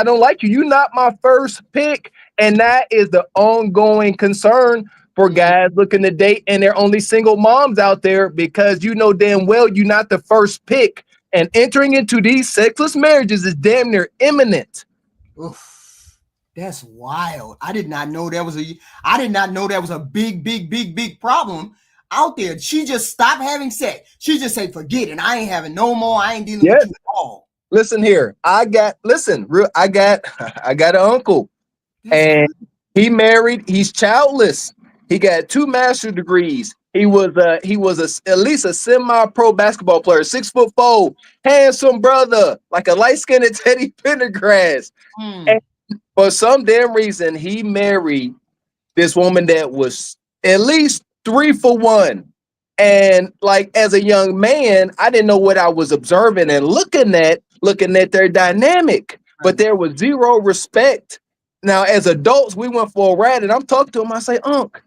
F: don't like you. You're not my first pick, and that is the ongoing concern for guys looking to date, and they're only single moms out there because you know damn well you're not the first pick, and entering into these sexless marriages is damn near imminent.
A: Oof. That's wild. I did not know that was a big problem out there. She just stopped having sex. She just said, forget it. I ain't having no more. I ain't dealing with you at all.
F: Listen here. I got an uncle, and he married. He's childless. He got 2 master's degrees. He was at least a semi-pro basketball player, 6'4", handsome brother, like a light-skinned Teddy Pendergrass. And for some damn reason, he married this woman that was at least 3 for 1. And like as a young man, I didn't know what I was observing and looking at their dynamic, but there was zero respect. Now, as adults, we went for a ride, and I'm talking to him. I say, Unc,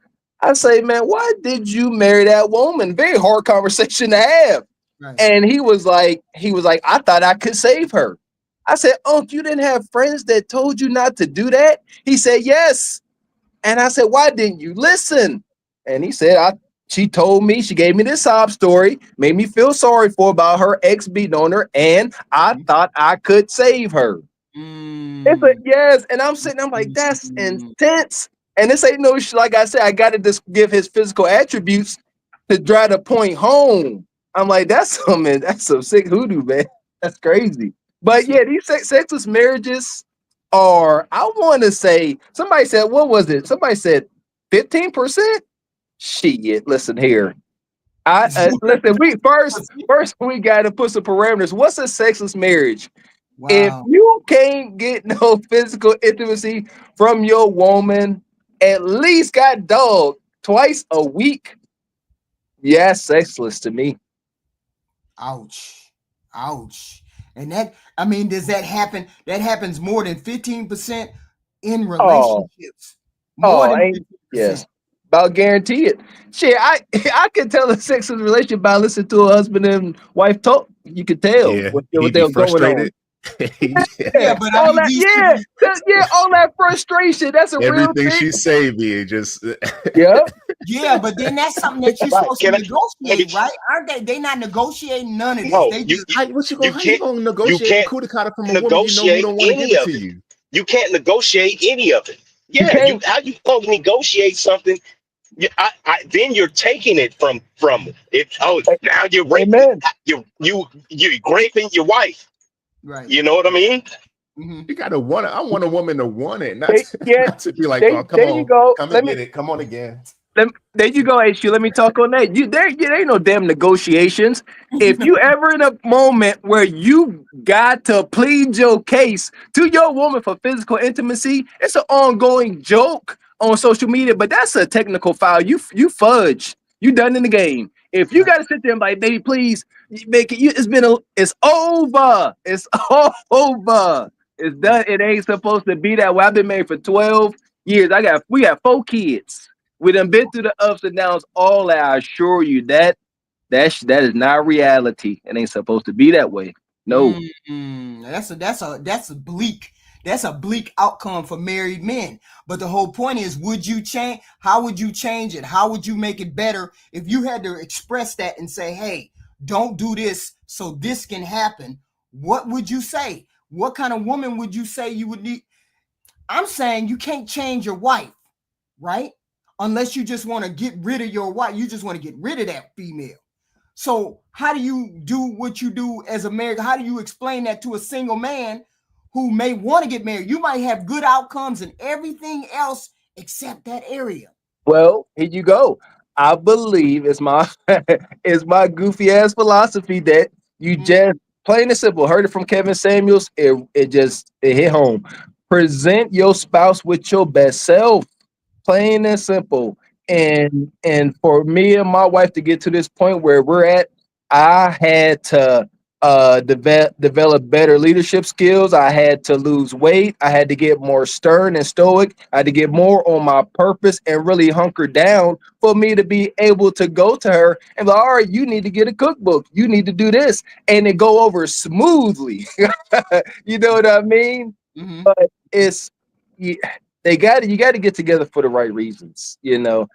F: man, why did you marry that woman? Very hard conversation to have. Right. And he was like, I thought I could save her. I said, Unc, you didn't have friends that told you not to do that? He said, yes. And I said, why didn't you listen? And he said, she told me, she gave me this sob story, made me feel sorry about her ex beating on her, and I thought I could save her. It's like, yes. And I'm like, that's intense. And this ain't no, like I said, I got to just give his physical attributes to drive the point home. I'm like, that's some sick hoodoo, man. That's crazy. But yeah, these sexless marriages are, I want to say, somebody said, what was it? Somebody said 15%? Shit, listen here. Listen, we got to put some parameters. What's a sexless marriage? Wow. If you can't get no physical intimacy from your woman, at least got dog twice a week, yeah, sexless to me.
A: Ouch. And does that happen? That happens more than 15% in relationships. More than
F: Yes. About guarantee it. Shit, I can tell a sexless relationship by listening to a husband and wife talk. You could tell
D: Yeah,
F: what
D: he'd be
F: they're going on.
D: frustrated.
A: Yeah, but I
F: All
A: mean,
F: that, all that frustration. That's a real
D: Everything
F: thing.
D: she say be just
F: Yeah.
A: yeah, but then that's something that you're
E: Right.
A: supposed to
E: Can I, let me,
A: negotiate, right? Aren't they? They not negotiating none of this.
E: no,
A: They just
D: how
E: you
D: you
E: can't,
D: gonna
E: you
D: negotiate
E: can't
D: coup de from a woman you know who
E: negotiate
D: don't want to give
E: any
D: it
E: of
D: to
E: it.
D: you?
E: You can't negotiate any of it.
F: You
E: Yeah,
F: can't.
E: how you gonna negotiate something? Then you're taking it from it. Oh, now you're raping,
F: Amen.
E: you're raping your wife.
A: right.
E: You know what I mean?
A: Mm-hmm.
D: You gotta want it. I want a woman to want it,
F: Yeah.
D: not to be like, oh, come
F: There you
D: on,
F: go.
D: come and get it. Come on again.
F: There you go, HU. Let me talk on that. There ain't no damn negotiations. If you ever in a moment where you got to plead your case to your woman for physical intimacy, it's an ongoing joke on social media, but that's a technical foul. You fudge. You done in the game. If you
A: Right.
F: got to sit there and be like, baby, please make it. It's over. It's over. It's done.
A: Right.
F: It ain't supposed to be that way. I've been married for 12 years. We got 4 kids. We done been through the ups and downs. All that, I assure you that is not reality. It ain't supposed to be that way. No.
A: That's a bleak. That's a bleak outcome for married men. But the whole point is, would you change? How would you change it? How would you make it better if you had to express that and say, "Hey, don't do this so this can happen"? What would you say? What kind of woman would you say you would need? I'm saying you can't change your wife, right? Unless you just want to get rid of your wife. You just want to get rid of that female. So how do you do what you do as a married? How do you explain that to a single man who may want to get married? You might have good outcomes in everything else except that area.
F: Well, here you go. I believe it's my it's my goofy ass philosophy that you just plain and simple heard it from Kevin Samuels. It hit home. Present your spouse with your best self. Plain and simple. And for me and my wife to get to this point where we're at, I had to develop better leadership skills. I had to lose weight. I had to get more stern and stoic. I had to get more on my purpose and really hunker down for me to be able to go to her and be like, all right, you need to get a cookbook. You need to do this. And it go over smoothly. You know what I mean?
A: Mm-hmm.
F: But it's you got to get together for the right reasons, you know.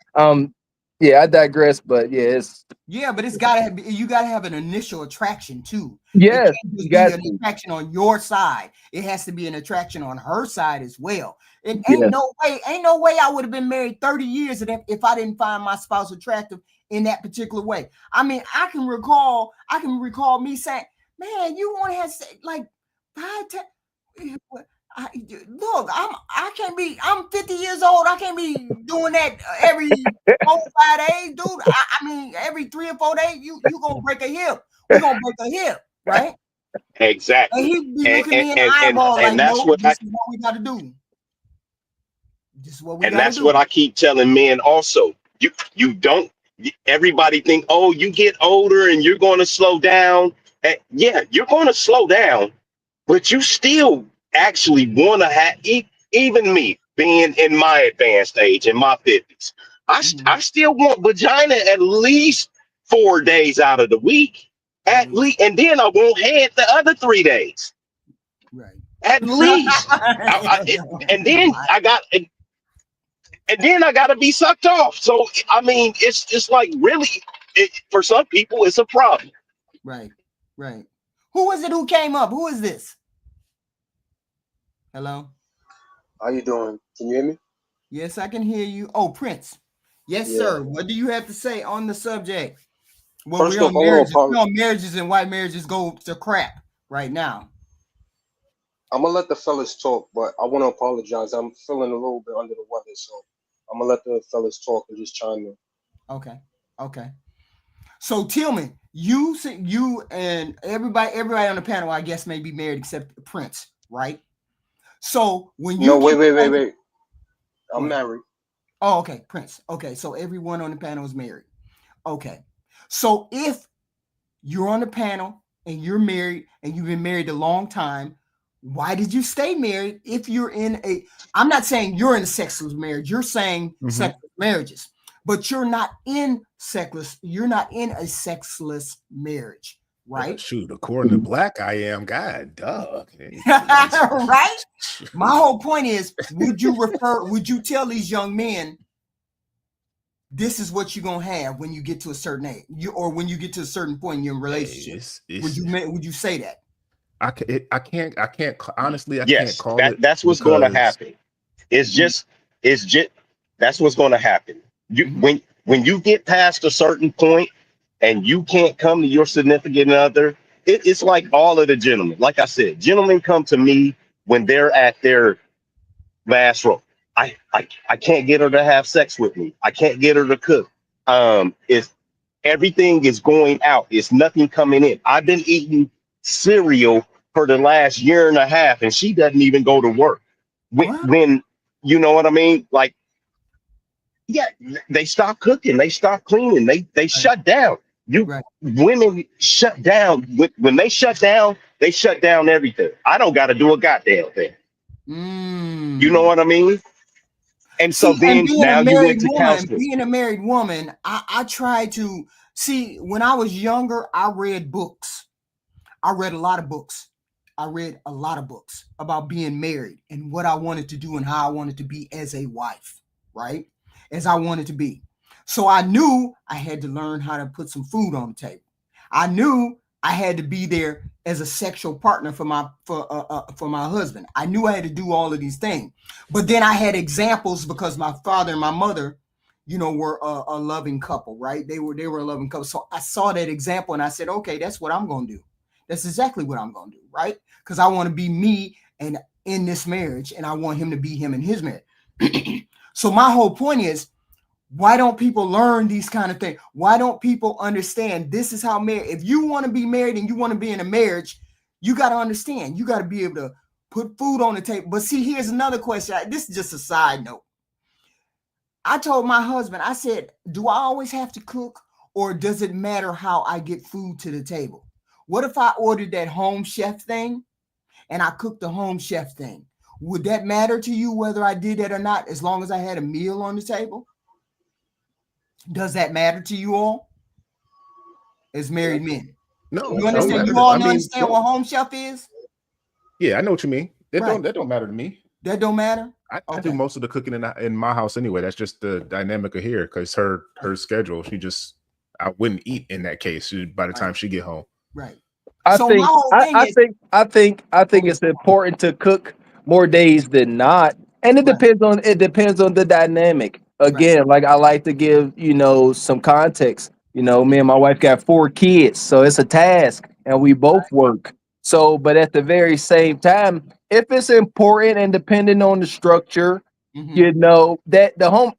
F: Yeah, I digress, but
A: Yeah, but it's gotta be, you gotta have an initial attraction too. It
F: yes,
A: can't
F: you
A: just be
F: got
A: an
F: to.
A: attraction on your side. It has to be an attraction on her side as well. It
F: Yeah.
A: ain't no way I would have been married 30 years if I didn't find my spouse attractive in that particular way. I mean, I can recall me saying, "Man, you want to have like 5, 10." Look, I'm 50 years old. I can't be doing that every 4 or 5 days, dude. I mean, every 3 or 4 days, you gonna break a hip. We're gonna break a hip, right? And
E: Exactly.
A: he'd be
E: And
A: looking me in the eyeball like,
E: and that's
A: nope,
E: what
A: this is what we gotta do. This is what we gotta do.
E: I keep telling men also. You don't. Everybody think, oh, you get older and you're going to slow down. And yeah, you're going to slow down, but you still actually want to have. Even me, being in my advanced age, in my 50s, I still want vagina at least 4 days out of the week, at least, and then I won't head the other 3 days,
A: Right.
E: at least. And then I got to be sucked off. So I mean, it's like really, for some people, it's a problem.
A: Right. Right. Who is it who came up? Who is this? Hello?
G: How you doing? Can you hear me?
A: Yes, I can hear you. Oh, Prince. Yes,
G: Yeah.
A: sir. What do you have to say on the subject? Well,
G: First
A: we're
G: off,
A: on
G: I want
A: marriages.
G: to apologize.
A: We're on marriages and why marriages go to crap right now.
G: I'm gonna let the fellas talk, but I want to apologize. I'm feeling a little bit under the weather, so I'm gonna let the fellas talk and just chime in.
A: Okay. Okay. So Tillman, you and everybody on the panel, I guess, may be married except Prince, right? So when you
G: No,
A: get
G: wait.
A: Go
G: I'm
A: ahead.
G: married.
A: Oh, okay, Prince. Okay, so everyone on the panel is married. Okay. So if you're on the panel and you're married and you've been married a long time, why did you stay married if you're in I'm not saying you're in a sexless marriage. You're saying sexless marriages. But you're not in a sexless marriage, right?
D: Shoot, according to Black, I am. God, dog.
A: Right? My whole point is, would you tell these young men, this is what you're gonna have when you get to a certain age, or when you get to a certain point in your relationship? Would you say that?
D: I can't honestly. I
E: Yes,
D: can't call it.
E: that's what's going to happen. It's just that's what's going to happen. When you get past a certain point and you can't come to your significant other, it's like all of the gentlemen. Like I said, gentlemen come to me when they're at their last rope. I can't get her to have sex with me. I can't get her to cook. It's everything is going out. It's nothing coming in. I've been eating cereal for the last year and a half, and she doesn't even go to work. When you know what I mean? Like, yeah, they stop cooking, they stop cleaning, they shut down. Women shut down. When they shut down everything. I don't got to do a goddamn thing. You know what I mean? And so then now you went to counseling.
A: Being a married woman, I try to see. When I was younger, I read books. I read a lot of books. About being married and what I wanted to do and how I wanted to be as a wife, right? As I wanted to be. So I knew I had to learn how to put some food on the table. I knew I had to be there as a sexual partner for my husband. I knew I had to do all of these things. But then I had examples because my father and my mother, were a loving couple, right? They were a loving couple. So I saw that example and I said, okay, that's what I'm going to do. That's exactly what I'm going to do, right? Because I want to be me and in this marriage, and I want him to be him in his marriage. So my whole point is, why don't people learn these kind of things? Why don't people understand this is how marriage? If you want to be married and you want to be in a marriage, you got to understand. You got to be able to put food on the table. But see, here's another question. This is just a side note. I told my husband, I said, do I always have to cook, or does it matter how I get food to the table? What if I ordered that home chef thing and I cooked the home chef thing? Would that matter to you whether I did that or not, as long as I had a meal on the table? Does that matter to you all as married men?
D: No.
A: You understand? You all understand what home chef is?
D: Yeah, I know what you mean. That don't matter to me.
A: That don't matter?
D: I do most of the cooking in my house anyway. That's just the dynamic of here, because her schedule, I wouldn't eat in that case by the time she get home.
A: Right.
F: I think it's important to cook more days than not. And it depends on the dynamic. Again, like I like to give, some context. Me and my wife got 4 kids, so it's a task and we both work. So, but at the very same time, if it's important and depending on the structure, that the home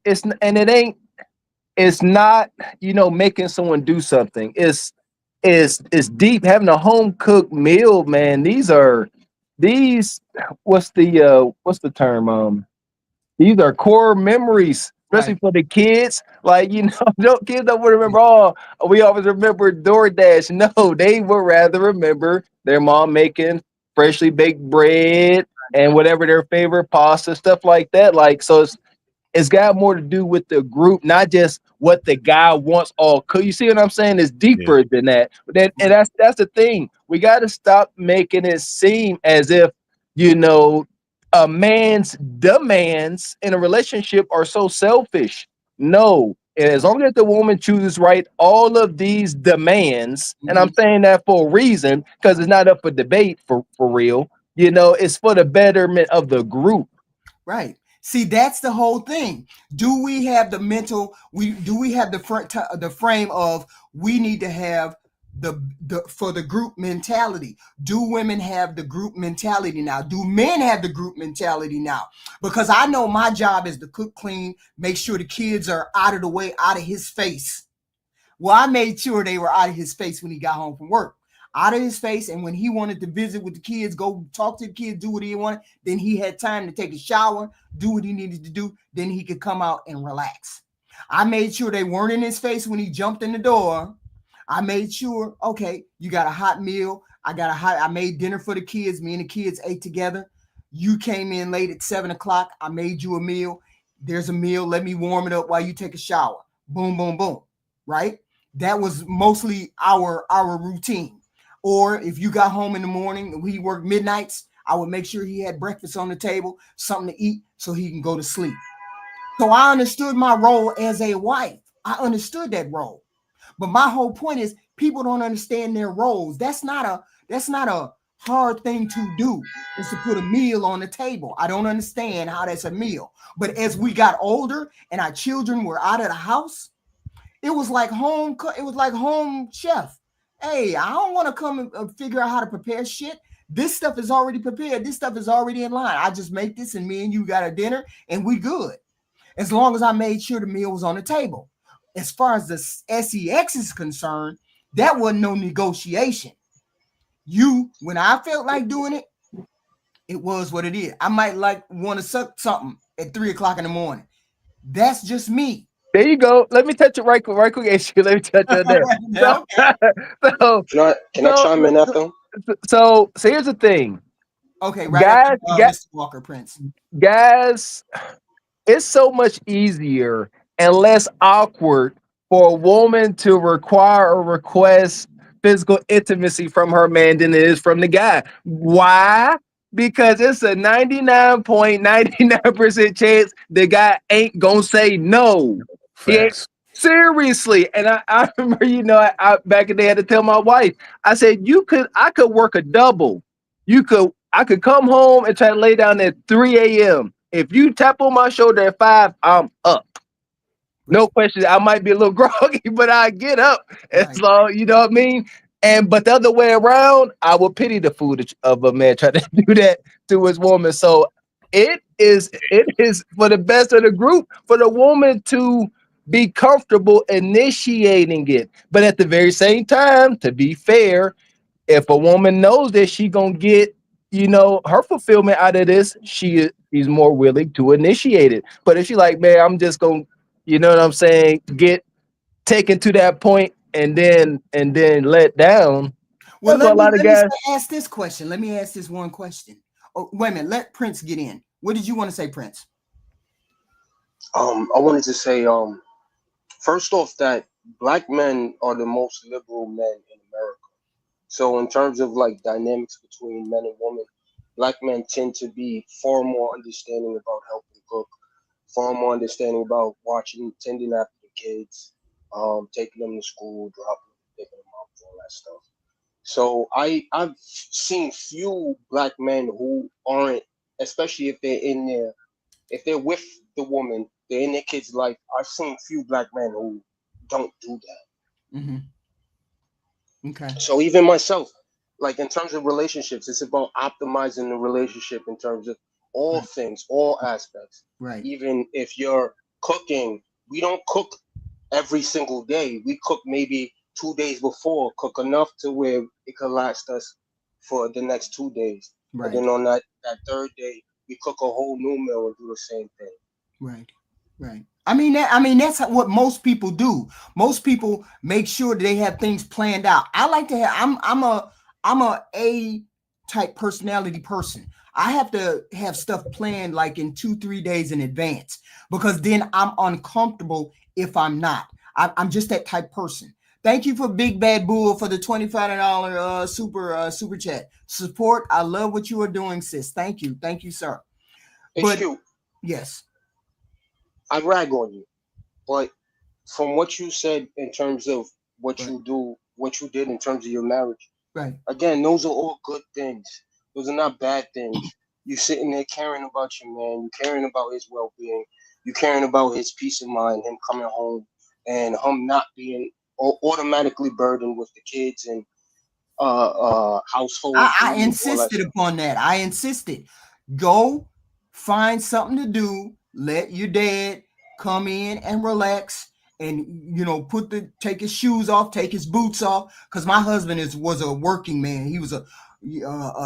F: it's not, making someone do something. It's deep. Having a home cooked meal, man. What's the term? These are core memories, especially for the kids. Like, kids don't remember, we always remember DoorDash. No, they would rather remember their mom making freshly baked bread and whatever their favorite pasta, stuff like that. Like, so it's got more to do with the group, not just what the guy wants all cooked. You see what I'm saying? It's deeper than that. And that's the thing. We got to stop making it seem as if, a man's demands in a relationship are so selfish. No, as long as the woman chooses right, all of these demands, and I'm saying that for a reason, because it's not up for debate for real, it's for the betterment of the group.
A: Right. See, that's the whole thing. Do we have the mental? Do we have the frame of we need to have for the group mentality? Do women have the group mentality now? Do men have the group mentality now? Because I know my job is to cook, clean, make sure the kids are out of the way, out of his face. Well, I made sure they were out of his face when he got home from work. Out of his face, and when he wanted to visit with the kids, go talk to the kids, do what he wanted, then he had time to take a shower, do what he needed to do, then he could come out and relax. I made sure they weren't in his face when he jumped in the door. I made sure, okay, you got a hot meal. I made dinner for the kids. Me and the kids ate together. You came in late at 7 o'clock. I made you a meal. There's a meal. Let me warm it up while you take a shower. Boom, boom, boom. Right? That was mostly our routine. Or if you got home in the morning, we worked midnights, I would make sure he had breakfast on the table, something to eat so he can go to sleep. So I understood my role as a wife. I understood that role. But my whole point is people don't understand their roles. That's not a hard thing to do, is to put a meal on the table. I don't understand how that's a meal. But as we got older and our children were out of the house, it was like home. It was like home chef. Hey, I don't want to come and figure out how to prepare shit. This stuff is already prepared. This stuff is already in line. I just make this, and me and you got a dinner, and we good. As long as I made sure the meal was on the table. As far as the sex is concerned, that wasn't no negotiation. When I felt like doing it, it was what it is. I might want to suck something at 3:00 in the morning. That's just me.
F: There you go. Let me touch it right quick, issue. Let me touch on that. So,
G: Can I chime in after?
F: so here's the thing.
A: Okay, right
F: guys,
A: after Mr. Walker Prince.
F: Guys, it's so much easier and less awkward for a woman to require or request physical intimacy from her man than it is from the guy. Why? Because it's a 99.99% chance the guy ain't gonna say no. Seriously. And I remember, I back in the day I had to tell my wife, I said, I could work a double. I could come home and try to lay down at 3 a.m. If you tap on my shoulder at 5, I'm up. No question. I might be a little groggy, but I get up as long, you know what I mean? But the other way around, I would pity the fool of a man trying to do that to his woman. So it is for the best of the group for the woman to be comfortable initiating it. But at the very same time, to be fair, if a woman knows that she gonna get, her fulfillment out of this, she's more willing to initiate it. But if she's like, man, I'm just gonna, you know what I'm saying, get taken to that point and then let down.
A: Well, let me ask this question. Let me ask this one question. Oh, wait a minute. Let Prince get in. What did you want to say, Prince?
G: I wanted to say, first off, that black men are the most liberal men in America. So in terms of like dynamics between men and women, black men tend to be far more understanding about helping cook, far more understanding about watching, tending after the kids, taking them to school, dropping them, picking them up, all that stuff. So I've seen few black men who aren't, especially if they're with the woman, they're in their kid's life. I've seen few black men who don't do that.
A: Mm-hmm. Okay.
G: So even myself, like in terms of relationships, it's about optimizing the relationship in terms of all things, all aspects.
A: Right.
G: Even if you're cooking, we don't cook every single day. We cook maybe 2 days before, cook enough to where it could last us for the next 2 days.
A: Right.
G: And then on that third day, we cook a whole new meal and do the same thing.
A: Right. Right. I mean, that's what most people do. Most people make sure they have things planned out. I like to have. I'm a type personality person. I have to have stuff planned like in 2-3 days in advance, because then I'm uncomfortable if I'm not. I'm just that type person. Thank you for Big Bad Bull for the $25 super chat support. I love what you are doing, sis. Thank you, sir. Yes.
G: I rag on you, but from what you said in terms of what you do, what you did in terms of your marriage,
A: right?
G: Again, those are all good things. Those are not bad things. You sitting there caring about your man, you caring about his well-being, you caring about his peace of mind, him coming home, and him not being automatically burdened with the kids and household.
A: I insisted upon that. I insisted. Go find something to do. Let your dad come in and relax, and take his shoes off, take his boots off. Because my husband was a working man. He was a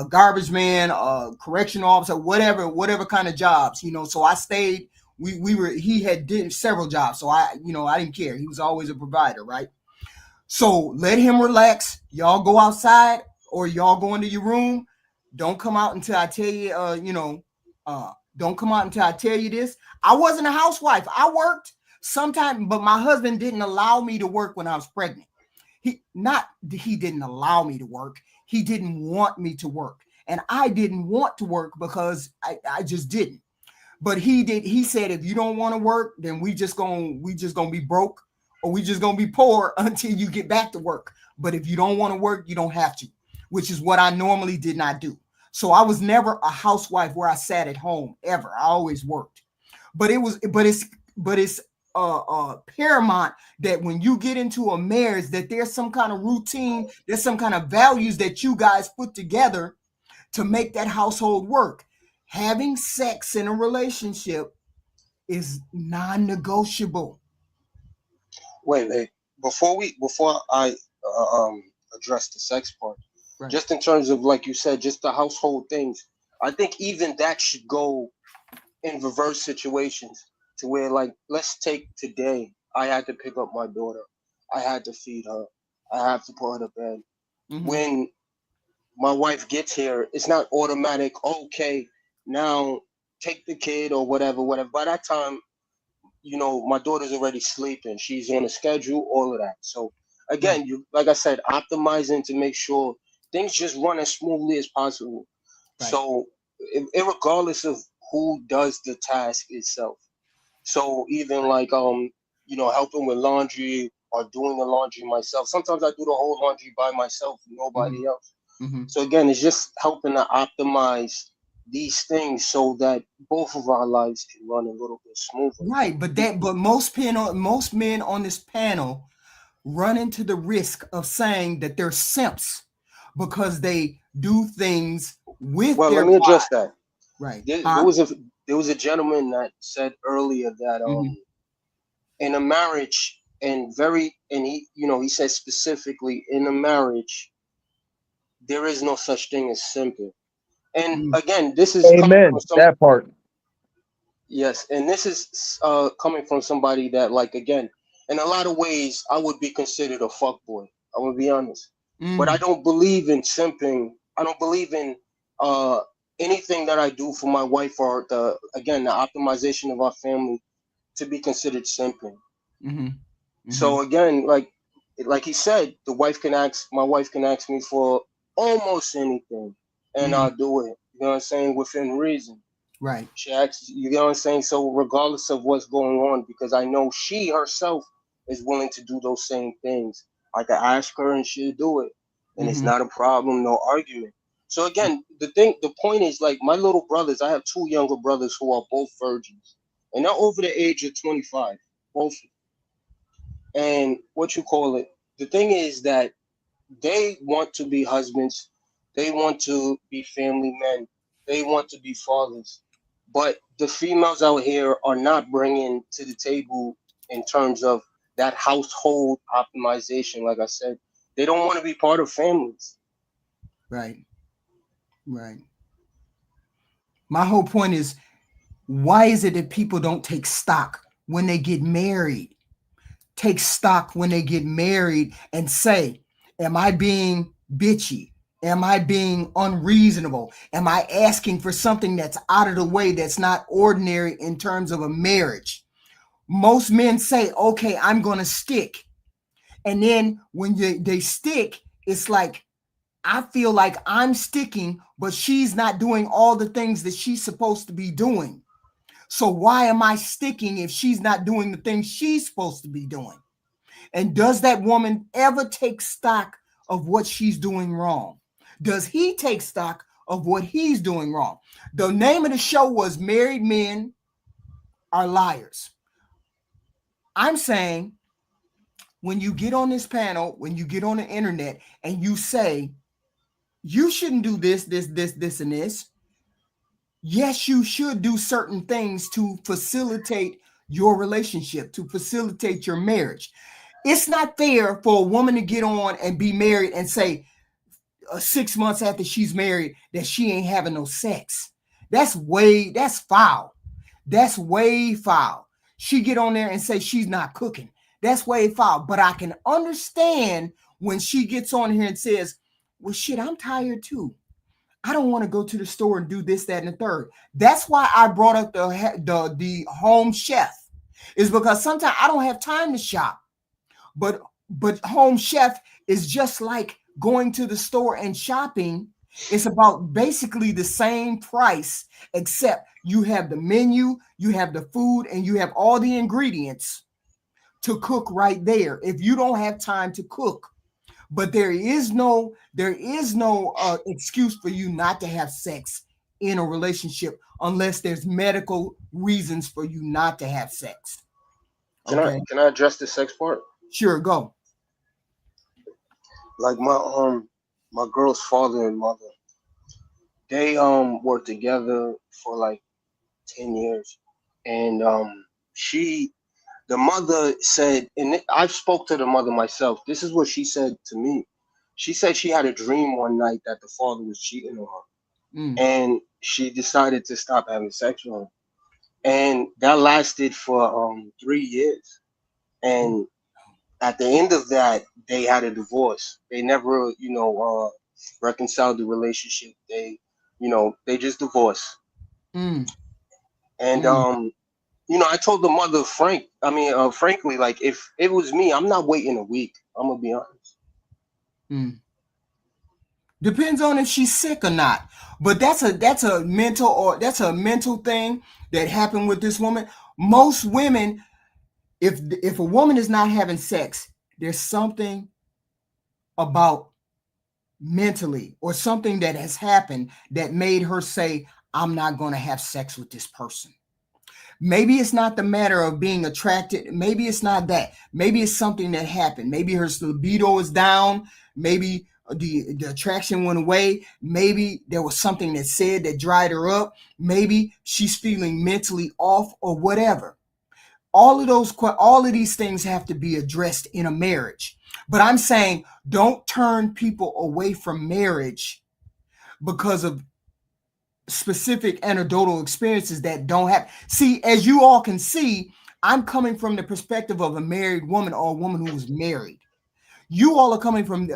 A: garbage man, a correctional officer, whatever kind of jobs. So I stayed. He had did several jobs, so I didn't care. He was always a provider, right? So let him relax. Y'all go outside or y'all go into your room. Don't come out until I tell you, Don't come out until I tell you this. I wasn't a housewife. I worked sometime, but my husband didn't allow me to work when I was pregnant. He didn't allow me to work. He didn't want me to work. And I didn't want to work because I just didn't. But he did. He said, if you don't want to work, then we just gonna be broke, or we just gonna be poor until you get back to work. But if you don't want to work, you don't have to, which is what I normally did not do. So I was never a housewife where I sat at home ever. I always worked. But it's paramount that when you get into a marriage, that there's some kind of routine, there's some kind of values that you guys put together to make that household work. Having sex in a relationship is non-negotiable.
G: Wait. Before I address the sex part,
A: Right.
G: just in terms of, like you said, just the household things, I think even that should go in reverse situations, to where, like, let's take today. I had to pick up my daughter. I had to feed her. I have to put her to bed.
A: Mm-hmm.
G: When my wife gets here, it's not automatic. Okay, now take the kid or whatever. By that time, my daughter's already sleeping. She's on a schedule, all of that. So again,
A: Right.
G: you, like I said, optimizing to make sure things just run as smoothly as possible.
A: Right.
G: So, regardless of who does the task itself. So even like helping with laundry or doing the laundry myself. Sometimes I do the whole laundry by myself, nobody
A: Mm-hmm.
G: else.
A: Mm-hmm.
G: So again, it's just helping to optimize these things so that both of our lives can run a little bit smoother.
A: Right, but most men on this panel run into the risk of saying that they're simps because they do things with
G: Well,
A: their
G: let me address
A: wives.
G: that.
A: Right.
G: There was a gentleman that said earlier that
A: Mm-hmm.
G: in a marriage, and he said specifically, in a marriage there is no such thing as simping. And
A: Mm-hmm.
G: again, this is coming from
F: Amen. That part.
G: yes, and this is coming from somebody that, like, again, in a lot of ways I would be considered a fuckboy. I would be honest. But I
A: Mm-hmm.
G: don't believe in simping. I don't believe in uh anything that I do for my wife, or the optimization of our family, to be considered simping.
A: Mm-hmm. Mm-hmm.
G: So again, like he said, my wife can ask me for almost anything, and
A: Mm-hmm.
G: I'll do it. You know what I'm saying? Within reason.
A: Right.
G: She asks, you know what I'm saying? So regardless of what's going on, because I know she herself is willing to do those same things. I can ask her and she'll do it, and it's
A: Mm-hmm.
G: not a problem, no argument. So again, the point is, like, my little brothers. I have two younger brothers who are both virgins, and they're over the age of 25, both. And what you call it? The thing is that they want to be husbands, they want to be family men, they want to be fathers. But the females out here are not bringing to the table in terms of that household optimization. Like I said, they don't want to be part of families.
A: Right. Right. My whole point is, why is it that people don't take stock when they get married? Take stock when they get married and say, am I being bitchy? Am I being unreasonable? Am I asking for something that's out of the way, that's not ordinary in terms of a marriage? Most men say, okay, I'm going to stick. And then when they stick, it's like, I feel like I'm sticking, but she's not doing all the things that she's supposed to be doing. So why am I sticking if she's not doing the things she's supposed to be doing? And does that woman ever take stock of what she's doing wrong? Does he take stock of what he's doing wrong? The name of the show was Married Men Are Liars. I'm saying, when you get on this panel, when you get on the internet and you say, you shouldn't do this, and this. Yes, you should do certain things to facilitate your relationship, to facilitate your marriage. It's not fair for a woman to get on and be married and say 6 months after she's married that she ain't having no sex. That's foul. That's way foul. She get on there and say she's not cooking. That's way foul. But I can understand when she gets on here and says, well, shit, I'm tired too. I don't want to go to the store and do this, that, and the third. That's why I brought up the home chef, is because sometimes I don't have time to shop. But home chef is just like going to the store and shopping. It's about basically the same price, except you have the menu, you have the food, and you have all the ingredients to cook right there. If you don't have time to cook, but there is no excuse for you not to have sex in a relationship unless there's medical reasons for you not to have sex. Okay.
G: Can I address the sex part?
A: Sure, go.
G: Like my girl's father and mother, they were together for like 10 years, and the mother said, and I spoke to the mother myself. This is what she said to me. She said she had a dream one night that the father was cheating on her, and she decided to stop having sex with him, and that lasted for 3 years, and at the end of that, they had a divorce. They never, reconciled the relationship. They just divorced. And I told the mother, frankly, like if it was me, I'm not waiting a week. I'm gonna be honest.
A: Depends on if she's sick or not. But that's a mental thing that happened with this woman. Most women, if a woman is not having sex, there's something about mentally or something that has happened that made her say, I'm not going to have sex with this person. Maybe it's not the matter of being attracted. Maybe it's not that. Maybe it's something that happened. Maybe her libido is down. Maybe the attraction went away. Maybe there was something that said that dried her up. Maybe she's feeling mentally off or whatever. All of these things have to be addressed in a marriage. But I'm saying don't turn people away from marriage because of specific anecdotal experiences that don't happen. See, as you all can see, I'm coming from the perspective of a married woman or a woman who was married. You all are coming from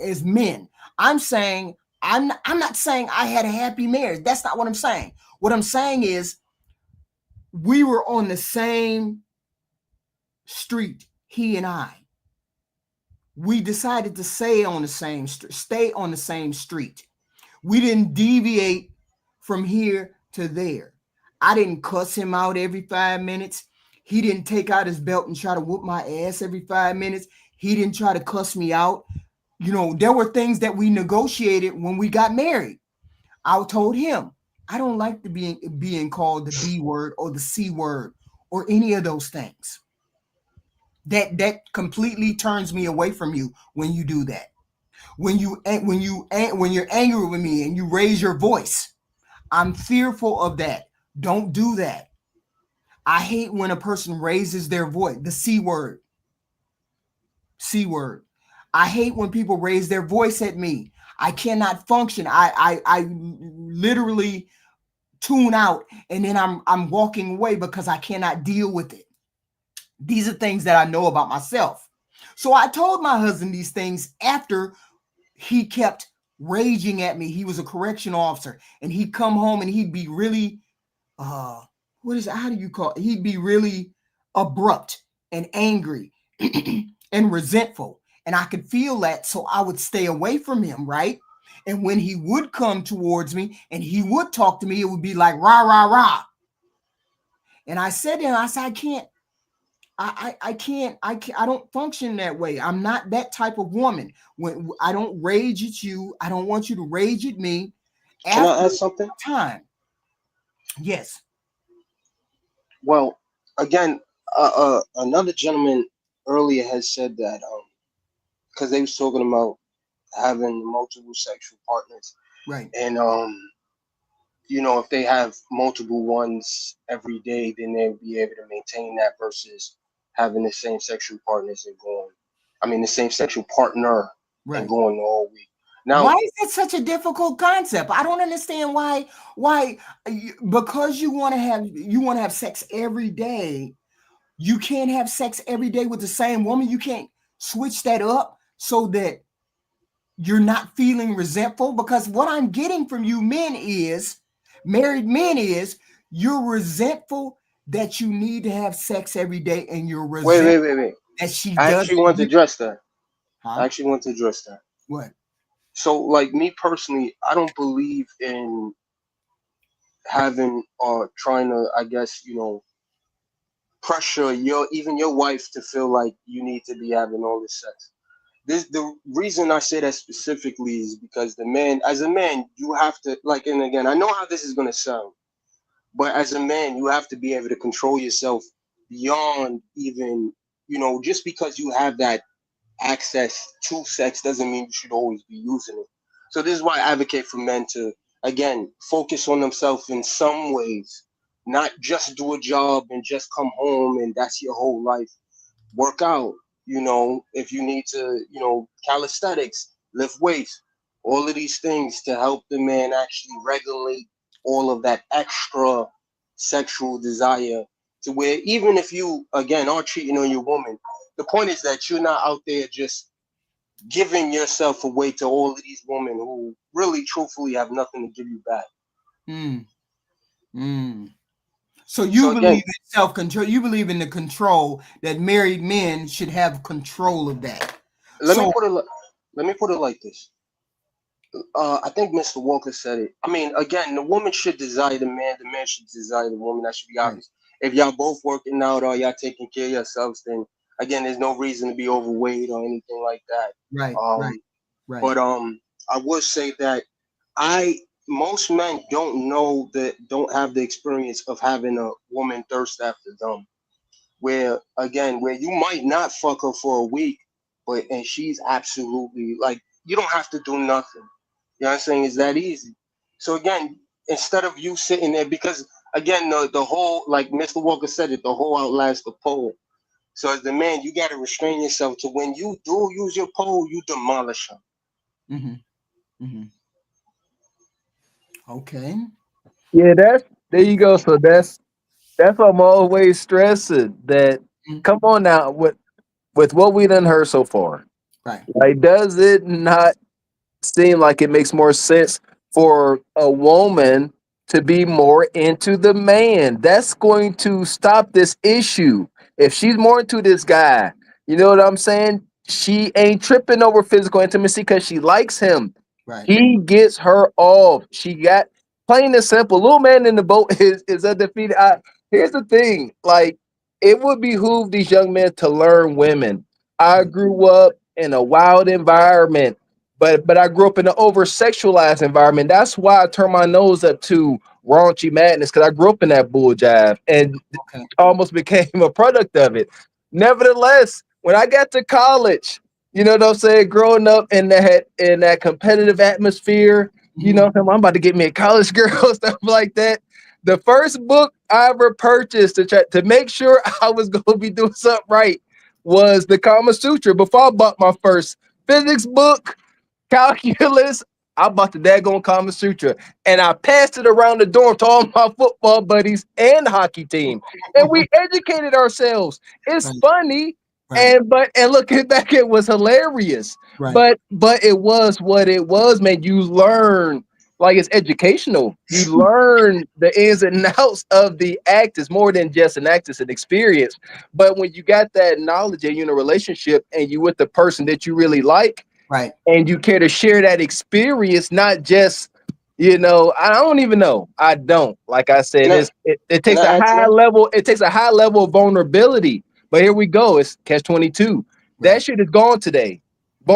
A: as men. I'm saying I'm not saying I had a happy marriage. That's not what I'm saying. What I'm saying is we were on the same street, he and I. We decided to stay on the same street. We didn't deviate from here to there. I didn't cuss him out every 5 minutes. He didn't take out his belt and try to whoop my ass every 5 minutes. He didn't try to cuss me out. There were things that we negotiated when we got married. I told him, I don't like to being called the B word or the C word or any of those things. That completely turns me away from you when you do that. When you're angry with me and you raise your voice, I'm fearful of that. Don't do that. I hate when a person raises their voice, the C word. C word. I hate when people raise their voice at me. I cannot function. I literally tune out and then I'm walking away because I cannot deal with it. These are things that I know about myself. So I told my husband these things after he kept raging at me. He was a correctional officer and he'd come home and he'd be really, how do you call it? He'd be really abrupt and angry and resentful. And I could feel that. So I would stay away from him, right? And when he would come towards me and he would talk to me, it would be like, rah, rah, rah. And I said to him, I said, I don't function that way. I'm not that type of woman. When I don't rage at you, I don't want you to rage at me.
G: Can I add something?
A: Time. Yes.
G: Well, again, another gentleman earlier has said that because they was talking about having multiple sexual partners,
A: right?
G: And if they have multiple ones every day, then they'll be able to maintain that versus having the same sexual partners the same sexual partner and going all week. Now,
A: why is that such a difficult concept? I don't understand why because you want to have sex every day, you can't have sex every day with the same woman. You can't switch that up so that you're not feeling resentful? Because what I'm getting from you men is, married men is, you're resentful that you need to have sex every day, and you're resentful
G: Wait.
A: that she
G: I
A: doesn't.
G: actually want to address that.
A: Huh? What?
G: So, like me personally, I don't believe in having or trying to, I guess, pressure even your wife to feel like you need to be having all this sex. The reason I say that specifically is because the man, as a man, you have to like, and again, I know how this is gonna sound, but as a man, you have to be able to control yourself beyond even, just because you have that access to sex doesn't mean you should always be using it. So this is why I advocate for men to again focus on themselves in some ways, not just do a job and just come home and that's your whole life. Work out, if you need to, calisthenics, lift weights, all of these things to help the man actually regulate all of that extra sexual desire to where even if you again are cheating on your woman, the point is that you're not out there just giving yourself away to all of these women who really truthfully have nothing to give you back.
A: Mm, mm. So you
G: So
A: believe
G: again,
A: in self-control. You believe in the control that married men should have control of that.
G: let me
A: So
G: put it let me put it like this. I think Mr. Walker said it. I mean, again, the woman should desire the man should desire the woman. That should be
A: right,
G: obvious. If y'all both working out or y'all taking care of yourselves, then again, there's no reason to be overweight or anything like that.
A: right, right,
G: Um,
A: right,
G: but I would say that I most men don't have the experience of having a woman thirst after them. Where you might not fuck her for a week, and she's absolutely like you don't have to do nothing. You know what I'm saying? It's that easy. So again, instead of you sitting there, because again, the whole, like Mr. Walker said it, the whole outlasts the pole. So as the man, you got to restrain yourself to when you do use your pole, you demolish them.
A: mm-hmm, mm-hmm. Okay.
F: Yeah, there you go. So that's what I'm always stressing. That
A: Mm,
F: come on now with what we done heard so far.
A: right,
F: Like, does it not seem like it makes more sense for a woman to be more into the man? That's going to stop this issue. If she's more into this guy, you know what I'm saying? She ain't tripping over physical intimacy because she likes him.
A: right,
F: He gets her off. She got plain and simple. Little man in the boat is undefeated. Here's the thing, like it would behoove these young men to learn women. I
A: right,
F: grew up in a wild environment, but I grew up in an over sexualized environment. That's why I turn my nose up to raunchy madness because I grew up in that bull jive and
A: okay,
F: almost became a product of it. Nevertheless, when I got to college, you know what I'm saying, growing up in that competitive atmosphere, you
A: mm-hmm,
F: know, I'm about to get me a college girl, stuff like that. The first book I ever purchased to make sure I was going to be doing something right was the Kama Sutra. Before I bought my first physics book, calculus, I bought the daggone Kama Sutra and I passed it around the dorm to all my football buddies and hockey team. And we educated ourselves. It's
A: right,
F: funny.
A: right,
F: And looking back, it was hilarious.
A: right,
F: But it was what it was, man. You learn, like, it's educational. You learn the ins and outs of the act. It's more than just an act, it's an experience. But when you got that knowledge and you're in a relationship and you with the person that you really like,
A: right.
F: and you care to share that experience, not just, I don't even know. I don't. Like I said,
G: Can I
F: it
G: can
F: takes
G: I
F: a
G: add to
F: high
G: that?
F: level, it takes a high level of vulnerability. But here we go. It's catch 22. That
A: Right,
F: shit is gone today.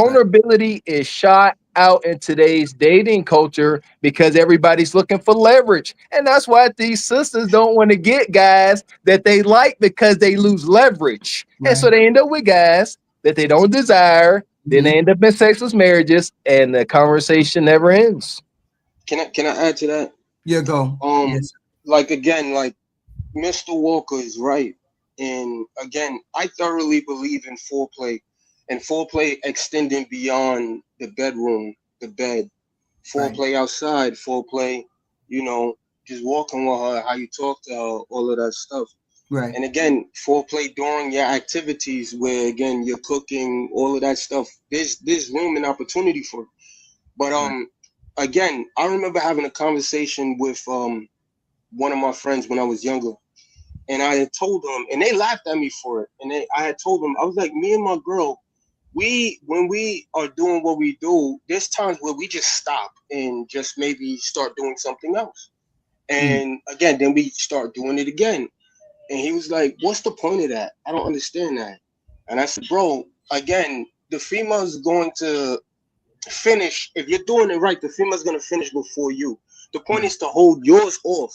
A: right,
F: Vulnerability is shot out in today's dating culture because everybody's looking for leverage. And that's why these sisters don't want to get guys that they like because they lose leverage. And so
A: right.
F: they end up with guys that they don't desire, then
A: Mm-hmm.
F: they end up in sexless marriages, and the conversation never ends.
G: Can I add to that?
A: Yeah, go.
G: Um,
A: Yes.
G: like again, like Mr. Walker is right. And again, I thoroughly believe in foreplay and foreplay extending beyond the bedroom, the bed.
A: Right,
G: Foreplay outside, foreplay, you know, just walking with her, how you talk to her, all of that stuff.
A: Right.
G: And again, foreplay during your activities where again you're cooking, all of that stuff. There's room and opportunity for it. But again, I remember having a conversation with one of my friends when I was younger, and I had told them, and they laughed at me for it. And I had told them, I was like, me and my girl, when we are doing what we do, there's times where we just stop and just maybe start doing something else. And again, then we start doing it again. And he was like, what's the point of that? I don't understand that. And I said, bro, again, the female's going to finish. If you're doing it right, the female's going to finish before you. The point is to hold yours off.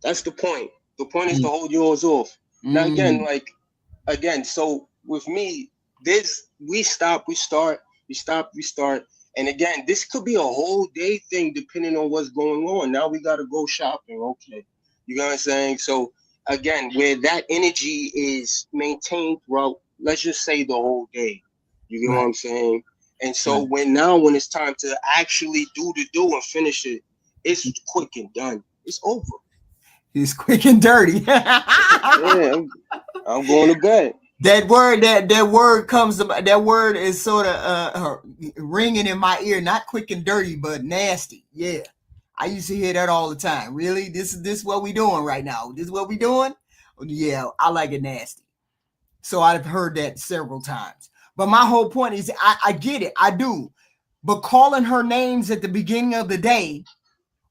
G: That's the point. The point is to hold yours off. Now, again, so with me, we stop, we start, we stop, we start. And again, this could be a whole day thing depending on what's going on. Now we got to go shopping. Okay. You know what I'm saying? So again, where that energy is maintained throughout, let's just say the whole day. You get what I'm saying? And so when it's time to actually do and finish it, it's quick and done. It's over.
A: It's quick and dirty.
G: Yeah, I'm going to bed.
A: That word is sort of ringing in my ear. Not quick and dirty, but nasty. Yeah, I used to hear that all the time. Really, this is what we doing right now. This is what we doing. Yeah, I like it nasty. So I've heard that several times. But my whole point is, I get it. I do. But calling her names at the beginning of the day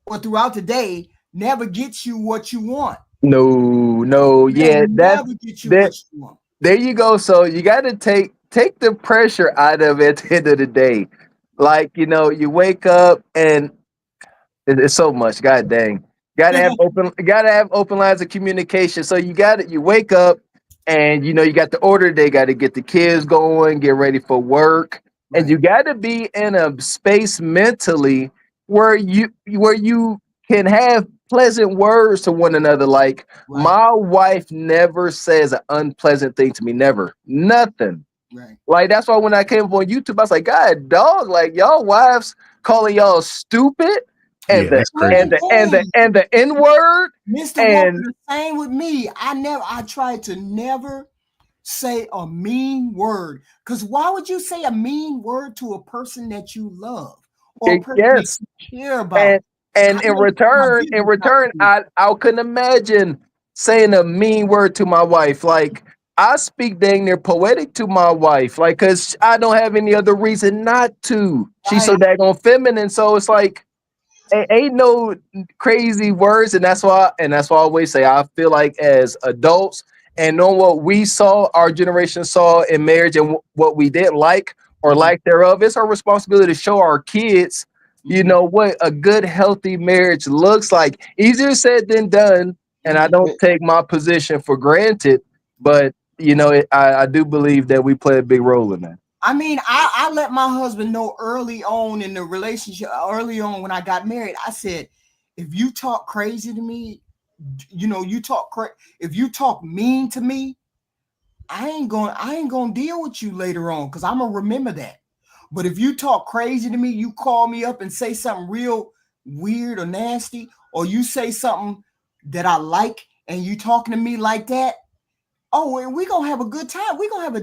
A: or throughout the day never gets you what you want.
F: No, yeah, that's
A: never get you
F: that.
A: what you want.
F: There you go. So you got to take the pressure out of it at the end of the day. Like, you wake up and it's so much. God dang. Gotta have open lines of communication. So you wake up and you got the order. They got to get the kids going, get ready for work.
A: Right.
F: And you got to be in a space mentally where you can have pleasant words to one another. Like, my wife never says an unpleasant thing to me. Never. Nothing.
A: Right.
F: Like, that's why when I came up on YouTube, I was like, God, dog, like, y'all wives calling y'all stupid and the N-word.
A: Mr. Walker, the same with me. I tried to never say a mean word. Because why would you say a mean word to a person that you love or a person that you care about?
F: And in return, I couldn't imagine saying a mean word to my wife. Like, I speak dang near poetic to my wife, like, because I don't have any other reason not to. She's so daggone feminine. So it's like, ain't no crazy words. And that's why I always say, I feel like as adults and knowing what we saw, our generation saw in marriage and what we didn't like or lack thereof, it's our responsibility to show our kids what a good, healthy marriage looks like. Easier said than done. And I don't take my position for granted, but I do believe that we play a big role in that.
A: I mean, I let my husband know early on in the relationship, early on when I got married, I said, if you talk crazy to me, if you talk mean to me, I ain't gonna deal with you later on, because I'm gonna remember that. But if you talk crazy to me, you call me up and say something real weird or nasty, or you say something that I like and you talking to me like that, oh, we're gonna have a good time. We're gonna have a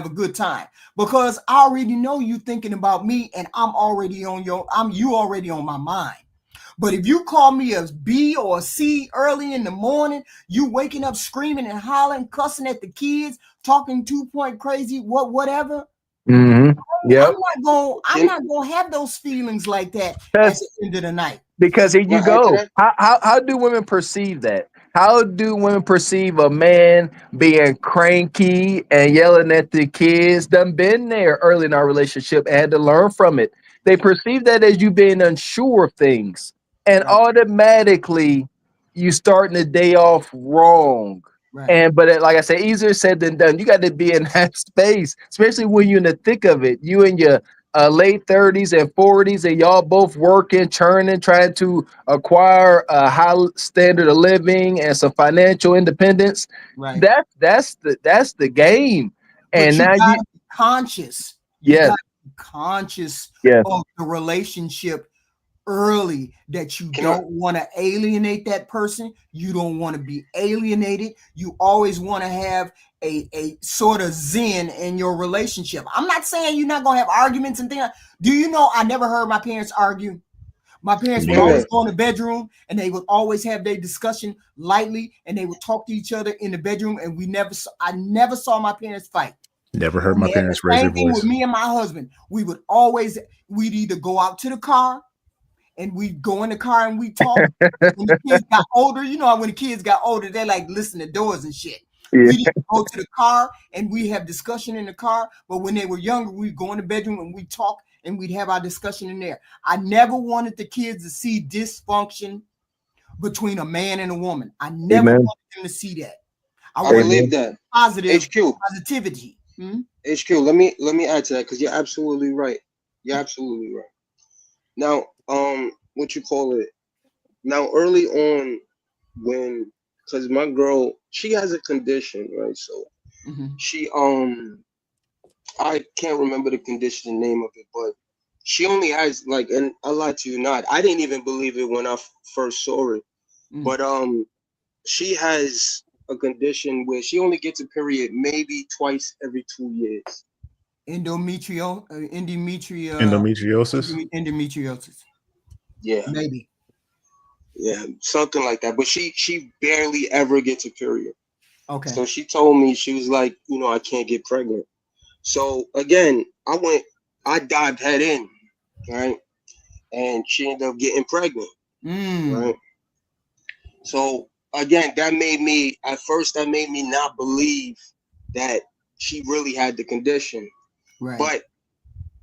A: good time, because I already know you thinking about me, and you already on my mind. But if you call me a B or a C early in the morning, you waking up screaming and hollering, cussing at the kids, talking 2-point crazy, whatever.
F: Mm-hmm. Yep.
A: I'm not gonna have those feelings like that at the end of the night.
F: Because here you go. How do women perceive that? How do women perceive a man being cranky and yelling at the kids? Done been there early in our relationship and had to learn from it. They perceive that as you being unsure of things, and automatically you starting the day off wrong. Right. But like I said, easier said than done. You got to be in that space, especially when you're in the thick of it. You and your late 30s and 40s, and y'all both working, churning, trying to acquire a high standard of living and some financial independence. Right. That's the game.
A: But
F: and
A: you
F: now
A: gotta be conscious. You gotta be conscious of the relationship early that you don't want to alienate that person. You don't want to be alienated. You always want to have a sort of zen in your relationship. I'm not saying you're not going to have arguments and things. Do you know I never heard my parents argue? My parents would always go in the bedroom and they would always have their discussion lightly and they would talk to each other in the bedroom, and I never saw my parents fight.
D: Never heard my parents raise their voice.
A: Same thing with me and my husband. We'd either go out to the car and we'd go in the car and we talk. When the kids got older, you know, when the kids got older, they like listen to doors and shit.
F: Yeah.
A: We'd go to the car and we have discussion in the car. But when they were younger, we'd go in the bedroom and we'd talk and we'd have our discussion in there. I never wanted the kids to see dysfunction between a man and a woman. I never wanted them to see that.
G: I believe that.
A: Positivity.
G: HQ, let me add to that because you're absolutely right. You're absolutely right. Now, what you call it? Now, early on, because my girl, she has a condition, right? So she I can't remember the condition name of it, but she only has like, and I lie to you not, I didn't even believe it when I first saw it, but she has a condition where she only gets a period maybe twice every 2 years.
A: Endometriosis.
G: Yeah,
A: maybe.
G: Yeah, something like that. But she barely ever gets a period.
A: Okay.
G: So she told me, she was like, you know, I can't get pregnant. So again, I dived head in, right? And she ended up getting pregnant, right? So again, that made me not believe that she really had the condition.
A: Right.
G: But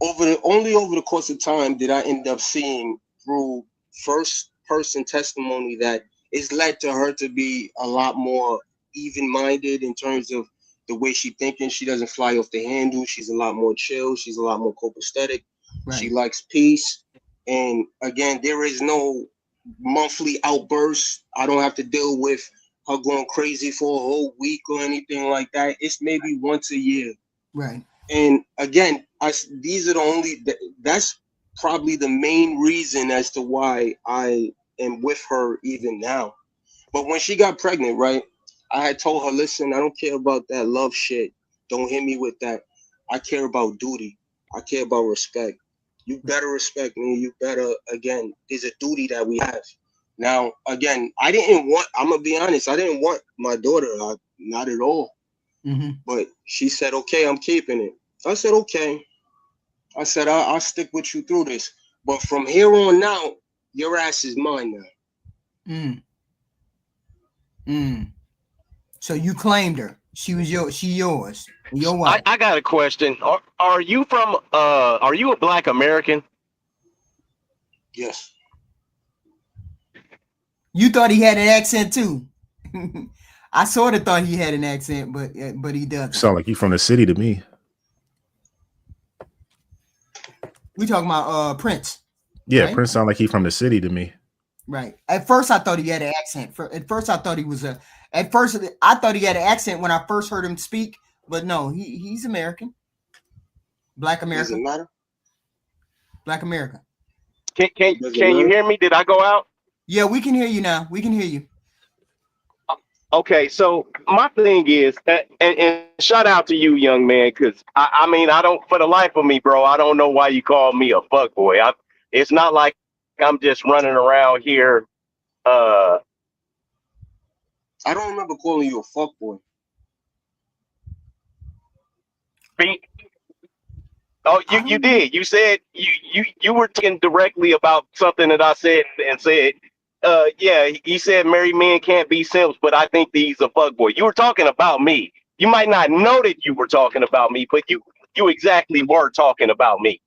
G: only over the course of time did I end up seeing through first person testimony that it's led to her to be a lot more even-minded in terms of the way she's thinking. She doesn't fly off the handle. She's a lot more chill. She's a lot more copacetic. Right. She likes peace. And again, there is no monthly outbursts. I don't have to deal with her going crazy for a whole week or anything like that. It's maybe once a year.
A: Right.
G: And again, that's probably the main reason as to why I am with her even now. But when she got pregnant, right, I had told her, listen, I don't care about that love shit. Don't hit me with that. I care about duty. I care about respect. You better respect me. You better, again, there's a duty that we have. Now, again, I'm going to be honest, I didn't want my daughter, not at all. But she said, okay, I'm keeping it. I said, okay. I said, I'll stick with you through this. But from here on out, your ass is mine now.
A: So you claimed her. She yours. Your wife.
E: I got a question. Are you a Black American?
G: Yes.
A: You thought he had an accent too. I sort of thought he had an accent, but he doesn't.
D: Sound like you from the city to me.
A: We talking about Prince.
D: Yeah,
A: right?
D: Prince sound like he from the city to me.
A: Right. At first, I thought he had an accent. At first, I thought he had an accent when I first heard him speak. But no, he's American. Black American.
G: Doesn't matter.
A: Black American.
E: Can you hear me? Did I go out?
A: Yeah, we can hear you now. We can hear you.
E: Okay, so my thing is, and shout out to you, young man, because I mean, I don't, for the life of me, bro, I don't know why you call me a fuckboy. It's not like I'm just running around here.
G: I don't remember calling you a fuckboy.
E: Oh, you did. You said you were talking directly about something that I said and said. Yeah, he said married men can't be simps, but I think that he's a fuckboy. You were talking about me. You might not know that you were talking about me, but you exactly were talking about me.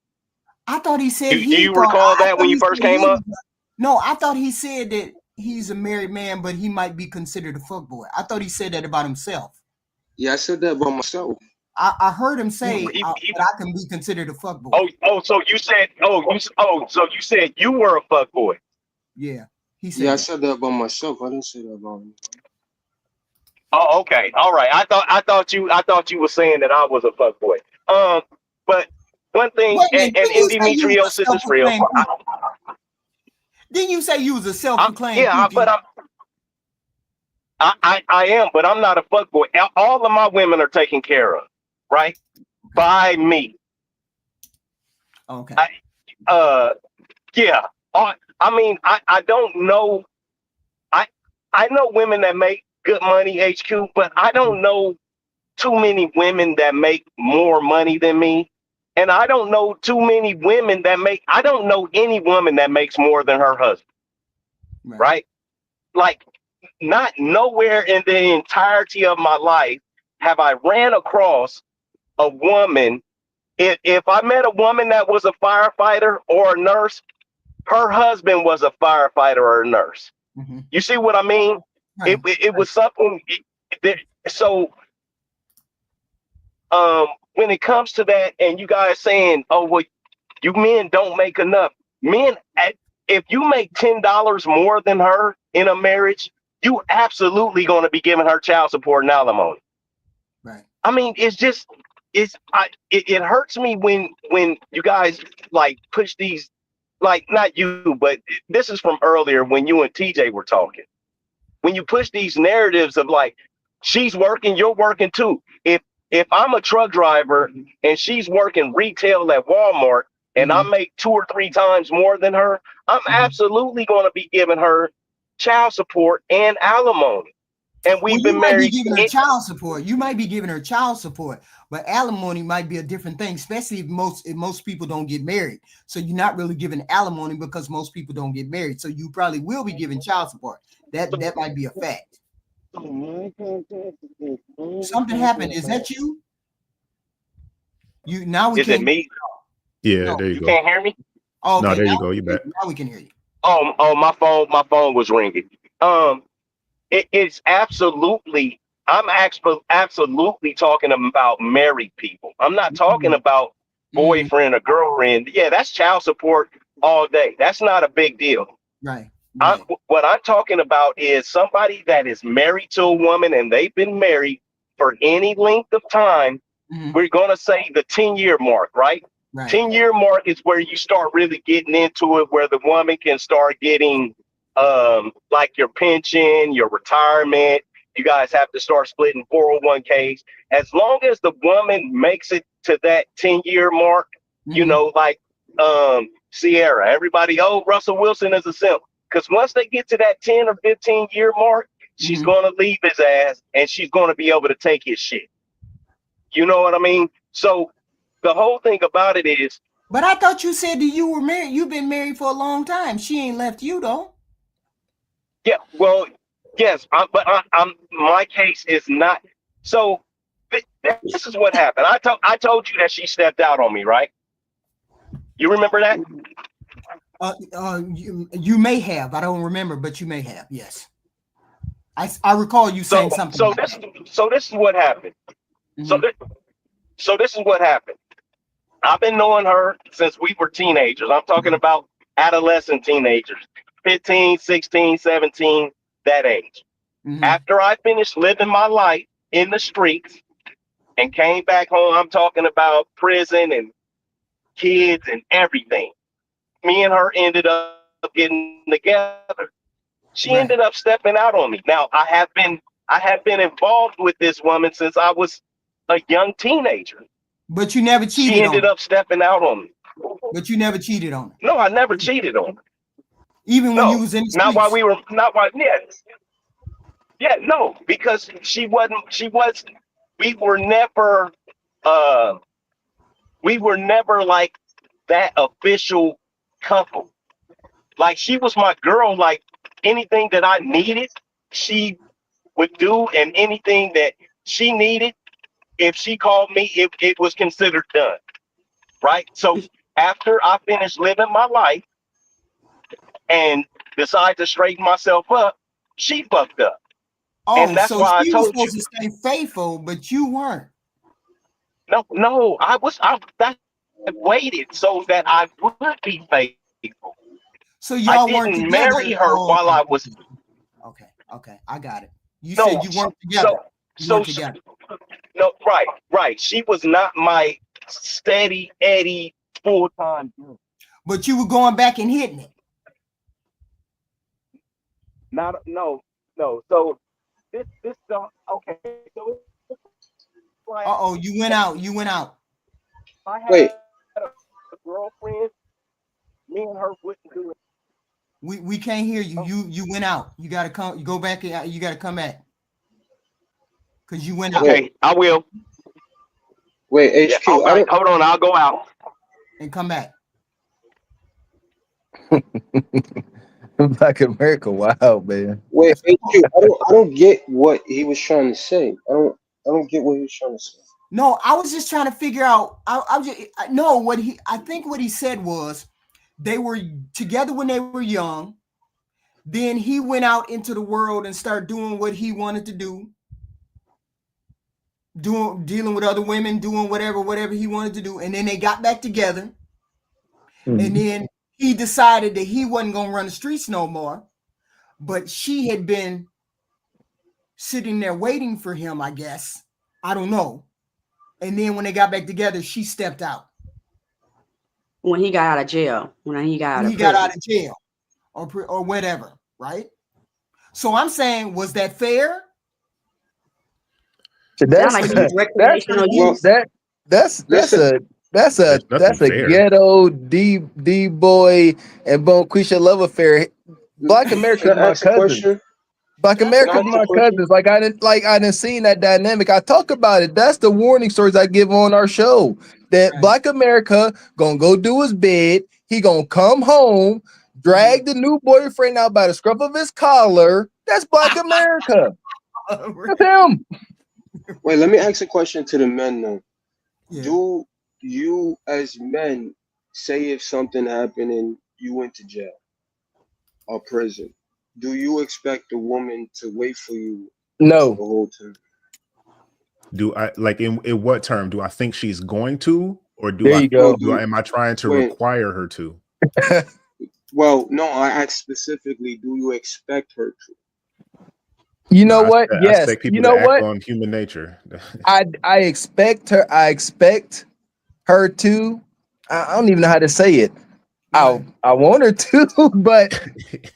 A: I thought he said
E: do you recall that when you first came up?
A: No, I thought he said that he's a married man, but he might be considered a fuckboy. I thought he said that about himself.
G: Yeah, I said that about myself.
A: I heard him say that I can be considered a fuckboy.
E: So you said so you said you were a fuckboy.
A: Yeah.
G: Yeah, I said that about myself. I didn't say that about him.
E: Oh, okay, all right. I thought you were saying that I was a fuckboy. But one thing, and endometriosis is real.
A: Didn't you say you was a self-proclaimed
E: but I am, but I'm not a fuckboy. All of my women are taken care of, right? By me.
A: Okay.
E: Yeah. I mean, I don't know. I know women that make good money, HQ, but I don't know too many women that make more money than me. And I don't know too many women I don't know any woman that makes more than her husband. Right? Like, not nowhere in the entirety of my life have I ran across a woman. If I met a woman that was a firefighter or a nurse, her husband was a firefighter or a nurse.
A: Mm-hmm.
E: You see what I mean?
A: Right.
E: It was something. So when it comes to that, and you guys saying, "Oh, well, you men don't make enough." Men, if you make $10 more than her in a marriage, you absolutely going to be giving her child support and alimony.
A: Right.
E: I mean, it hurts me when you guys like push these, like, not you, but this is from earlier when you and TJ were talking. When you push these narratives of like, she's working, you're working too. If I'm a truck driver and she's working retail at Walmart and I make 2 or 3 times more than her, I'm absolutely going to be giving her child support and alimony. And we've been
A: you might be
E: married.
A: giving her child support. You might be giving her child support, but alimony might be a different thing, especially if most people don't get married. So you're not really giving alimony because most people don't get married. So you probably will be giving child support. That might be a fact. Something happened. Is that you? Now we
E: Is it me?
D: Yeah,
A: no,
D: there you
E: You
D: go.
E: can't hear me?
A: Oh, okay.
D: No, there you go. You bet.
A: Now we can hear you.
E: Oh, my phone was ringing. It's absolutely. I'm absolutely talking about married people. I'm not talking about boyfriend or girlfriend. Yeah, that's child support all day. That's not a big deal.
A: Right.
E: What I'm talking about is somebody that is married to a woman and they've been married for any length of time. We're going to say the 10-year mark, right? 10-year mark is where you start really getting into it, where the woman can start getting like your pension, your retirement. You guys have to start splitting 401ks. As long as the woman makes it to that 10-year mark, you know, like Sierra, everybody, oh, Russell Wilson is a simp. Because once they get to that 10 or 15-year mark, she's going to leave his ass and she's going to be able to take his shit. You know what I mean? So the whole thing about it is.
A: But I thought you said that you were married. You've been married for a long time. She ain't left you though.
E: Yeah, well, yes, but my case is not. So this is what happened. I told you that she stepped out on me, right? You remember that?
A: You may have. I don't remember, but you may have. Yes, I recall you saying something.
E: So this is what happened. So this is what happened. I've been knowing her since we were teenagers. I'm talking about adolescent teenagers, 15, 16, 17, that age. After I finished living my life in the streets and came back home, I'm talking about prison and kids and everything. Me and her ended up getting together. She ended up stepping out on me. Now I have been involved with this woman since I was a young teenager.
A: But you never cheated.
E: She ended up stepping out on me.
A: But you never cheated on her.
E: No, I never cheated on her.
A: Even when you was in the streets.
E: Not while we were. Not while. Yeah. No, because she wasn't. We were never. We were never like that official couple. Like, she was my girl. Like, anything that I needed, she would do, and anything that she needed, if she called me, it was considered done. Right. So after I finished living my life and decided to straighten myself up, she fucked up.
A: Oh,
E: and that's
A: so
E: why
A: she
E: I
A: was
E: told you.
A: supposed to stay faithful, but you weren't.
E: No, I waited so that I would be faithful.
A: So y'all
E: I
A: weren't
E: didn't
A: together.
E: marry her while I was.
A: Okay, I got it. You said you weren't together. Together.
E: No, right. She was not my steady Eddie full-time girl.
A: But you were going back and hitting it.
H: Not no, no. So this okay. So it's like
A: Uh-oh, you went out. You went out.
H: if I had
G: Wait,
H: a girlfriend, me and her wouldn't do it.
A: We can't hear you.
H: Oh,
A: You went out. You gotta come. You go back. You gotta come back because you went out
G: wait,
H: okay, I will.
G: wait,
H: Yeah.
G: HQ.
H: All
G: I
H: right,
G: don't.
H: hold on. I'll go out.
A: and come back.
F: Black America, wow, man.
G: Wait, HQ. I don't get what he was trying to say. I don't get what he was trying to say.
A: No, I was just trying to figure out. No, what he. I think what he said was they were together when they were young. Then he went out into the world and started doing what he wanted to do, dealing with other women, doing whatever he wanted to do, and then they got back together, and
F: Mhm.
A: then he decided that he wasn't gonna run the streets no more, but she had been sitting there waiting for him, I guess. I don't know. And then when they got back together, she stepped out
I: When he got out of jail, when he got
A: when
I: out of
A: he got
I: prison.
A: out of jail or whatever, right? So I'm saying, was that fair?
F: So
I: Sound
F: that's
I: like he was
F: that's
I: recreational
G: Well,
I: use.
F: that that's
G: listen.
F: a that's a
D: There's nothing
F: that's a
D: fair.
F: ghetto D boy and Bonquisha love affair. Black
G: Can
F: America's
G: I
F: my
G: ask a
F: cousin.
G: question?
F: Black
A: That's
G: Can I
F: America's
G: ask a
A: fine.
F: my
G: question?
F: cousins. I didn't seen that dynamic. I talk about it. That's the warning stories I give on our show. That
A: Right.
F: Black America gonna go do his bid. He gonna come home,
A: Mhm.
F: drag the new boyfriend out by the scruff of his collar. That's Black America. That's him.
G: Wait, let me ask a question to the men now.
A: Yeah.
G: Do you, as men, say if something happened and you went to jail or prison, do you expect the woman to wait for you the
F: No.
G: whole time?
D: Do I like in what term? Do I think she's going to, or
F: There you
G: No,
F: go.
G: do
D: am I trying to
G: wait.
D: require her to?
G: Well, no, I asked specifically, do you expect her to?
F: You
D: No,
F: know what?
D: I
F: Yes.
D: expect
F: You
D: people
F: know
D: to act
F: what?
D: on human nature.
F: I expect her. I expect her to. I don't even know how to say it.
A: What?
F: I want her to, but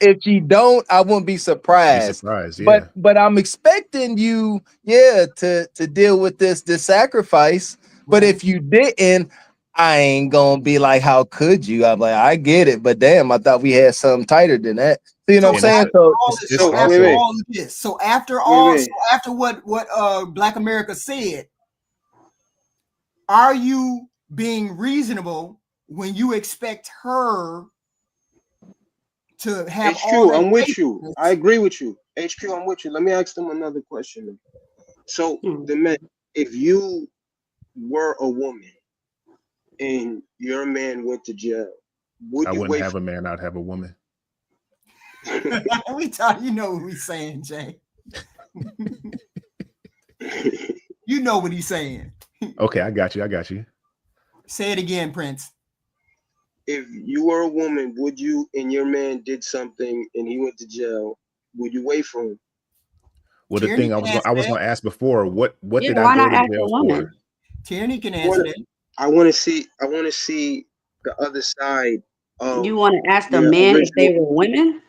F: if she don't, I wouldn't be
D: Be
F: surprised.
D: surprised, yeah.
F: But I'm expecting you, yeah, to deal with this sacrifice. But
A: Right.
F: if you didn't, I ain't gonna be like, how could you? I'm like, I get it, but damn, I thought we had something tighter than that. So, you know what I'm
A: So
D: And
F: saying?
A: after
F: So
A: all this,
D: it's
A: so
G: Wait,
A: after
D: also
G: wait,
A: all of this, so
G: wait.
A: after what Black America said, are you being reasonable when you expect her to have all
G: HQ,
A: that
G: I'm with you. I
A: faithfulness?
G: agree with you. HQ, I'm with you. Let me ask them another question. Then. So,
I: Hmm.
G: the men, if you were a woman and your man went to jail,
D: I
G: would you
D: wouldn't
G: wait
D: have a man, I'd have a woman.
A: We talk, you know what he's saying, Jay. You know what he's saying.
D: Okay, I got you.
A: Say it again, Prince.
G: if you were a woman, would you and your man did something and he went to jail, would you wait for him?
D: Well, the
A: Tierney
D: thing
A: can answer
D: I was
A: that.
D: gonna ask before, what
I: Yeah,
D: did I
I: why
D: go
I: not
D: to
I: ask a
D: jail for?
I: woman?
A: Tierney can
G: I
A: answer
G: want
A: that.
G: I want to see the other side of
I: You want to ask the
G: their
I: men if
G: original.
I: they were women?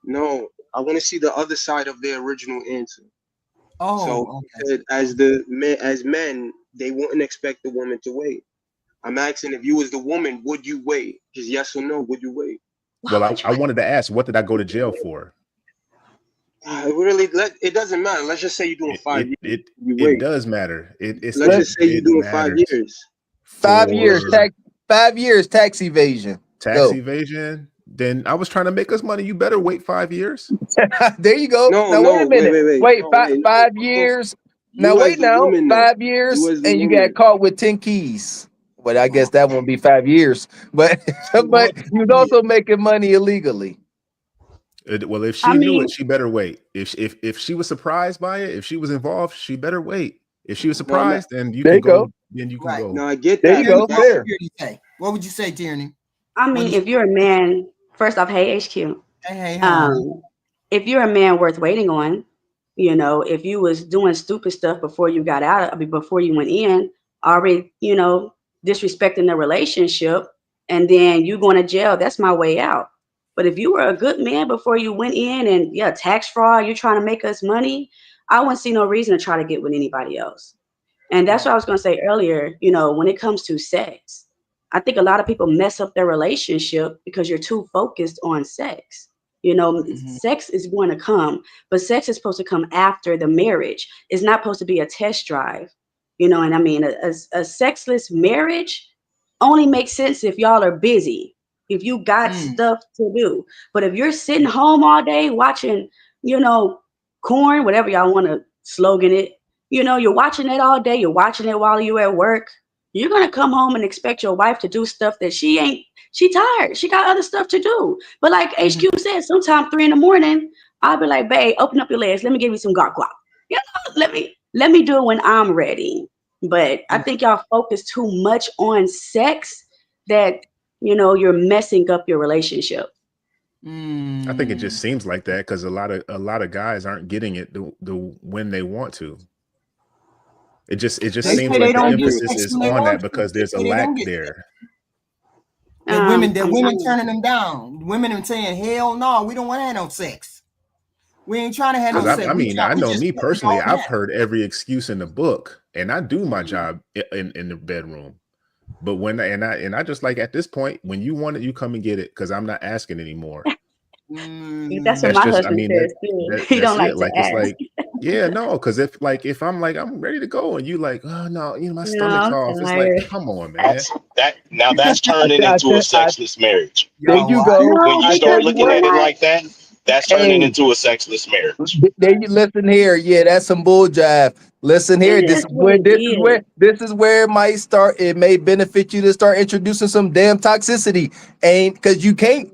G: No, I want to see the other side of their original answer. So
A: Oh,
G: he
A: okay.
G: said, as men, they wouldn't expect the woman to wait. I'm asking if you was the woman, would you wait? Just yes or no, would you wait?
I: Why
D: Well,
I: would
D: I
I: you?
D: wanted to ask, what did I go to jail for?
G: It doesn't matter. Let's just say you're doing
D: It
G: 5 years. You
D: it
G: wait.
D: does matter.
G: Let's just say you're
D: It
G: doing five
D: matters
G: years.
F: 5 years
D: for
F: tax, 5 years tax evasion.
D: tax
F: Go.
D: evasion. Then I was trying to make us money. You better wait 5 years.
F: There you go.
G: No,
F: Now wait
G: no,
F: a minute.
G: wait.
F: Wait,
G: No,
F: five,
G: wait, no.
F: 5 years. Now
G: You as
F: wait
G: the
F: now.
G: woman though.
F: 5 years
G: You as the
F: and you got
G: woman.
F: caught with 10 keys. But I guess that won't be 5 years. But
A: Lord,
F: but you was also making money illegally.
D: Well, if
I: I
D: she knew it,
I: mean,
D: she better wait. If she was surprised by it, if she was involved, she better wait. If she was
G: No, I'm not,
D: surprised, then you
F: There
D: can
F: you go.
D: go. Then you can
A: right.
G: no,
D: go.
G: I get
F: There you
G: that,
A: Tierney,
G: but
F: go.
A: what would
G: that's
F: Fair.
A: Tierney say? What would you say, Tierney?
I: I
A: What
I: mean,
A: do you
I: if you're a man, first off, hey HQ.
A: say? Hey, hi.
I: Um, if you're a man worth waiting on, if you was doing stupid stuff before you got out, I mean, before you went in, already, disrespecting the relationship, and then you going to jail, that's my way out. But if you were a good man before you went in and tax fraud, you're trying to make us money, I wouldn't see no reason to try to get with anybody else. And that's what I was going to say earlier. When it comes to sex, I think a lot of people mess up their relationship because you're too focused on sex. Sex is going to come, but sex is supposed to come after the marriage. It's not supposed to be a test drive. And I mean, a sexless marriage only makes sense if y'all are busy, if you got stuff to do. But if you're sitting home all day watching, corn, whatever y'all want to slogan it, you're watching it all day, you're watching it while you're at work, you're going to come home and expect your wife to do stuff that she tired. She got other stuff to do. But like HQ said, sometimes 3 a.m, I'll be like, babe, open up your legs. Let me give you some guac guac. Let me do it when I'm ready. But I think y'all focus too much on sex that, you're messing up your relationship.
D: I think it just seems like that because a lot of guys aren't getting it the when they want to. It just seems like the emphasis is on that because there's a lack there.
A: That women turning them down. Women are saying, hell no, we don't want to have no sex. We ain't trying to have no sex.
D: I mean, I know me personally, I've heard every excuse in the book, and I do my job in the bedroom. But when I just like at this point, when you want it, you come and get it because I'm not asking anymore.
I: That's what my husband says too. He don't like to ask.
D: It's like, yeah, no, because if I'm like I'm ready to go and you like, oh no, my stomach's off. It's like, come on, man.
E: That's turning into a sexless marriage.
F: There you go.
E: When you start looking at it like that, that's turning into a sexless marriage.
F: There you listen here. Yeah, that's some bull jive. Listen here. This is where it might start. It may benefit you to start introducing some damn toxicity. Ain't because you can't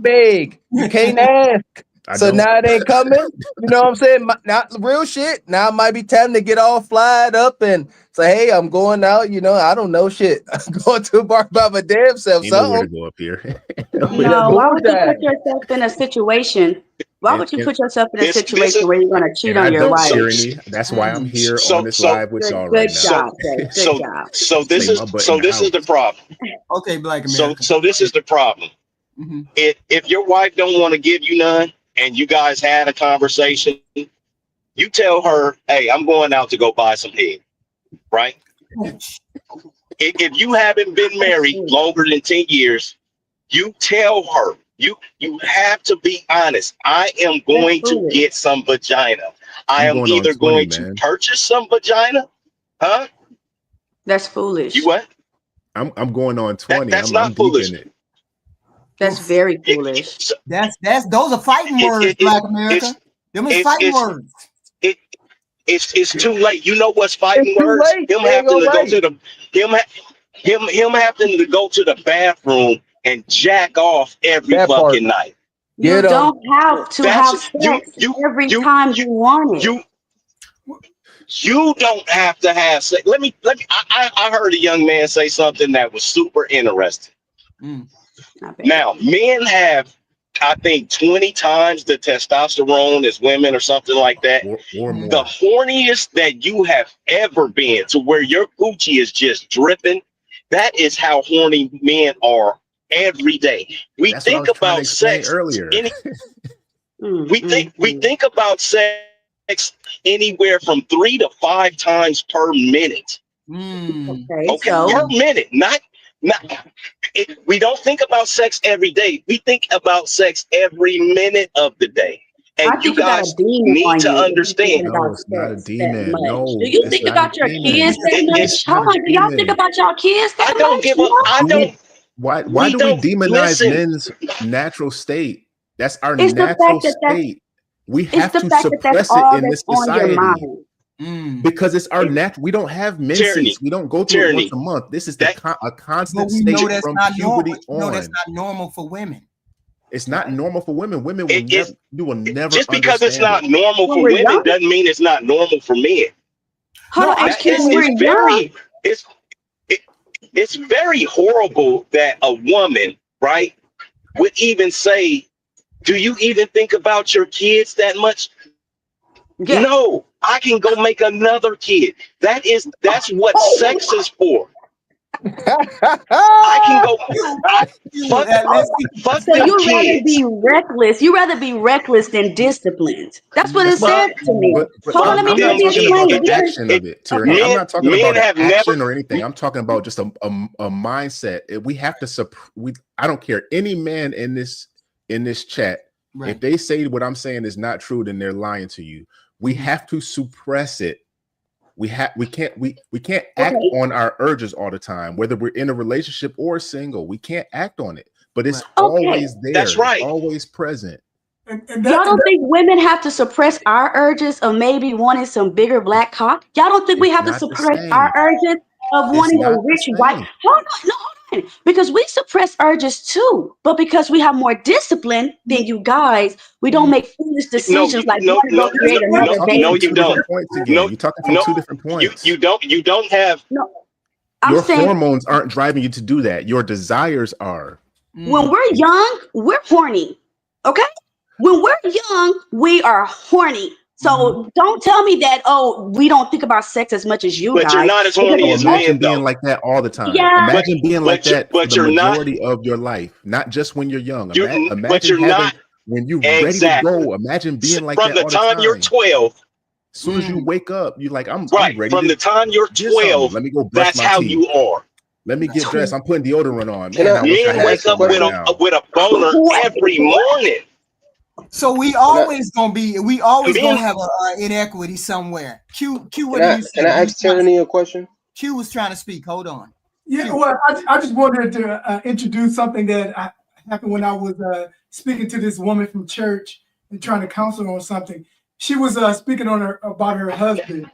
F: beg. You can't ask. So now it ain't coming. You know what I'm saying? Not real shit. Now it might be time to get all flyed up and say, hey, I'm going out. I don't know shit. I'm going to a bar by my damn self.
D: Ain't nowhere to go up here.
I: No, why would you put yourself in a situation? Why would you put yourself in a situation where you're going to cheat on your wife?
D: Tyranny. That's why I'm here on this live with y'all right now.
I: Good job.
E: So this is the problem.
A: Okay, Black America.
E: So this is the problem.
A: Mm-hmm.
E: If your wife don't want to give you none, and you guys had a conversation, you tell her, hey, I'm going out to go buy some head, right? If you haven't been married longer than 10 years, you tell her, you have to be honest. I am going to get some vagina. I am either going to purchase some vagina, huh?
I: That's foolish.
E: You what?
D: I'm going on 20.
E: That's not foolish.
I: That's very foolish.
A: Those are fighting words, Black America. Them is fighting words.
E: It's too late. You know what's fighting words? Him having to go to the bathroom and jack off every fucking night.
I: You don't have to have sex every time you want it.
E: You don't have to have sex. Let me. I heard a young man say something that was super interesting. Now, men have, I think, 20 times the testosterone as women or something like that.
D: Or more.
E: The horniest that you have ever been, to where your Gucci is just dripping, that is how horny men are every day. We think about sex
D: earlier.
E: We think about sex anywhere from 3 to 5 times per minute. Per minute, not we don't think about sex every day. We think about sex every minute of the day. And you guys need to understand.
D: No, it's not a demon. No.
I: Do you think about your kids that much? Hold on. Do y'all think about y'all kids that much?
E: I don't give up. I don't.
D: Why do we demonize men's natural state? That's our natural state. We have to suppress it in this society. Because it's our natural. We don't have menses. We don't go through it once a month. This is a constant state from puberty on.
A: No, that's not normal for women.
D: It's not normal for women. Women will never.
E: Just because it's not normal for women doesn't mean it's not normal for men. It's very horrible that a woman, right, would even say, "Do you even think about your kids that much?" Yeah. No, I can go make another kid. That's what sex is for. I can go. Fuck
I: So
E: them
I: you rather
E: kids.
I: be reckless. You rather be reckless than disciplined. That's what it
D: That's not.
I: says to me.
D: But
I: Hold on,
E: Fuck
I: let
D: I'm not
I: me
E: them
D: talking
E: kids.
D: about
I: explain the
D: the
I: difference.
D: action of it, Tyranny.
I: Okay.
D: I'm not talking about the
E: have
D: action
E: never.
D: or anything. I'm talking about just a mindset. We have to I don't care. Any man in this chat,
A: Right.
D: if they say what I'm saying is not true, then they're lying to you. We have to suppress it. We can't act on our urges all the time, whether we're in a relationship or single. We can't act on it, but it's always there.
E: That's right.
D: It's always present.
J: And
I: Y'all don't think women have to suppress our urges of maybe wanting some bigger black cock? Y'all don't think we have to
D: not the
I: suppress
D: same.
I: our urges of
D: It's
I: wanting a
D: not the
I: rich white?
D: same.
I: Hold on. Because we suppress urges too, but because we have more discipline than you guys, we don't make foolish decisions like want to go create
D: You're
I: another
D: talking
I: baby.
D: from two different points again. You're talking from two different points.
E: You don't have.
I: No, I'm
D: Your
I: saying
D: hormones aren't driving you to do that. Your desires are.
I: when we're young, we're horny. Okay? When we're young, we are horny. So don't tell me that, we don't think about sex as much as you
E: But
I: guys.
E: you're not as horny as
D: imagine
E: men,
D: being
E: though.
D: like that all the time.
I: Yeah.
D: Imagine being like that for
E: but
D: the
E: you're not.
D: majority of your life, not just when you're young.
E: But
D: Imagine
E: you're
D: having
E: not.
D: when you're ready to go. Imagine being like
E: From
D: that
E: the
D: all the
E: time you're
D: time.
E: 12.
D: As soon as you wake up, you're like, I'm
E: Right.
D: ready
E: From
D: to
E: the time you're
D: get something.
E: 12,
D: Let me go brush
E: that's
D: my
E: how
D: teeth.
E: you are.
D: Let me get dressed. I'm putting deodorant on.
G: Can
D: Man,
G: I-
D: I wish I
E: Men
D: had
E: wake
D: some
E: up
D: right now.
E: with a boner every morning.
A: So we always gonna
E: Men-
A: have a inequity somewhere. Q, what
G: Can
A: do you say?
G: I ask Tyranny a question?
A: Q was trying to speak. Hold on.
J: Yeah,
A: Q.
J: well, I just wanted to introduce something that happened when I was speaking to this woman from church and trying to counsel her on something. She was speaking about her husband,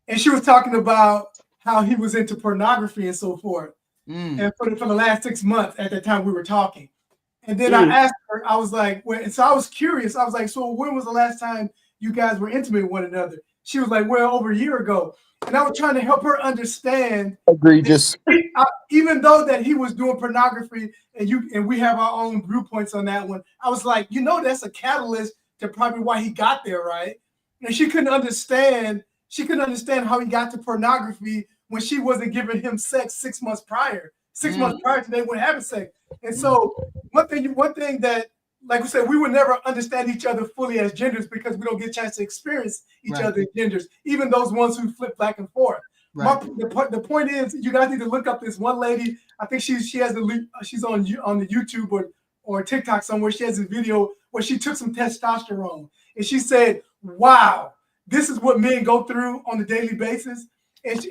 J: and she was talking about how he was into pornography and so forth. And for the last 6 months at the time we were talking. And then I asked her, I was like, and so I was curious. I was like, so when was the last time you guys were intimate with one another? She was like, well, over a year ago. And I was trying to help her understand.
F: Egregious.
J: Even though that he was doing pornography and we have our own viewpoints on that one, I was like, that's a catalyst to probably why he got there, right? And she couldn't understand how he got to pornography when she wasn't giving him sex 6 months prior. 6 months prior to they weren't having sex. And so one thing that, like we said, we would never understand each other fully as genders because we don't get a chance to experience each other's genders, even those ones who flip back and forth. Right. The point is, you guys need to look up this one lady. I think she's on the YouTube or TikTok somewhere. She has a video where she took some testosterone and she said, "Wow, this is what men go through on a daily basis." And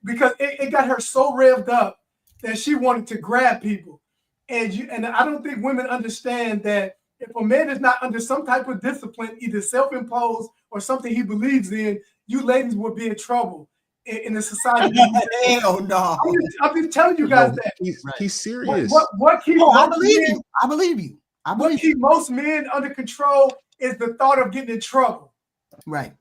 J: because it got her so revved up that she wanted to grab people. And I don't think women understand that if a man is not under some type of discipline, either self-imposed or something he believes in, you ladies will be in trouble in the society.
A: Hell no.
J: I'm just telling you guys that.
D: He's serious.
J: What keeps
A: I believe you.
J: What keeps most men under control is the thought of getting in trouble.
A: Right.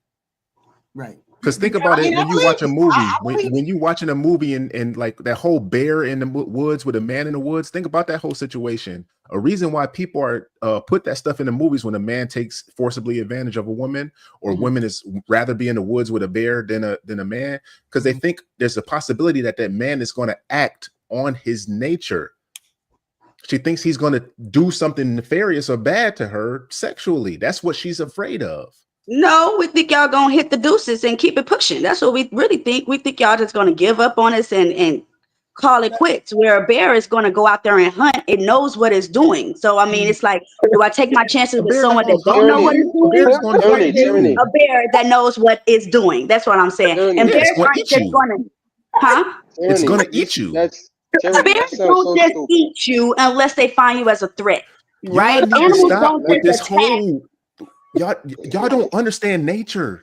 D: Because think about it when you watch a movie, when you watching a movie and like that whole bear in the woods with a man in the woods, think about that whole situation. A reason why people are put that stuff in the movies when a man takes forcibly advantage of a woman or women is rather be in the woods with a bear than a man, because they think there's a possibility that man is going to act on his nature. She thinks he's going to do something nefarious or bad to her sexually. That's what she's afraid of.
I: No, we think y'all gonna hit the deuces and keep it pushing. That's what we really think. We think y'all just gonna give up on us and call it quits. Where a bear is gonna go out there and hunt, it knows what it's doing. So I mean, it's like, do I take my chances with someone that don't know what it's doing? A bear that knows what it's doing. That's what I'm saying. And bears aren't just gonna,
D: It's gonna eat you.
J: Bears
I: don't just eat you unless they find you as a threat, right?
D: Y'all need to stop with this
I: attack.
D: whole. Y'all don't understand nature.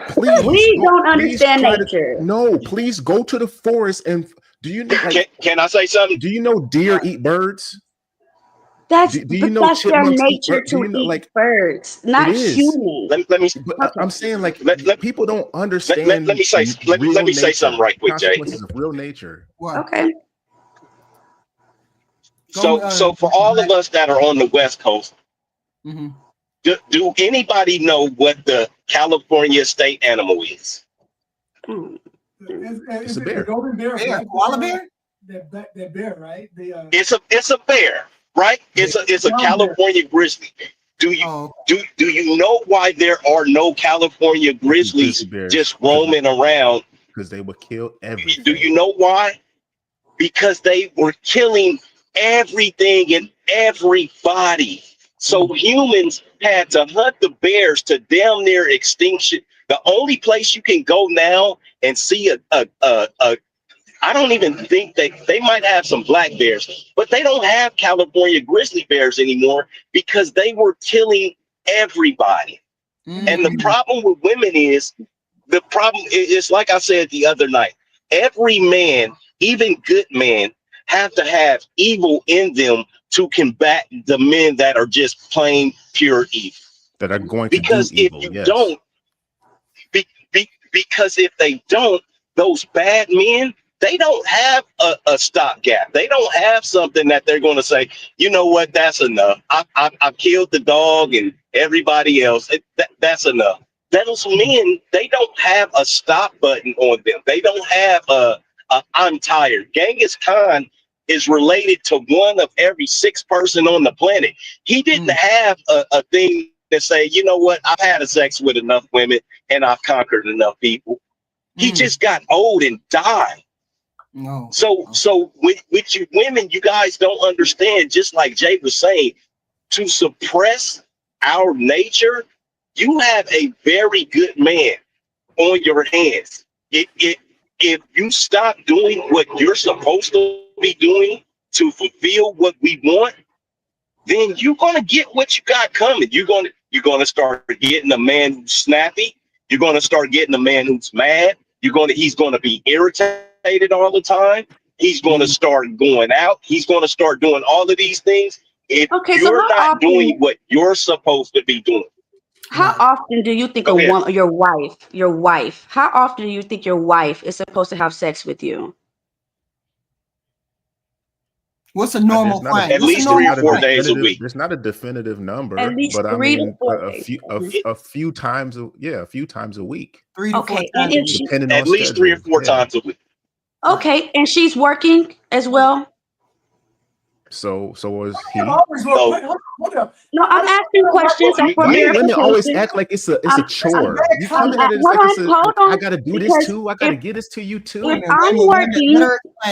D: Please,
I: we don't understand nature.
D: No, please go to the forest and do you know? Like,
E: can I say something?
D: Do you know deer eat birds?
I: That's
D: do you know
I: that's their nature to eat birds, not humans.
E: Let me.
D: I'm saying like people don't understand.
E: Let me say something right quick, Jay.
D: Consequences of real nature.
I: Okay.
E: So for all of us that are on the West Coast. Do anybody know what the California state animal is?
J: It's a bear. Golden bear.
A: Koala bear?
J: that bear, right?
E: It's a bear, right? It's a California grizzly. Do you know why there are no California grizzlies just roaming around?
D: Because they would kill everything.
E: Do you know why? Because they were killing everything and everybody. So humans had to hunt the bears to damn near extinction. The only place you can go now and see I don't even think they might have some black bears, but they don't have California grizzly bears anymore because they were killing everybody. And the problem with women is it's like I said the other night. Every man, even good men, have to have evil in them to combat the men that are just plain pure evil.
D: That are going
E: because
D: to do evil.
E: If you don't, because if they don't, those bad men, they don't have a stopgap. They don't have something that they're going to say, you know what, that's enough. I killed the dog and everybody else. That's enough. Those men, they don't have a stop button on them. They don't have a I'm tired. Genghis Khan is related to one of every 6 person on the planet. He didn't have a thing to say, you know what, I've had a sex with enough women and I've conquered enough people. He just got old and died.
A: No.
E: So with you women, you guys don't understand, just like Jay was saying, to suppress our nature, you have a very good man on your hands. If you stop doing what you're supposed to be doing to fulfill what we want, then you're gonna get what you got coming. You're gonna start getting a man who's snappy. You're gonna start getting a man who's mad. He's gonna be irritated all the time. He's gonna start going out. He's gonna start doing all of these things. If you're not doing what you're supposed to be doing.
I: How often do you think your wife, how often do you think your wife is supposed to have sex with you?
A: What's a normal frame?
E: At least 3 or 4 days a week.
D: There's not a definitive number,
I: at least
D: but I
I: 3 to
D: mean
I: 4
D: a few times a week.
A: 3 to 4
I: Okay,
A: times
I: and
D: depending
E: at
D: on
E: least 3 or 4 times a week.
I: Okay, and she's working as well.
D: So is he.
J: Hold up.
I: No, I'm asking questions.
D: Why do women always act like it's a chore? You come at it like I gotta do this too. I gotta get this to you too.
I: If I'm working,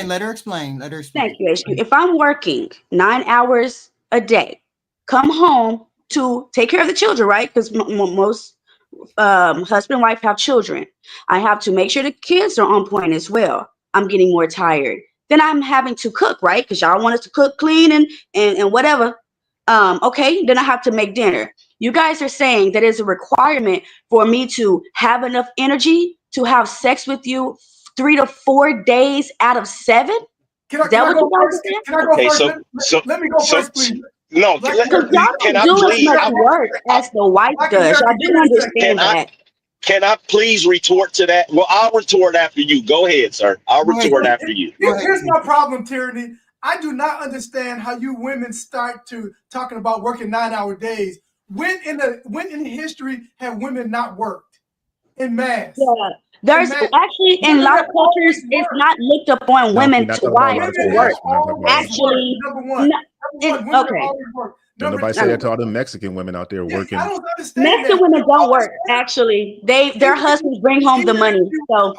A: let her explain.
I: Thank you, HQ. If I'm working 9 hours a day, come home to take care of the children, right? Because most husband and wife have children. I have to make sure the kids are on point as well. I'm getting more tired. Then I'm having to cook, right? Because y'all want us to cook, clean, and whatever. Okay, then I have to make dinner. You guys are saying that it's a requirement for me to have enough energy to have sex with you 3 to 4 days out of 7?
J: Can I go first? Let me go first, please.
E: No,
I: because y'all don't do as much work as the wife does. I do understand that.
E: Can I please retort to that? Well, I'll retort after you. Go ahead, sir. I'll retort after you.
J: Here's my problem, Tyranny. I do not understand how you women start to talking about working 9-hour days. When in history have women not worked in mass?
I: Yeah. There's actually in a lot of cultures, it's not looked upon women to wives to work. Actually, okay.
D: Nobody say that to all the Mexican women out there working.
J: I don't understand
I: Mexican women don't work. Actually, their husbands bring home the money. So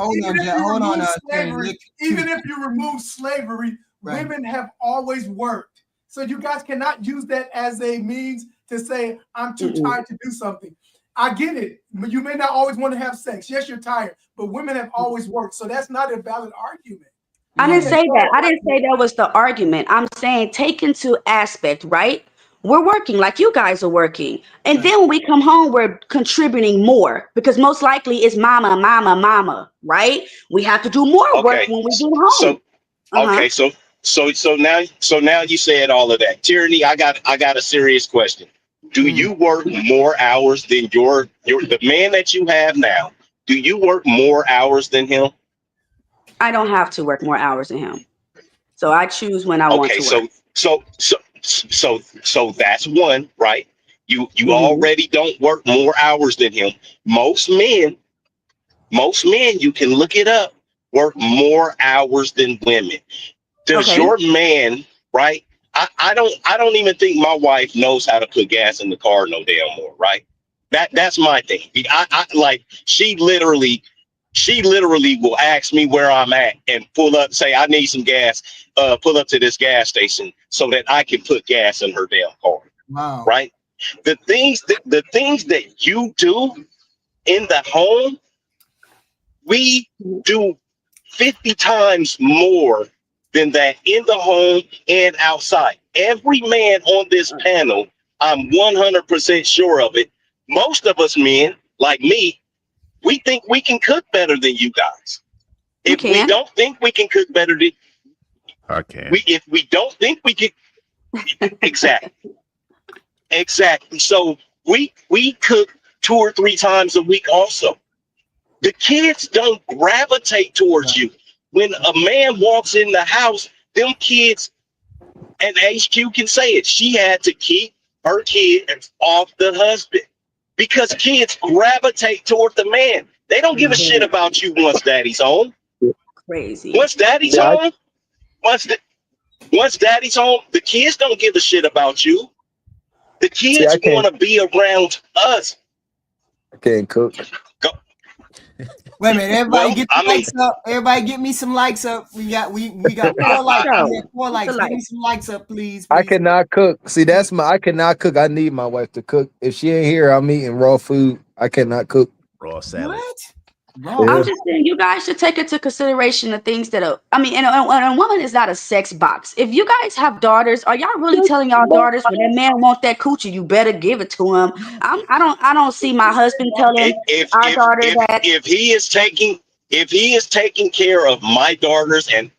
J: even if you remove slavery, women have always worked. So you guys cannot use that as a means to say I'm too tired to do something. I get it. You may not always want to have sex. Yes, you're tired, but women have always worked. So that's not a valid argument.
I: I didn't say that. I didn't say that was the argument. I'm saying take into aspect, right? We're working like you guys are working. And then when we come home, we're contributing more because most likely it's mama, right? We have to do more work when we get home.
E: So now you said all of that. Tyranny, I got a serious question. Do you work more hours than the man that you have now? Do you work more hours than him?
I: I don't have to work more hours than him. So I choose when I want to work.
E: So that's one, right? You already don't work more hours than him. Most men, you can look it up, work more hours than women. Does your man, right? I don't even think my wife knows how to put gas in the car no damn more, right? That's my thing. I like she literally will ask me where I'm at and pull up, say I need some gas, pull up to this gas station so that I can put gas in her damn car.
A: Wow.
E: Right? The things that you do in the home, we do 50 times more than that in the home and outside. Every man on this panel, I'm 100% sure of it. Most of us men, like me, we think we can cook better than you guys. If we don't think we can cook better than if we don't think we can, exactly. So we cook 2 or 3 times a week also. The kids don't gravitate towards you. When a man walks in the house, them kids, and HQ can say it, she had to keep her kids off the husband because kids gravitate toward the man. They don't give a shit about you once daddy's home.
I: Crazy.
E: Once daddy's home, once daddy's home, the kids don't give a shit about you. The kids want to be around us.
F: I can't cook.
E: Go.
A: Wait a minute, everybody get the likes up. Everybody get me some likes up. We got 4 likes. We got 4 likes. Give me some likes up, please.
F: I cannot cook. See, I cannot cook. I need my wife to cook. If she ain't here, I'm eating raw food. I cannot cook.
D: Raw salad.
A: What?
I: I'm just saying, you guys should take into consideration the things that are. I mean, and a woman is not a sex box. If you guys have daughters, are y'all really telling y'all daughters when that man want that coochie, you better give it to him? I don't see my husband telling our daughter that
E: if he is taking care of my daughters, and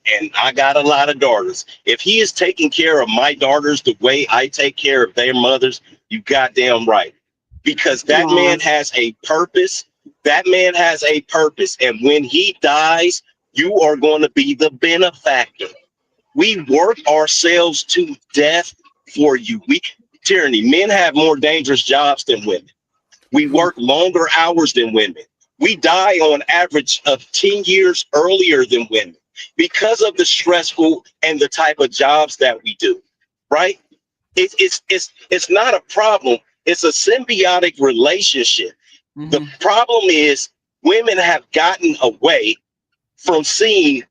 E: I got a lot of daughters, if he is taking care of my daughters the way I take care of their mothers, you goddamn right, because that man has a purpose. That man has a purpose, and when he dies, you are going to be the benefactor. We work ourselves to death for you. Tyranny, men have more dangerous jobs than women. We work longer hours than women. We die on average of 10 years earlier than women because of the stressful and the type of jobs that we do, right? It's not a problem. It's a symbiotic relationship. The problem is women have gotten away from seeing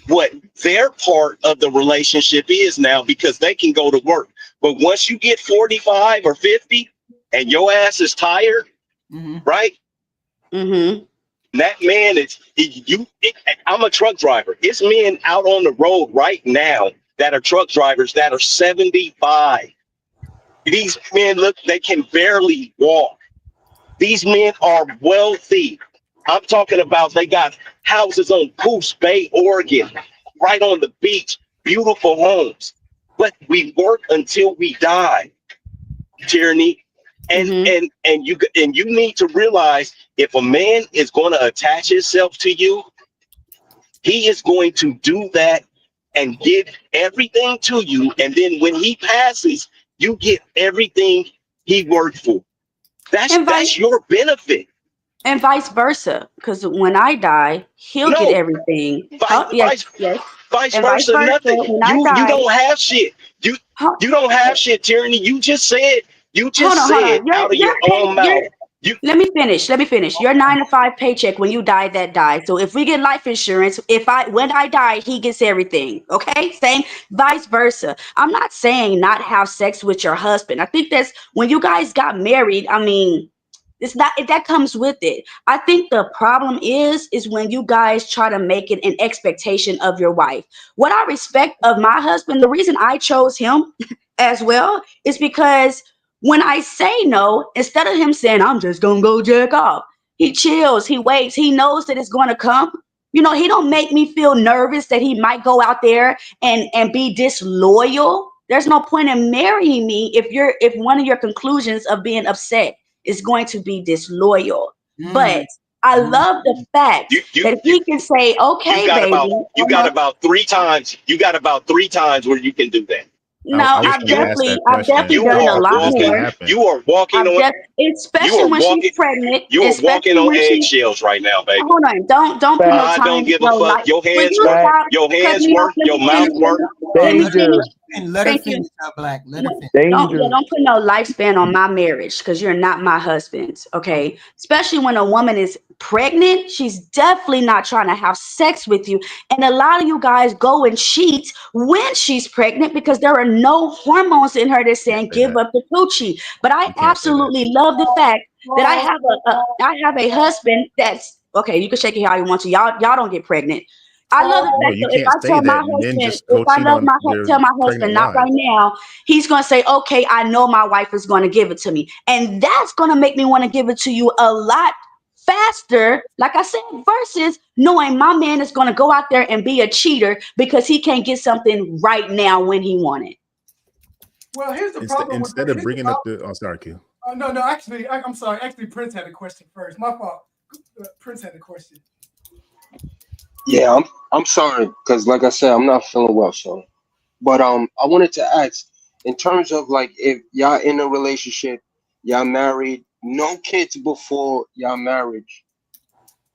E: what their part of the relationship is now because they can go to work. But once you get 45 or 50 and your ass is tired, right? That man I'm a truck driver. It's men out on the road right now that are truck drivers that are 75. These men they can barely walk. These men are wealthy. I'm talking about they got houses on Coos Bay, Oregon, right on the beach, beautiful homes. But we work until we die, Tyranny. And you need to realize if a man is going to attach himself to you, he is going to do that and give everything to you. And then when he passes, you get everything he worked for. That's your benefit.
I: And vice versa. Because when I die, he'll get everything.
E: Vice versa, nothing. You don't have shit. You don't have shit, Tyranny. You just said out of your own mouth.
I: Let me finish. Your 9-to-5 paycheck when you die, that died. So if we get life insurance, when I die, he gets everything. Okay? Same vice versa. I'm not saying not have sex with your husband. I think that's when you guys got married. I mean, it's not that comes with it. I think the problem is when you guys try to make it an expectation of your wife. What I respect of my husband, the reason I chose him as well is because when I say no, instead of him saying, I'm just going to go jerk off, he chills, he waits, he knows that it's going to come. You know, he don't make me feel nervous that he might go out there and be disloyal. There's no point in marrying me if one of your conclusions of being upset is going to be disloyal. But I love the fact that he can say, okay,
E: you got about 3 times. You got about 3 times where you can do that.
I: No,
D: I was
I: I've
D: going to ask
I: definitely,
D: that
I: I've definitely
D: question.
E: You
I: done it a
E: are
I: lot
D: What's going to
E: walking.
I: more.
D: happen?
E: You are walking
I: I've
E: on. You
I: especially
E: are
I: when she's
E: walking.
I: pregnant,
E: You are walking
I: especially
E: on
I: when she.
E: eggshells right now, baby.
I: Hold on, don't put no
F: Fact,
E: I don't
I: time,
E: give a
I: no
E: fuck.
I: light.
E: Your
I: Will
E: hands
I: you
E: work.
F: fact,
I: stop
E: Your
I: cutting
E: hands
I: me off?
E: work.
I: Let
E: Your
I: me
E: mouth
I: finish.
E: work.
I: Let me
F: danger,
I: finish.
A: And let her
I: Thank you.
A: finish, Black. Let her
I: No,
A: finish.
F: danger.
I: don't put no lifespan on my marriage because you're not my husband. Okay. Especially when a woman is pregnant, she's definitely not trying to have sex with you. And a lot of you guys go and cheat when she's pregnant because there are no hormones in her that's
D: Can't
I: saying
D: say
I: give
D: that.
I: up the coochie. But I
D: You can't say that.
I: absolutely love the fact that I have a husband that's okay. You can shake it how you want to. Y'all don't get pregnant. I love the
D: No,
I: fact
D: you
I: that if
D: can't
I: I
D: say
I: tell my
D: that and then
I: husband,
D: just
I: if
D: go
I: I
D: cheat
I: love
D: on their
I: tell my
D: pregnant
I: husband not right
D: wives.
I: now, he's gonna say, okay, I know my wife is gonna give it to me. And that's gonna make me want to give it to you a lot faster, like I said, versus knowing my man is gonna go out there and be a cheater because he can't get something right now when he want it.
J: Well, here's the problem with
D: Instead of bringing up the, oh, sorry, Q.
J: no. Actually, I'm sorry. Actually, Prince had a question first. My fault. Prince had a question.
G: Yeah, I'm sorry because, like I said, I'm not feeling well, so. But I wanted to ask, in terms of like, if y'all in a relationship, y'all married, no kids before y'all marriage,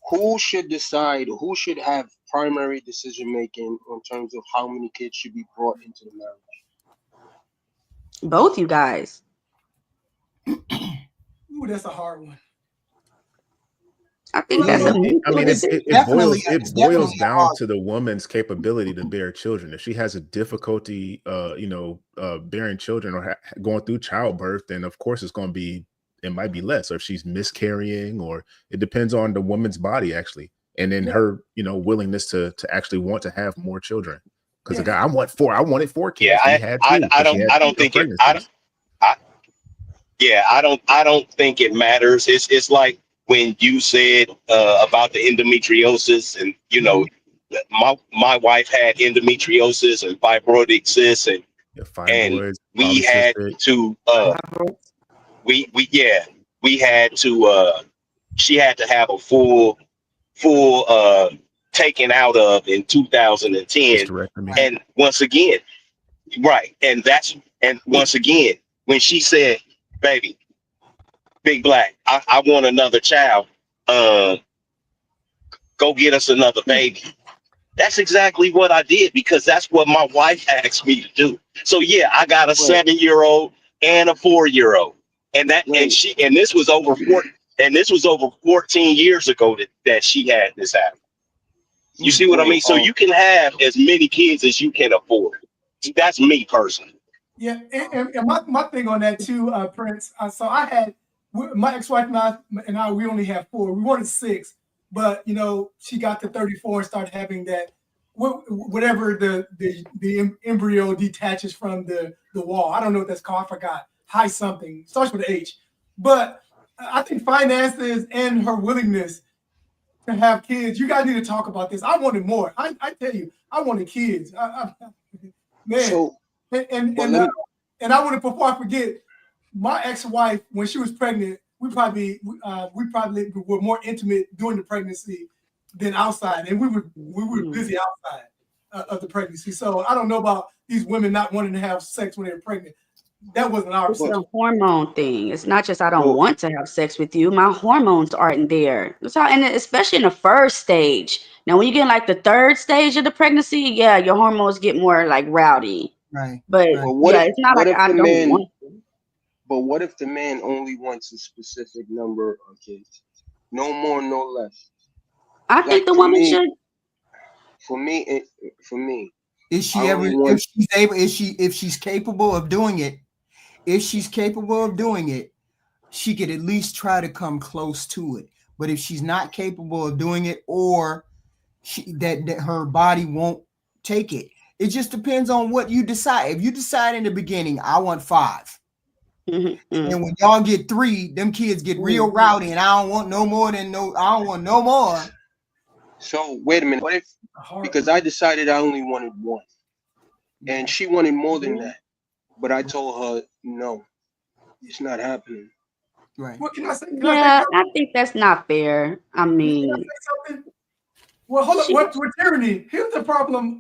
G: who should decide? Who should have primary decision making in terms of how many kids should be brought into the marriage?
I: Both you guys.
J: Ooh, that's a hard one.
I: I think
J: Well,
I: that's a
A: Yeah,
D: I
I: mutual
D: mean,
I: decision.
D: it boils
A: definitely a
D: down
A: hard.
D: to the woman's capability to bear children. If she has a difficulty, bearing children or going through childbirth, then of course it might be less. Or if she's miscarrying, or it depends on the woman's body actually, and then her, willingness to actually want to have more children. Because the guy, I wanted 4 kids.
E: Yeah,
D: He had two because she had
E: I don't think it.
D: pregnancies.
E: Yeah, I don't think it matters. It's like when you said about the endometriosis, and my wife had endometriosis and fibrotic cysts,
D: Yeah,
E: and
D: fibroids,
E: we had
D: polycystic.
E: to we had to she had to have a full taken out of in 2010.
D: Hysterectomy.
E: And once again, right, and once again, when she said, baby, Big Black, I want another child. Go get us another baby. That's exactly what I did because that's what my wife asked me to do. So yeah, I got a 7-year-old and a 4-year-old, and this was over 14 years ago that she had this happen. You see what I mean? So you can have as many kids as you can afford. That's me personally.
J: Yeah, and my thing on that too, Prince. So I had my ex-wife and I. We only had 4. We wanted 6, but she got to 34 and started having that whatever the embryo detaches from the wall. I don't know what that's called. I forgot. High something starts with an H, but I think finances and her willingness to have kids. You guys need to talk about this. I wanted more. I tell you, I wanted kids. Man.
G: So,
J: And I want to, before I forget, my ex-wife, when she was pregnant, we probably were more intimate during the pregnancy than outside, and we were busy outside of the pregnancy. So I don't know about these women not wanting to have sex when they're pregnant. That wasn't our.
I: It's a hormone thing. It's not just I don't want to have sex with you. My hormones aren't there. That's how, and especially in the first stage. Now, when you get like the third stage of the pregnancy, yeah, your hormones get more like rowdy.
A: Right.
I: But
G: what
I: it's not
G: what
I: like
G: if
I: I
G: the
I: don't
G: man?
I: want to.
G: But what if the man only wants a specific number of kids? No more, no less.
I: I think the woman should.
G: For me,
A: Is she ever? If she's able? If she's capable of doing it? If she's capable of doing it, she could at least try to come close to it. But if she's not capable of doing it, or that her body won't take it, it just depends on what you decide. If you decide in the beginning, I want 5, and when y'all get 3, them kids get real rowdy, and I don't want no more. I don't want no more.
G: So wait a minute. What if? Because I decided I only wanted 1, and she wanted more than that, but I told her no, it's not happening.
A: Right.
J: What can I say?
I: I think that's not fair. I mean,
J: Can I say something? Well, hold on. What tyranny? Here's the problem.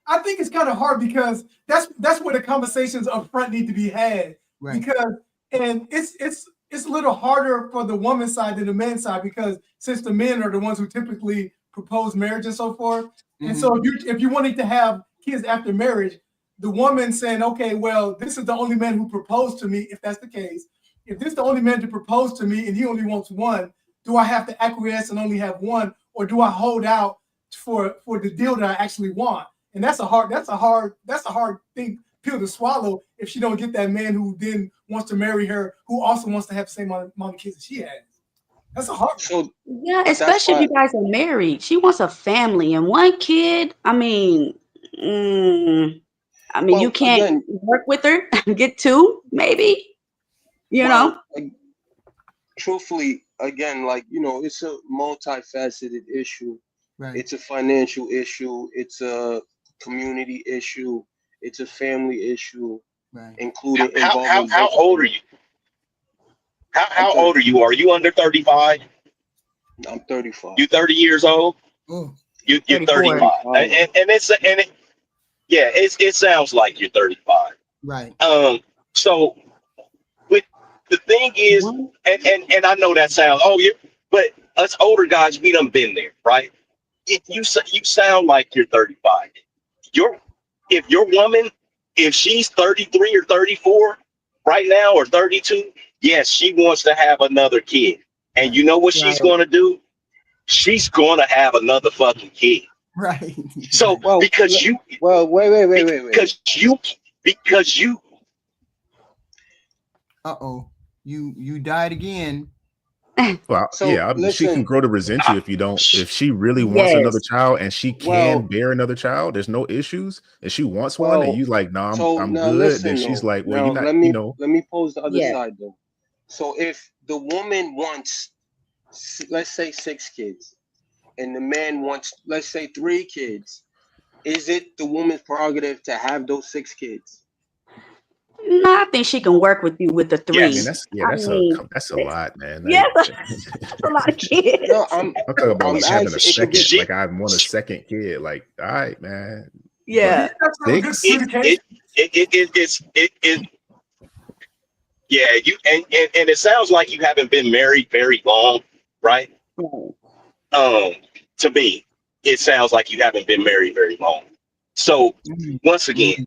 J: I think it's kind of hard because that's where the conversations up front need to be had.
A: Right.
J: Because and it's a little harder for the woman's side than the men's side because since the men are the ones who typically propose marriage and so forth.
A: Mm-hmm.
J: And so if you wanting to have kids after marriage, the woman saying, okay, well, this is the only man who proposed to me, if that's the case. If this is the only man to propose to me and he only wants one, do I have to acquiesce and only have one, or do I hold out for the deal that I actually want? And that's a hard thing pill to swallow if she don't get that man who then wants to marry her, who also wants to have the same amount of kids that she has. That's a hard.
G: So
I: Yeah, especially if you guys are married. She wants a family and one kid. I mean,
G: well,
I: you can't
G: again,
I: work with her, get two, maybe. You know.
G: Truthfully, again, like, you know, it's a multifaceted issue.
A: Right.
G: It's a financial issue. It's a community issue. It's a family issue,
A: Right.
G: including
E: How old are you? How old are you? Are you under 35?
G: I'm 35.
E: You 30 years old?
A: Oh.
E: You're
I: 34.
E: 35. It sounds like you're 35.
A: Right.
E: So with the thing is, and I know that sounds but us older guys, we done been there, right? You sound like you're 35. If your woman, if she's 33 or 34 right now or 32, yes, she wants to have another kid. And you know what she's going to do? She's going to have another fucking kid.
A: Right.
E: So
G: wait. Because you.
A: Uh-oh. You died again.
D: Well,
G: So,
D: yeah, she
G: listen.
D: can grow to resent you if you don't. If she really wants
I: Yes.
D: another child and she
G: Well-
D: can bear another child, there's no issues. If she wants one
G: Well,
D: and you like, nah,
G: so
D: I'm
G: now
D: good.
G: listen,
D: Then she's
G: though.
D: like, well,
G: Now,
D: you're not,
G: let me pose the other
I: Yeah.
G: side though. So if the woman wants, let's say 6 kids, and the man wants, let's say 3 kids, is it the woman's prerogative to have those 6 kids?
I: No, I think she can work with you with the 3.
D: I mean, that's a lot, man.
I: Yeah,
D: Like,
I: that's a lot of kids.
G: No, I'm
D: talking about like having a
G: asking, it could be-
D: second, like I want a second kid. Like, all right, man.
I: Yeah.
J: That's not a good communication.
E: Yeah, you and it sounds like you haven't been married very long, right? To me, it sounds like you haven't been married very long. So once again,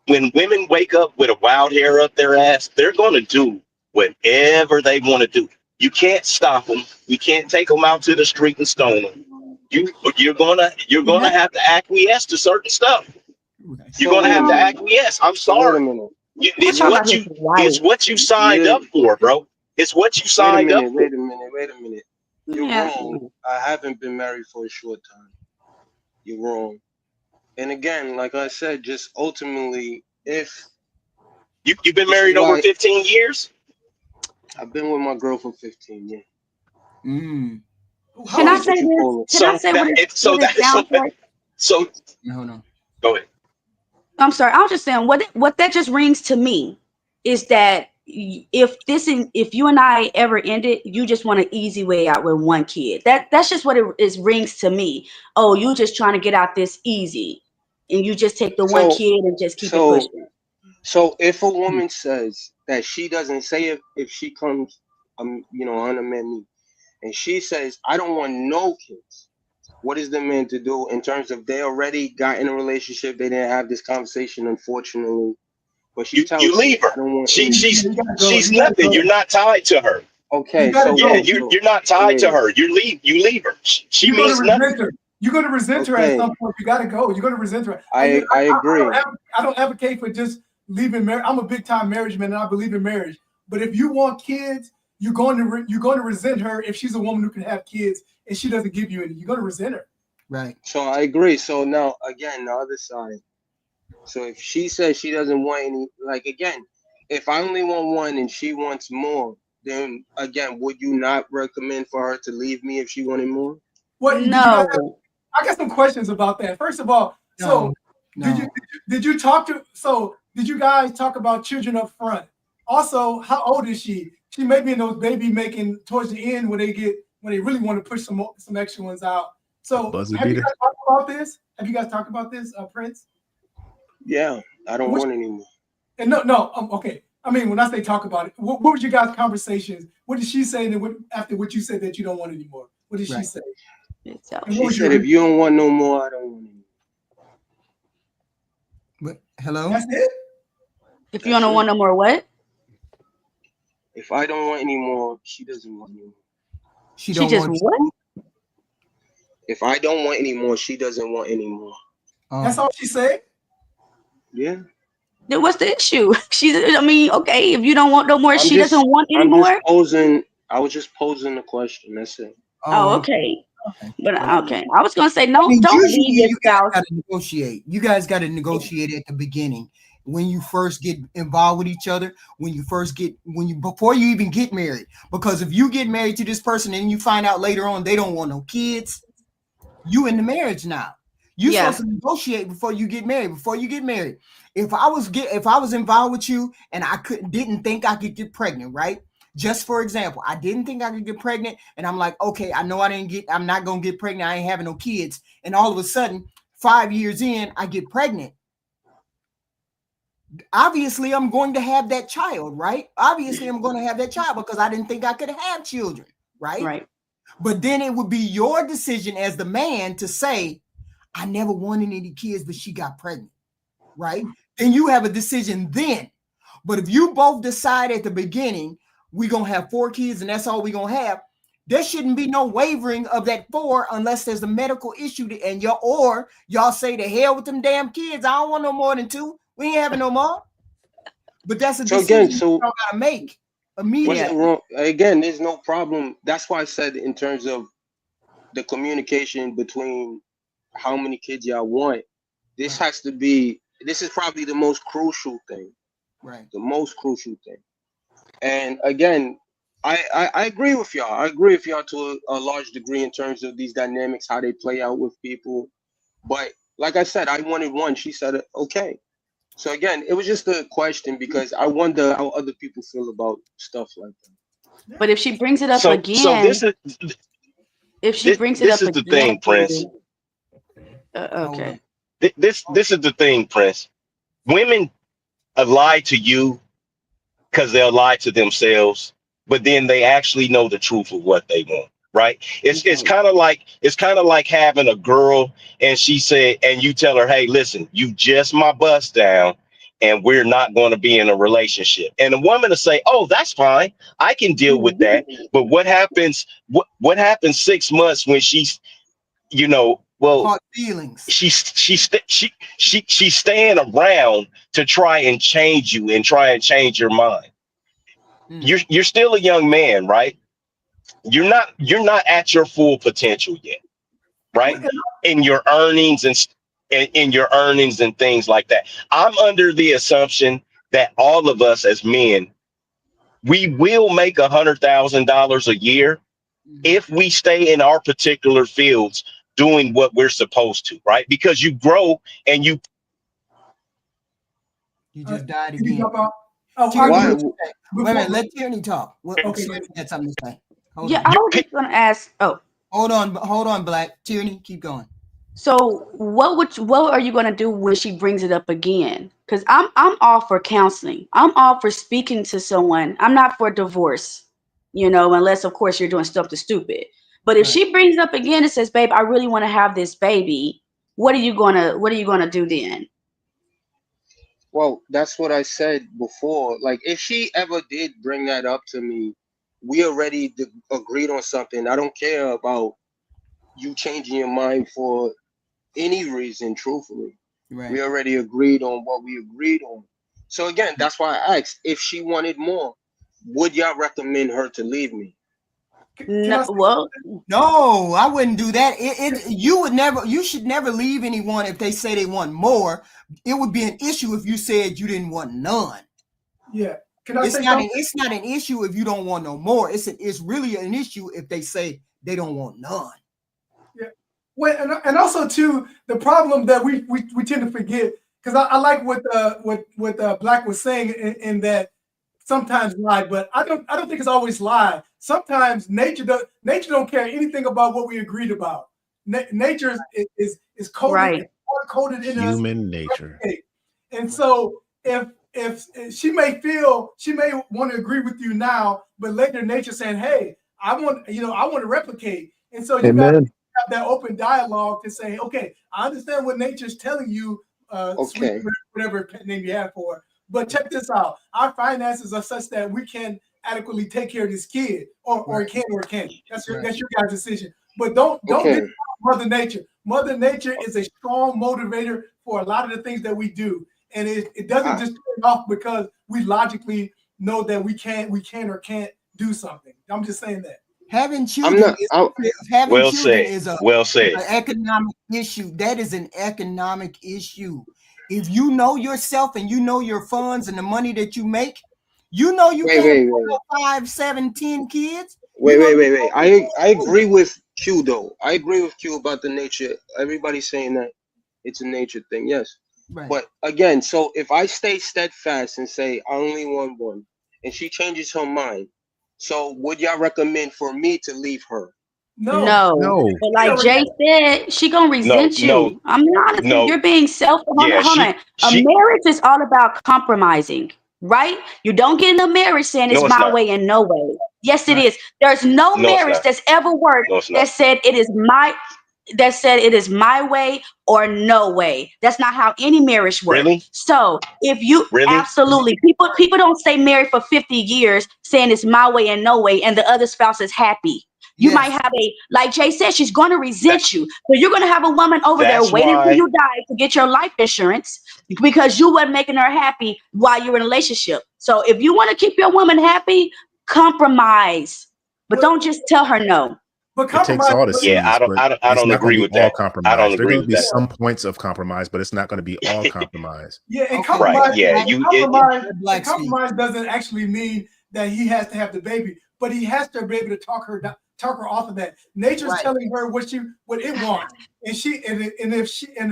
E: when women wake up with a wild hair up their ass, they're gonna do whatever they want to do. You can't stop them. You can't take them out to the street and stone them. You're gonna have to acquiesce to certain stuff. You're gonna have to acquiesce. I'm sorry.
G: Wait a minute.
E: It's what you signed up for, bro. It's what you signed up for.
G: Wait a minute. You're wrong. I haven't been married for a short time. You're wrong. And again, like I said, just ultimately, if
E: you've been married over 15 years,
G: I've been with my girl for 15 years.
I: Can I say this? Can I say what it sounds like?
E: So
A: no.
E: Go ahead.
I: I'm sorry. I was just saying what that just rings to me is that if you and I ever ended, you just want an easy way out with one kid. That's just what it rings to me. Oh, you just trying to get out this easy, and you just take the one kid and just keep it pushing.
G: So if a woman says that she doesn't say if she comes, on a man, and she says I don't want no kids, what is the man to do in terms of they already got in a relationship? They didn't have this conversation, unfortunately. But she tells
E: you leave her. She's nothing. You're not tied to her.
G: Okay,
E: you're not tied to her. You leave her. She means nothing.
J: You're going to resent her at some point. You got to go. You're going to resent her.
G: I agree.
J: I don't advocate for just leaving marriage. I'm a big time marriage man, and I believe in marriage. But if you want kids, you're going to resent her if she's a woman who can have kids and she doesn't give you any. You're going to resent her.
A: Right.
G: So I agree. So now again, the other side. So if she says she doesn't want any, like again, if I only want one and she wants more, then again, would you not recommend for her to leave me if she wanted more?
J: Well,
I: no.
J: I got some questions about that. First of all, did you guys talk about children up front? Also, how old is she? She may be in those baby making towards the end when they really want to push some extra ones out. So have you guys talked about this? Have you guys talked about this, Prince?
G: Yeah, I don't want any more.
J: And okay. I mean, when I say talk about it, what was your guys' conversations? What did she say after what you said that you don't want anymore? What did she say?
G: She said, if you don't want no more, I don't want any more.
A: But hello?
J: That's it?
I: If you don't want no more what?
G: If I don't want any more, she doesn't want any more.
A: She just
I: what?
G: If I don't want any more, she doesn't want any more.
J: That's all she said?
G: Yeah.
I: Then what's the issue? Okay, if you don't want no more, she doesn't want any more.
G: I was just posing the question. That's it.
I: Oh, okay. But okay, I was gonna say no. Don't leave your spouse.
A: Gotta negotiate. You guys got to negotiate at the beginning when you first get involved with each other. Before you even get married, because if you get married to this person and you find out later on they don't want no kids, you in the marriage now. You're supposed to negotiate before you get married. If I was involved with you and I didn't think I could get pregnant, right? Just for example, I didn't think I could get pregnant, and I'm like, okay, I know I'm not gonna get pregnant. I ain't having no kids, and all of a sudden, 5 years in, I get pregnant. Obviously, I'm going to have that child, right? Obviously, I'm going to have that child because I didn't think I could have children, right?
I: Right.
A: But then it would be your decision as the man to say, I never wanted any kids, but she got pregnant, right? Then you have a decision then. But if you both decide at the beginning, we're going to have 4 kids and that's all we're going to have, there shouldn't be no wavering of that 4 unless there's a medical issue and y'all say to hell with them damn kids. I don't want no more than 2. We ain't having no more. But that's a decision you got to make immediately.
G: Wrong? Again, there's no problem. That's why I said in terms of the communication between how many kids y'all want, this is probably the most crucial thing.
A: Right.
G: The most crucial thing. And again, I agree with y'all. I agree with y'all to a large degree in terms of these dynamics, how they play out with people. But like I said, I wanted 1. She said, okay. So again, it was just a question because I wonder how other people feel about stuff like that.
I: But if she brings it up again,
E: this is the thing, Prince.
I: Okay.
E: This is the thing, Prince. Women lie to you because they'll lie to themselves, but then they actually know the truth of what they want. Right? It's kind of like having a girl and she said, and you tell her, hey, listen, you just my bust down and we're not going to be in a relationship. And the woman will say, oh, that's fine. I can deal with that. But what happens? What happens 6 months when she's,
A: hard feelings.
E: She's staying around to try and change you and try and change your mind. You're still a young man, right? You're not at your full potential yet, right? In your earnings and in your earnings and things like that. I'm under the assumption that all of us as men, we will make $100,000 a year if we stay in our particular fields doing what we're supposed to, right? Because you grow and you
A: just died again.
J: Wait
A: a minute, let Tierney talk. Tierney had something to say.
I: I was just gonna ask. Oh,
A: hold on, Black. Tierney, keep going.
I: So what are you gonna do when she brings it up again? Because I'm all for counseling. I'm all for speaking to someone. I'm not for divorce, unless of course you're doing something stupid. But if she brings it up again and says, "Babe, I really want to have this baby," what are you gonna do then?
G: Well, that's what I said before. Like, if she ever did bring that up to me, we already agreed on something. I don't care about you changing your mind for any reason, truthfully.
A: Right.
G: We already agreed on what we agreed on. So again, that's why I asked if she wanted more, would y'all recommend her to leave me?
A: No, I wouldn't do that. You should never leave anyone if they say they want more. It would be an issue if you said you didn't want none.
J: Yeah.
A: It's not an issue if you don't want no more. It's really an issue if they say they don't want none.
J: Yeah. Well, and also too, the problem that we tend to forget, because I like what Black was saying in that sometimes lie, but I don't think it's always lie. Sometimes nature don't care anything about what we agreed about. nature is coded,
I: Right.
J: coded in us.
D: Human nature.
J: And so if she may want to agree with you now, but later nature saying, hey, I want to replicate. And so you got to have that open dialogue to say, okay, I understand what nature's telling you, sweet, whatever pet name you have for it, but check this out. Our finances are such that we can adequately take care of this kid, or it can or it can't. That's your guys' decision. But don't get Mother Nature. Mother Nature is a strong motivator for a lot of the things that we do. And it doesn't just turn off because we logically know that we can or can't do something. I'm just saying that.
A: Having children is an economic issue. That is an economic issue. If you know yourself and you know your funds and the money that you make, you know you can't have 5, 7, 10 kids.
G: Wait. I agree with Q though. I agree with Q about the nature. Everybody's saying that it's a nature thing. Yes. Right. But again, so if I stay steadfast and say I only want one, and she changes her mind, so would y'all recommend for me to leave her?
I: No. But like Jay said, she gonna resent you.
E: No.
I: I'm honest. You're being selfish. Hold on. A marriage is all about compromising, right? You don't get in a marriage saying it's my way and no way. Yes, it is. There's no marriage that's ever worked that said it is my way or no way. That's not how any marriage works.
E: Really?
I: So if you absolutely people don't stay married for 50 years saying it's my way and no way, and the other spouse is happy. You might have like Jay said, she's going to resent you. So you're going to have a woman over there waiting till you die to get your life insurance because you weren't making her happy while you were in a relationship. So if you want to keep your woman happy, compromise, but don't just tell her no.
D: But it takes all the seeds.
E: Yeah, I don't agree with that.
D: Compromise.
E: I don't agree
D: with
E: that.
D: There's going to be some points of compromise, but it's not going to be all compromise.
J: And compromise, compromise doesn't actually mean that he has to have the baby, but he has to be able to talk her off of that. Nature's telling her what it wants, and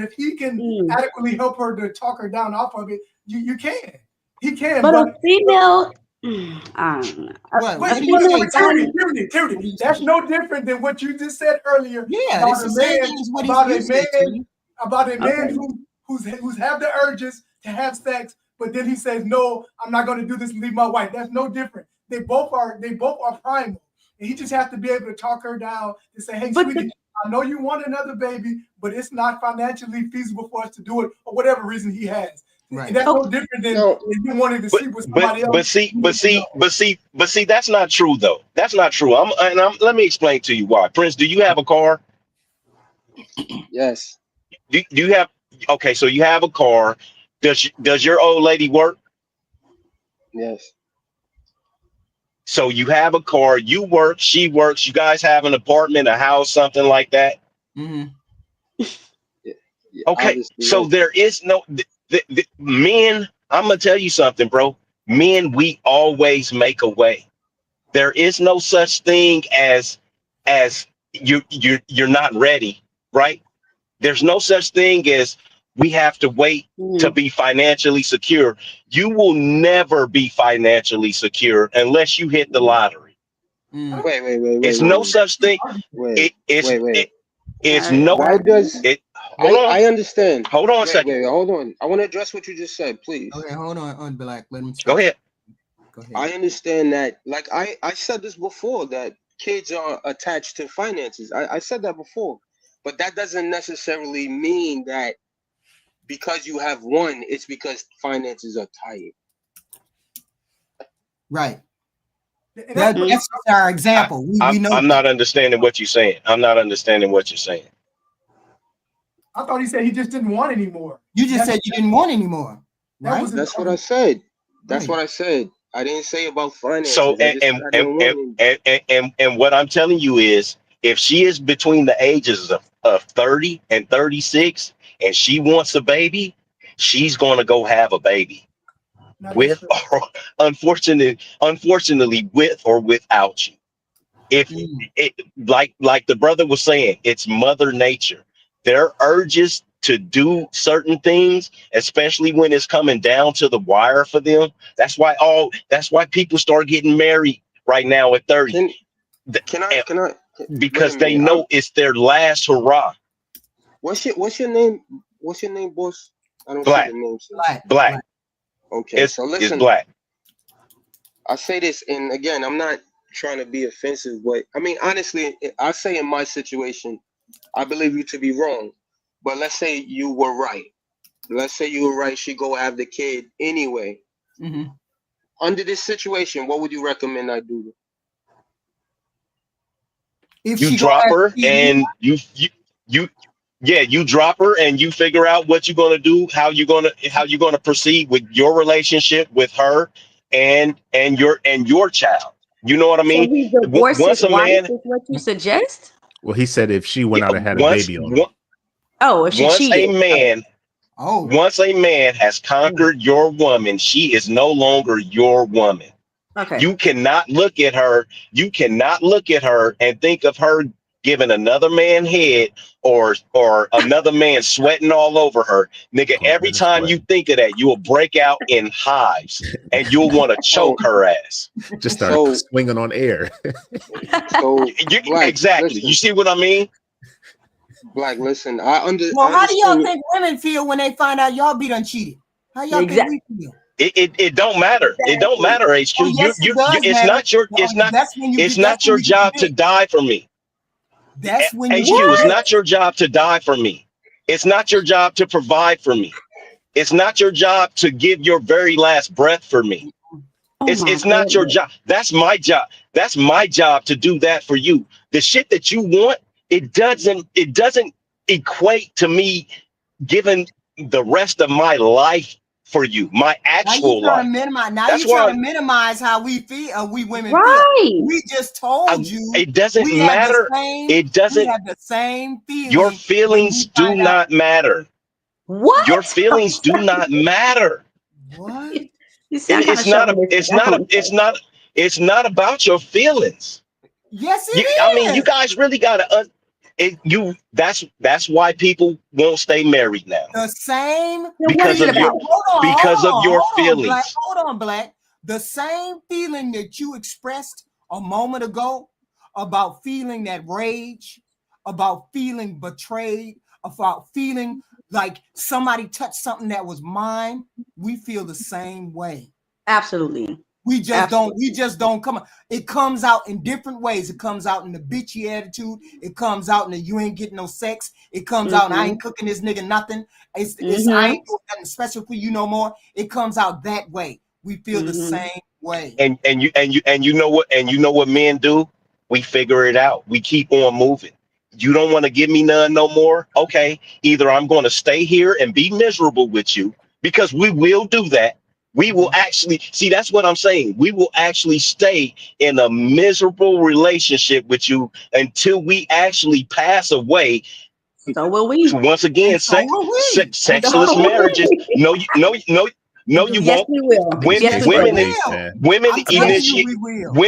J: if he can adequately help her to talk her down off of it, you can. He can.
I: But a female.
J: Tyranny. That's no different than what you just said earlier.
A: Yeah,
J: about a man who's have the urges to have sex, but then he says, "No, I'm not going to do this and leave my wife." That's no different. They both are primal, and he just has to be able to talk her down and say, "Hey, sweetie, I know you want another baby, but it's not financially feasible for us to do it, or whatever reason he has." Right. And that's no different than if you wanted to sleep with somebody else.
E: But see, that's not true though. That's not true. Let me explain to you why. Prince, do you have a car?
G: Yes.
E: Do you have? Okay, so you have a car. Does your old lady work?
G: Yes.
E: So you have a car. You work. She works. You guys have an apartment, a house, something like that.
A: Mm-hmm.
E: Okay, so there is no. The men, I'm gonna tell you something, bro. Men, we always make a way. There is no such thing as you're not ready, right? There's no such thing as we have to wait to be financially secure. You will never be financially secure unless you hit the lottery.
G: Wait.
E: It's no such thing. It's no.
G: Why does it? I understand.
E: Hold on a second.
G: Wait, hold on. I want to address what you just said, please.
A: Okay, hold on, Black. Let me
E: go ahead.
G: I understand that. Like I said this before, that kids are attached to finances. I said that before, but that doesn't necessarily mean that because you have one, it's because finances are tight.
A: Right. That's our example. We know.
E: I'm not understanding what you're saying.
J: I thought he said he just didn't want anymore.
A: You just said you didn't want anymore, right?
G: That's what I said. That's what I said. I didn't say about finances.
E: So and what I'm telling you is, if she is between the ages of 30 and 36 and she wants a baby, she's going to go have a baby. With or unfortunately with or without you. If it, like the brother was saying, it's Mother Nature. Their urges to do certain things, especially when it's coming down to the wire for them. That's why people start getting married right now at 30.
G: Can I
E: because they
G: minute.
E: know it's their last hurrah.
G: What's your name? What's your name, boss? I don't see
E: Black,
G: the name.
E: black.
G: Okay,
E: It's
G: so
E: it's
G: listen.
E: black.
G: I say this, and again, I'm not trying to be offensive, but I mean, honestly, I say in my situation, I believe you to be wrong. But let's say you were right. Let's say you were right. She go have the kid anyway.
A: Mm-hmm.
G: Under this situation, what would you recommend I do?
A: If
E: You
A: she go
E: drop
A: have
E: her
A: the kid,
E: and you yeah, you drop her and you figure out what you're gonna do, how you're gonna proceed with your relationship with her and your child. You know what I
I: So
E: mean?
I: he divorced his
E: Once a
I: wife
E: man,
I: is what you suggest?
D: Well, he said if she
E: yeah,
D: went out and had a
E: once
D: baby on him.
I: Oh, if she
E: once a
I: cheated.
E: man
A: oh,
E: once a man has conquered your woman, she is no longer your woman.
I: Okay.
E: You cannot look at her. You cannot look at her and think of her giving another man head or another man sweating all over her. Nigga,
D: Oh,
E: every
D: that is
E: time
D: sweat.
E: you think of that, you will break out in hives and you'll want to
G: So,
E: choke her ass.
D: Just started
G: so,
D: swinging on air.
G: so, Black,
E: Exactly.
G: listen,
E: You see what I mean?
G: Black, listen.
A: well,
G: I
A: how do y'all
G: understand.
A: think women feel when they find out y'all be done cheated? How y'all think we feel?
E: It don't matter. It don't
I: Exactly.
E: matter, HQ.
A: Oh, yes, it does
E: It's
A: matter.
E: not your
A: That's when you
E: it's
A: get. That's
E: not
A: when
E: your
A: you get
E: job
A: the
E: to
A: dick.
E: die for me.
A: That's when you
E: HQ,
A: get
E: it's
A: the dick.
E: not your job to die for me. It's not your job to provide for me. It's not your job to give your very last breath for me.
I: Oh my
E: It's not your
I: goodness.
E: job. That's my job. That's my job to do that for you. The shit that you want, it doesn't equate to me giving the rest of my life for you, my
A: Now you
E: actual
A: trying to
E: life.
A: minimize. Now
E: That's
A: you trying
E: why
A: to minimize how we feel. We women feel.
I: Right.
A: We just told you
E: it doesn't
A: we have the
E: matter.
A: same.
E: It
A: We
E: doesn't.
A: have the same
E: Your
A: feeling when
E: feelings
A: we
E: do
A: find out.
E: not matter. Your
I: What?
E: feelings do not matter.
A: What?
I: You sound kind of
E: It's not a.
I: chauvinistic.
E: It's
I: I
E: not a.
I: don't
E: It's
I: say.
E: not. It's not about your feelings.
A: Yes,
E: I mean,
A: it
E: you
A: is.
E: guys really gotta. That's why people won't stay married now
A: The same
I: Then what is
E: because
I: it
E: of
A: feeling.
E: your
I: about?
A: Hold on, Black.
E: feelings.
A: Hold on, Black. The same feeling that you expressed a moment ago about feeling that rage, about feeling betrayed, about feeling like somebody touched something that was mine. We feel the same way.
I: Absolutely.
A: We just
I: Absolutely.
A: don't. We just don't come. It comes out in different ways. It comes out in the bitchy attitude. It comes out in the you ain't getting no sex. It comes out and I ain't cooking this nigga nothing. It's I ain't doing nothing special for you no more. It comes out that way. We feel the same way.
E: And you know what men do? We figure it out. We keep on moving. You don't want to give me none no more. Okay, either I'm going to stay here and be miserable with you because we will do that. We will actually see. That's what I'm saying. We will actually stay in a miserable relationship with you until we actually pass away.
I: So will we.
E: Once again,
A: And so will we. And so
E: sexless
I: So will
E: marriages.
I: we.
E: No, you
I: Yes,
E: won't.
I: we will.
D: Niggas
I: Yes,
D: case
I: we
D: by
A: we
I: will.
D: case,
A: will.
D: man.
E: Women
A: I'm
D: I
A: telling
D: think
A: you,
E: initiate.
A: we will.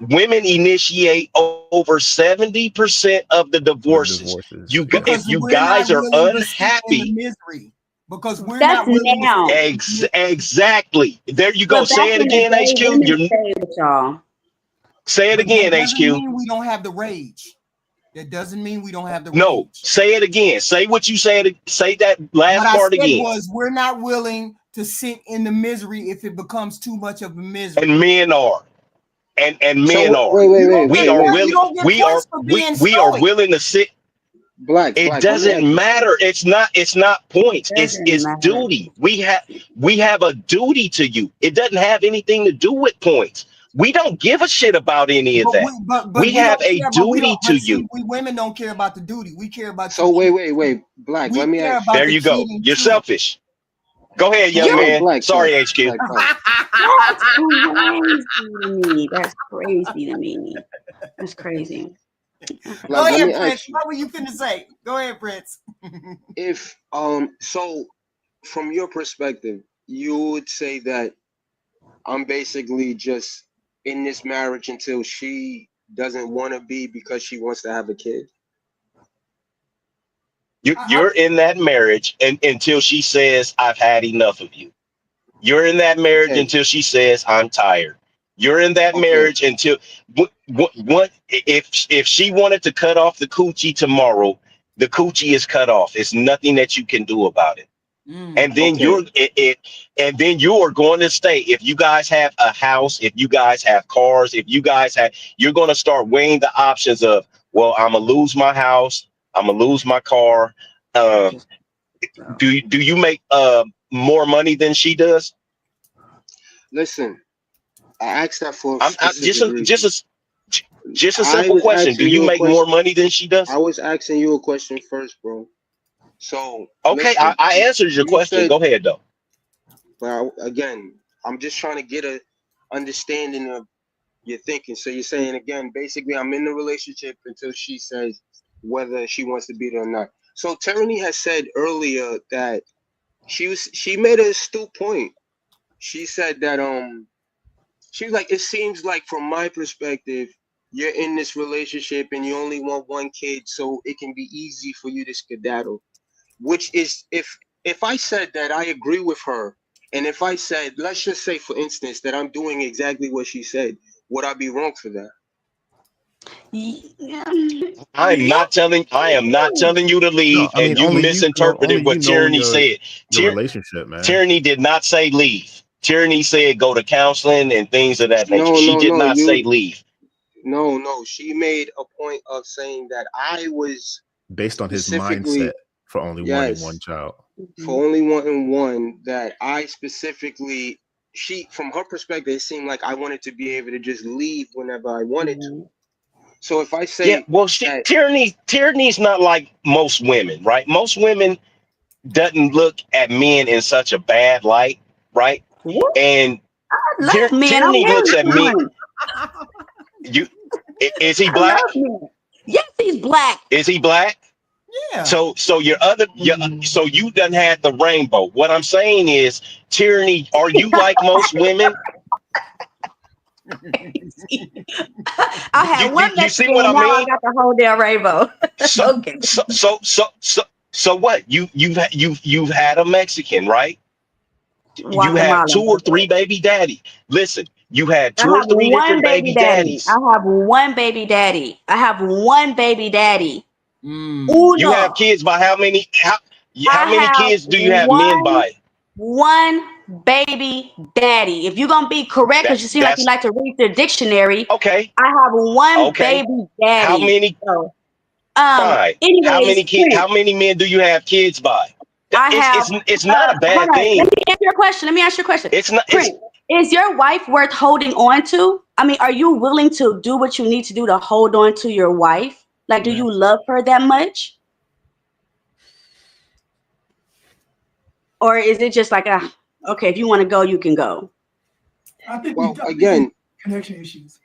E: Women initiate over 70% of the
D: the
E: divorces.
D: divorces. Yeah.
E: If
A: Because
E: you
A: we're not
E: guys are
A: willing to sit in the
E: unhappy,
A: misery. Because we're
I: That's
A: not willing to sit
I: now.
A: in the misery.
E: exactly. There you go.
I: But back
E: Say it
I: in the
E: again,
I: day,
E: HQ.
I: women
E: You
I: stayed with y'all.
E: say it
A: But that
E: again,
A: doesn't
E: HQ.
A: mean we don't have the rage. That doesn't mean we don't have the
E: No,
A: rage.
E: say it again. Say what you said. Say that
A: What
E: last
A: I
E: part
A: said
E: again.
A: was we're not willing to sit in the misery if it becomes too much of a misery.
E: And men are. And men
G: So
E: are.
G: wait,
A: You
G: wait,
A: don't
E: We
A: get
G: wait,
E: are
G: wait.
A: points. You
E: willing.
A: don't get points for being
E: We are
A: stoic.
E: willing to sit.
G: Black,
E: It
G: let me
E: doesn't
G: ask you.
E: matter. It's not points.
I: Doesn't
E: It's
I: matter.
E: duty. We have a duty to you. It doesn't have anything to do with points. We don't give a shit about any of
A: But
E: that.
A: but
E: We
A: we
E: have
A: don't
E: a
A: care. But we
E: duty
A: don't.
E: to
A: But see,
E: you.
A: we women don't care about the duty. We care about you
G: So
A: cheating.
G: wait, Black,
A: We
G: let me
A: care
G: ask you.
A: about
E: There
A: the
E: you go.
A: cheating
E: You're
A: too.
E: selfish. Go ahead, young
I: You.
E: man.
G: Black,
E: Sorry, HQ.
G: Black.
I: That's crazy to me. That's crazy to me. That's crazy. Okay.
A: Go
G: Black, let
A: ahead,
G: me
A: Prince.
G: ask you.
A: What were you finna say? Go ahead, Prince.
G: If so from your perspective, you would say that I'm basically just in this marriage until she doesn't want to be because she wants to have a kid.
E: You're in that marriage and until she says, I've had enough of you. You're in that marriage
G: Okay.
E: until she says, I'm tired. You're in that marriage until what if she wanted to cut off the coochie tomorrow, the coochie is cut off. It's nothing that you can do about it. And then and then you are going to stay. If you guys have a house, if you guys have cars, if you guys have, you're going to start weighing the options of, well, I'm gonna lose my house, I'm gonna lose my car. Do you make more money than she does?
G: Listen, I asked that for a specific reason.
E: Just a simple question. Do you make more money than she does?
G: I was asking you a question first, bro. So
E: okay, listen, I answered your question. Go ahead, though.
G: But again, I'm just trying to get a understanding of your thinking. So you're saying again, basically, I'm in the relationship until she says whether she wants to be there or not. So Tyranny has said earlier that she made an astute point. She said that she was like, it seems like from my perspective, you're in this relationship and you only want one kid, so it can be easy for you to skedaddle. Which is, if I said that I agree with her, and if I said, let's just say for instance that I'm doing exactly what she said, would I be wrong for that?
E: I am not telling you to leave, no, and you misinterpreted what Tyranny said.
D: Your relationship, man.
E: Tyranny did not say leave. Tyranny said go to counseling and things of that nature. She did not say leave.
G: No. She made a point of saying that I was
D: based on his mindset for only wanting one child.
G: For only wanting one, that I specifically, from her perspective, it seemed like I wanted to be able to just leave whenever I wanted to. So if I say,
E: Tyranny's not like most women, right? Most women doesn't look at men in such a bad light, right? And Tyranny looks at me. Is he black?
I: Yes, he's black.
E: Is he black?
A: Yeah.
E: So so you done had the rainbow. What I'm saying is, Tyranny, are you like most women?
I: I had one.
E: You see what I mean?
I: I got the whole damn rainbow.
E: Okay. So what? You've had a Mexican, right? You have 2 or 3 baby daddy. Listen, you had 2 or 3 different baby daddies.
I: I have one baby daddy.
E: You have kids by how many? How many kids do you have men by?
I: One baby daddy. If you're gonna be correct, because you seem like you like to read the dictionary.
E: Okay.
I: I have one baby daddy.
E: How many?
I: Fine. Anyways,
E: how many men do you have kids by? It's not a bad thing.
I: Let me ask you a question.
E: It's not.
I: Is your wife worth holding on to? I mean, are you willing to do what you need to do to hold on to your wife? Like, do you love her that much? Or is it just like, okay, if you want to go, you can go?
J: I think
G: again,
J: connection issues.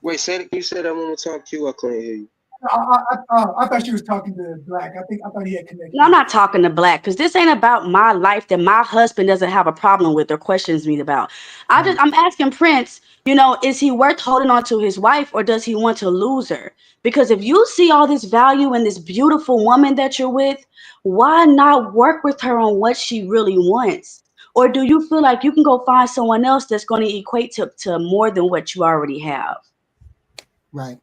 G: Wait, you said that one more time, Q. I couldn't hear you.
J: I thought she was talking to Black. I thought he had connection.
I: No, I'm not talking to Black, because this ain't about my life that my husband doesn't have a problem with or questions me about. I'm asking Prince, is he worth holding on to his wife, or does he want to lose her? Because if you see all this value in this beautiful woman that you're with, why not work with her on what she really wants? Or do you feel like you can go find someone else that's going to equate to more than what you already have?
A: Right.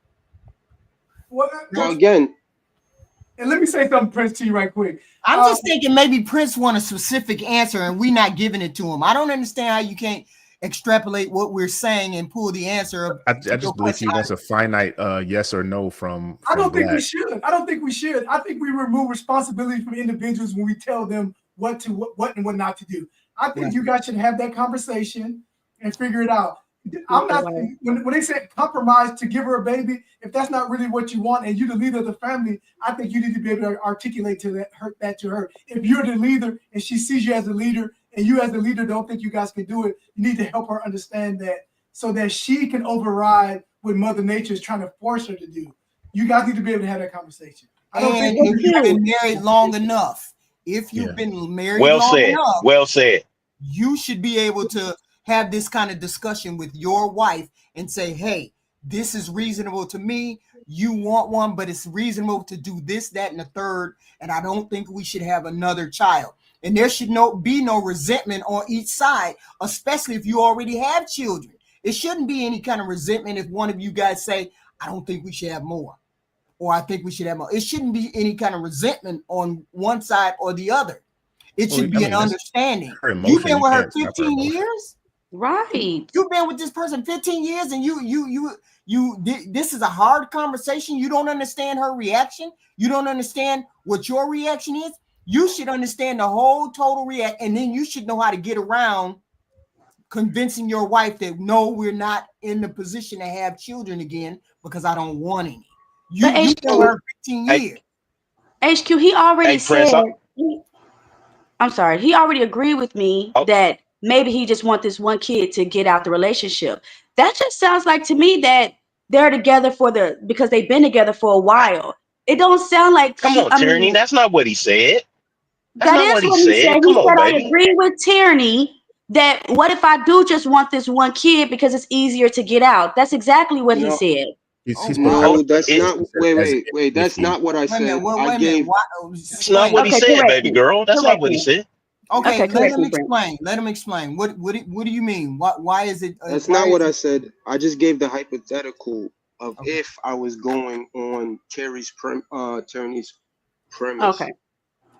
J: Well,
G: again,
J: and let me say something, Prince, to you right quick.
A: I'm just thinking maybe Prince want a specific answer and we not giving it to him. I don't understand how you can't extrapolate what we're saying and pull the answer.
D: I just believe he wants a finite yes or no from
J: I don't think
D: Black.
J: we should. I think we remove responsibility from individuals when we tell them what and what not to do. I think you guys should have that conversation and figure it out. I'm not when they say compromise to give her a baby. If that's not really what you want, and you're the leader of the family, I think you need to be able to articulate that to her. If you're the leader and she sees you as a leader, and you as the leader don't think you guys can do it, you need to help her understand that, so that she can override what Mother Nature is trying to force her to do. You guys need to be able to have that conversation. I don't think
A: if you've been married long enough,
E: well said.
A: You should be able to have this kind of discussion with your wife and say, hey, this is reasonable to me. You want one, but it's reasonable to do this, that, and the third. And I don't think we should have another child. And there should be no resentment on each side, especially if you already have children. It shouldn't be any kind of resentment if one of you guys say, I don't think we should have more, or I think we should have more. It shouldn't be any kind of resentment on one side or the other. It should be an understanding. You've been with her 15 years?
I: Right.
A: You've been with this person 15 years and this is a hard conversation. You don't understand her reaction. You don't understand what your reaction is. You should understand the whole total react, and then you should know how to get around convincing your wife that no, we're not in the position to have children again because I don't want any. You've been with her 15 years.
I: HQ, he already said. I'm sorry. He already agreed with me that maybe he just want this one kid to get out the relationship. That just sounds like to me that they're together because they've been together for a while. It don't sound like.
E: Come on, Tierney. That's not what he said.
I: That is what he said. He said, I agree with Tierney that what if I do just want this one kid because it's easier to get out? That's exactly what he said.
G: No, that's not. Wait. That's not what I said. I gave.
E: That's not what he said, baby girl. That's not what he said.
A: Okay, let him explain. Let him explain. What do you mean? Why is it?
G: That's not what I said. I just gave the hypothetical of if I was going on Tierney's premise.
I: Okay.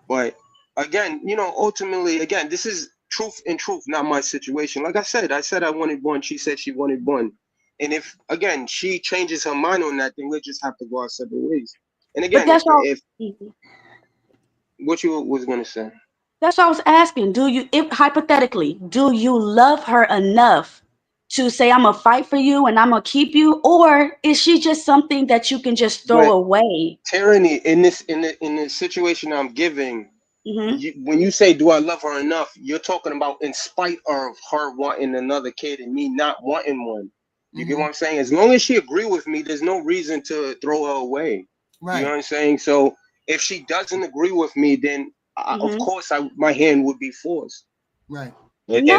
G: But again, ultimately, again, this is truth, not my situation. Like I said I wanted one. She said she wanted one. And if, again, she changes her mind on that, then we'll just have to go our separate ways. And again, what you was going to say?
I: That's what I was asking. Hypothetically, do you love her enough to say, I'm going to fight for you and I'm going to keep you? Or is she just something that you can just throw away?
G: Tyranny, in the situation I'm giving, when you say, do I love her enough? You're talking about in spite of her wanting another kid and me not wanting one. You get what I'm saying? As long as she agree with me, there's no reason to throw her away. Right. You know what I'm saying? So if she doesn't agree with me, then of course my hand would be forced.
A: Right.
E: And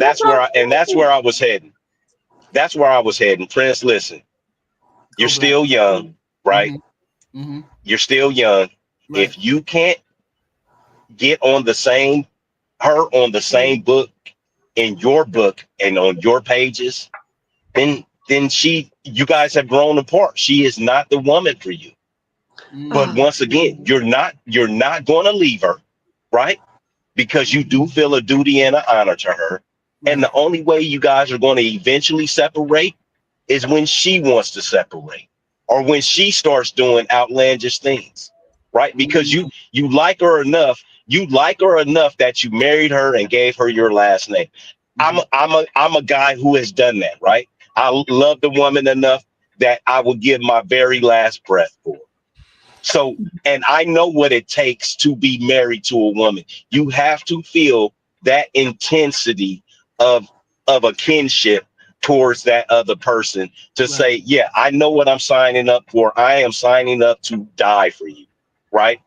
E: that's where I was heading. That's where I was heading. Prince, listen. You're still young, right? You're still young. Right. If you can't get on the same book in your book and on your pages, then you guys have grown apart. She is not the woman for you. But once again, you're not going to leave her, right? Because you do feel a duty and an honor to her. And the only way you guys are going to eventually separate is when she wants to separate or when she starts doing outlandish things, right? Because you like her enough. You like her enough that you married her and gave her your last name. I'm a guy who has done that, right? I love the woman enough that I will give my very last breath for. So, and I know what it takes to be married to a woman. You have to feel that intensity of a kinship towards that other person to say, yeah, I know what I'm signing up for. I am signing up to die for you, right?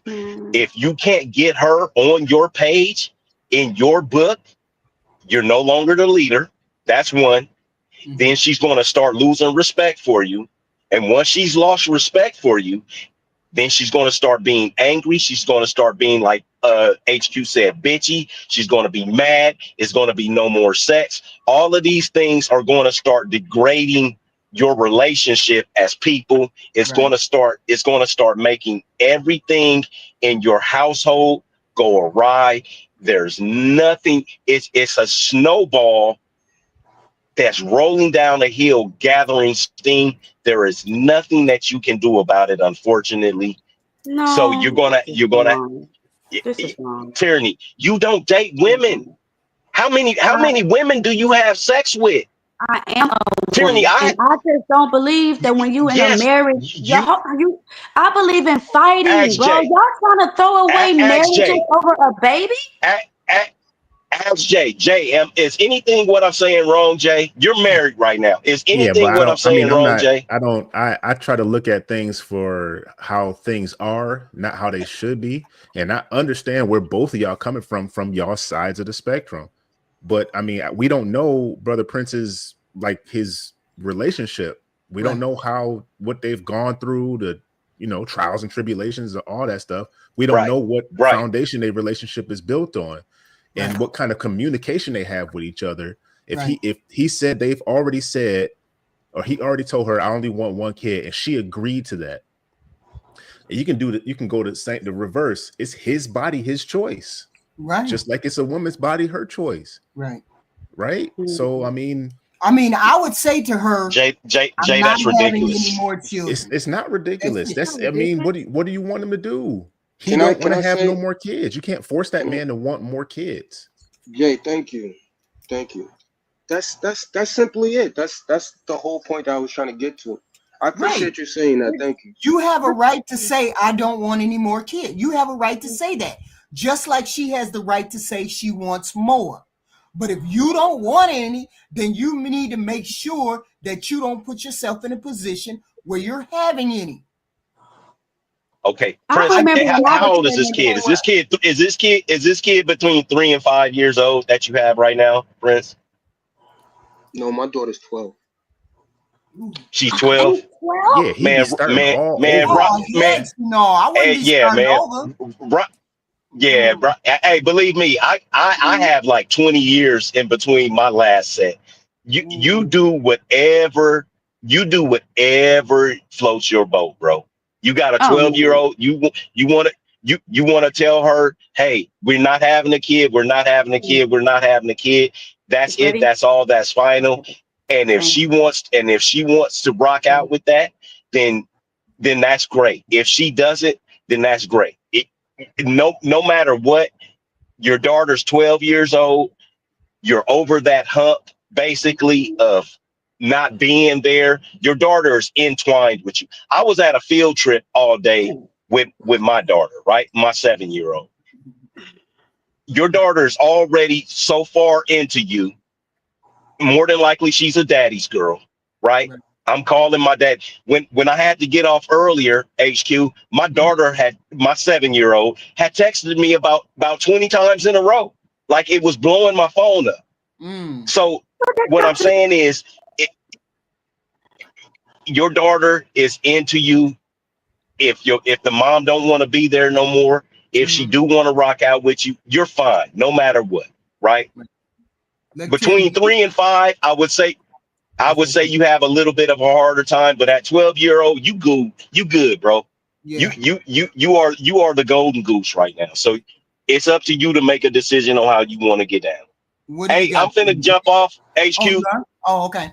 E: If you can't get her on your page, in your book, you're no longer the leader. That's one. Then she's going to start losing respect for you. And once she's lost respect for you, then she's going to start being angry. She's going to start being like HQ said, bitchy. She's going to be mad. It's going to be no more sex. All of these things are going to start degrading your relationship as people. It's going to start making everything in your household go awry. There's nothing. It's a snowball that's rolling down a hill, gathering steam. There is nothing that you can do about it, unfortunately.
I: No.
E: So you're gonna
I: This is wrong.
E: Tyranny. You don't date women. How many women do you have sex with?
I: I am a
E: Tyranny.
I: woman, and I just don't believe that when you in a marriage, I believe in fighting, bro. Y'all trying to throw away marriages over a baby?
E: Ask Jay. Jay, is anything what I'm saying wrong, Jay? You're married right now. Is anything what I'm saying wrong, Jay?
D: I try to look at things for how things are, not how they should be. And I understand where both of y'all coming from y'all sides of the spectrum. But I mean, we don't know Brother Prince's, like, his relationship. We don't know what they've gone through, trials and tribulations and all that stuff. We don't know what foundation their relationship is built on and what kind of communication they have with each other. If he said they've already said, or he already told her, I only want one kid, and she agreed to that. And you can do that. You can go to the reverse. It's his body, his choice.
A: Right.
D: Just like it's a woman's body, her choice.
A: Right.
D: Right. So I mean,
A: I would say to her,
E: Jay,
A: I'm not
E: that's ridiculous.
A: Any more children.
D: It's not ridiculous. I mean, what do you want him to do? He
G: Can
D: don't want
G: I
D: to have
G: say-
D: no more kids. You can't force that man to want more kids.
G: Jay, thank you. That's simply it. That's the whole point I was trying to get to. I appreciate you saying that. Thank you.
A: You have a right to say, I don't want any more kids. You have a right to say that. Just like she has the right to say she wants more. But if you don't want any, then you need to make sure that you don't put yourself in a position where you're having any.
E: Okay, Prince, how old is this kid? Is this kid between 3 and 5 years old that you have right now, Prince?
G: No, my daughter's 12.
E: She's 12.
D: Yeah, he be starting all over.
A: No, I wouldn't be starting over.
E: Yeah, bro. Hey, believe me, I have like 20 years in between my last set. You do whatever floats your boat, bro. You got a 12-year-old. You want to tell her, hey, we're not having a kid. We're not having a kid. We're not having a kid. That's it. That's all. That's final. And if she wants to rock out with that, then that's great. If she doesn't, then that's great. No matter what, your daughter's 12 years old. You're over that hump, basically, of not being there. Your daughter is entwined with you. I was at a field trip all day with my daughter, right? My 7-year-old. Your daughter's already so far into you. More than likely, she's a daddy's girl, right? I'm calling my dad. When I had to get off earlier, HQ, my 7-year-old had texted me about 20 times in a row. Like it was blowing my phone up. So what I'm saying is your daughter is into you. If the mom don't want to be there no more, if she do want to rock out with you, you're fine, no matter what, right? Between 3 and 5, I would say you have a little bit of a harder time, but at 12-year-old, you good, bro. Yeah. You are the golden goose right now. So it's up to you to make a decision on how you want to get down. Hey, I'm finna jump off HQ.
A: Oh, okay.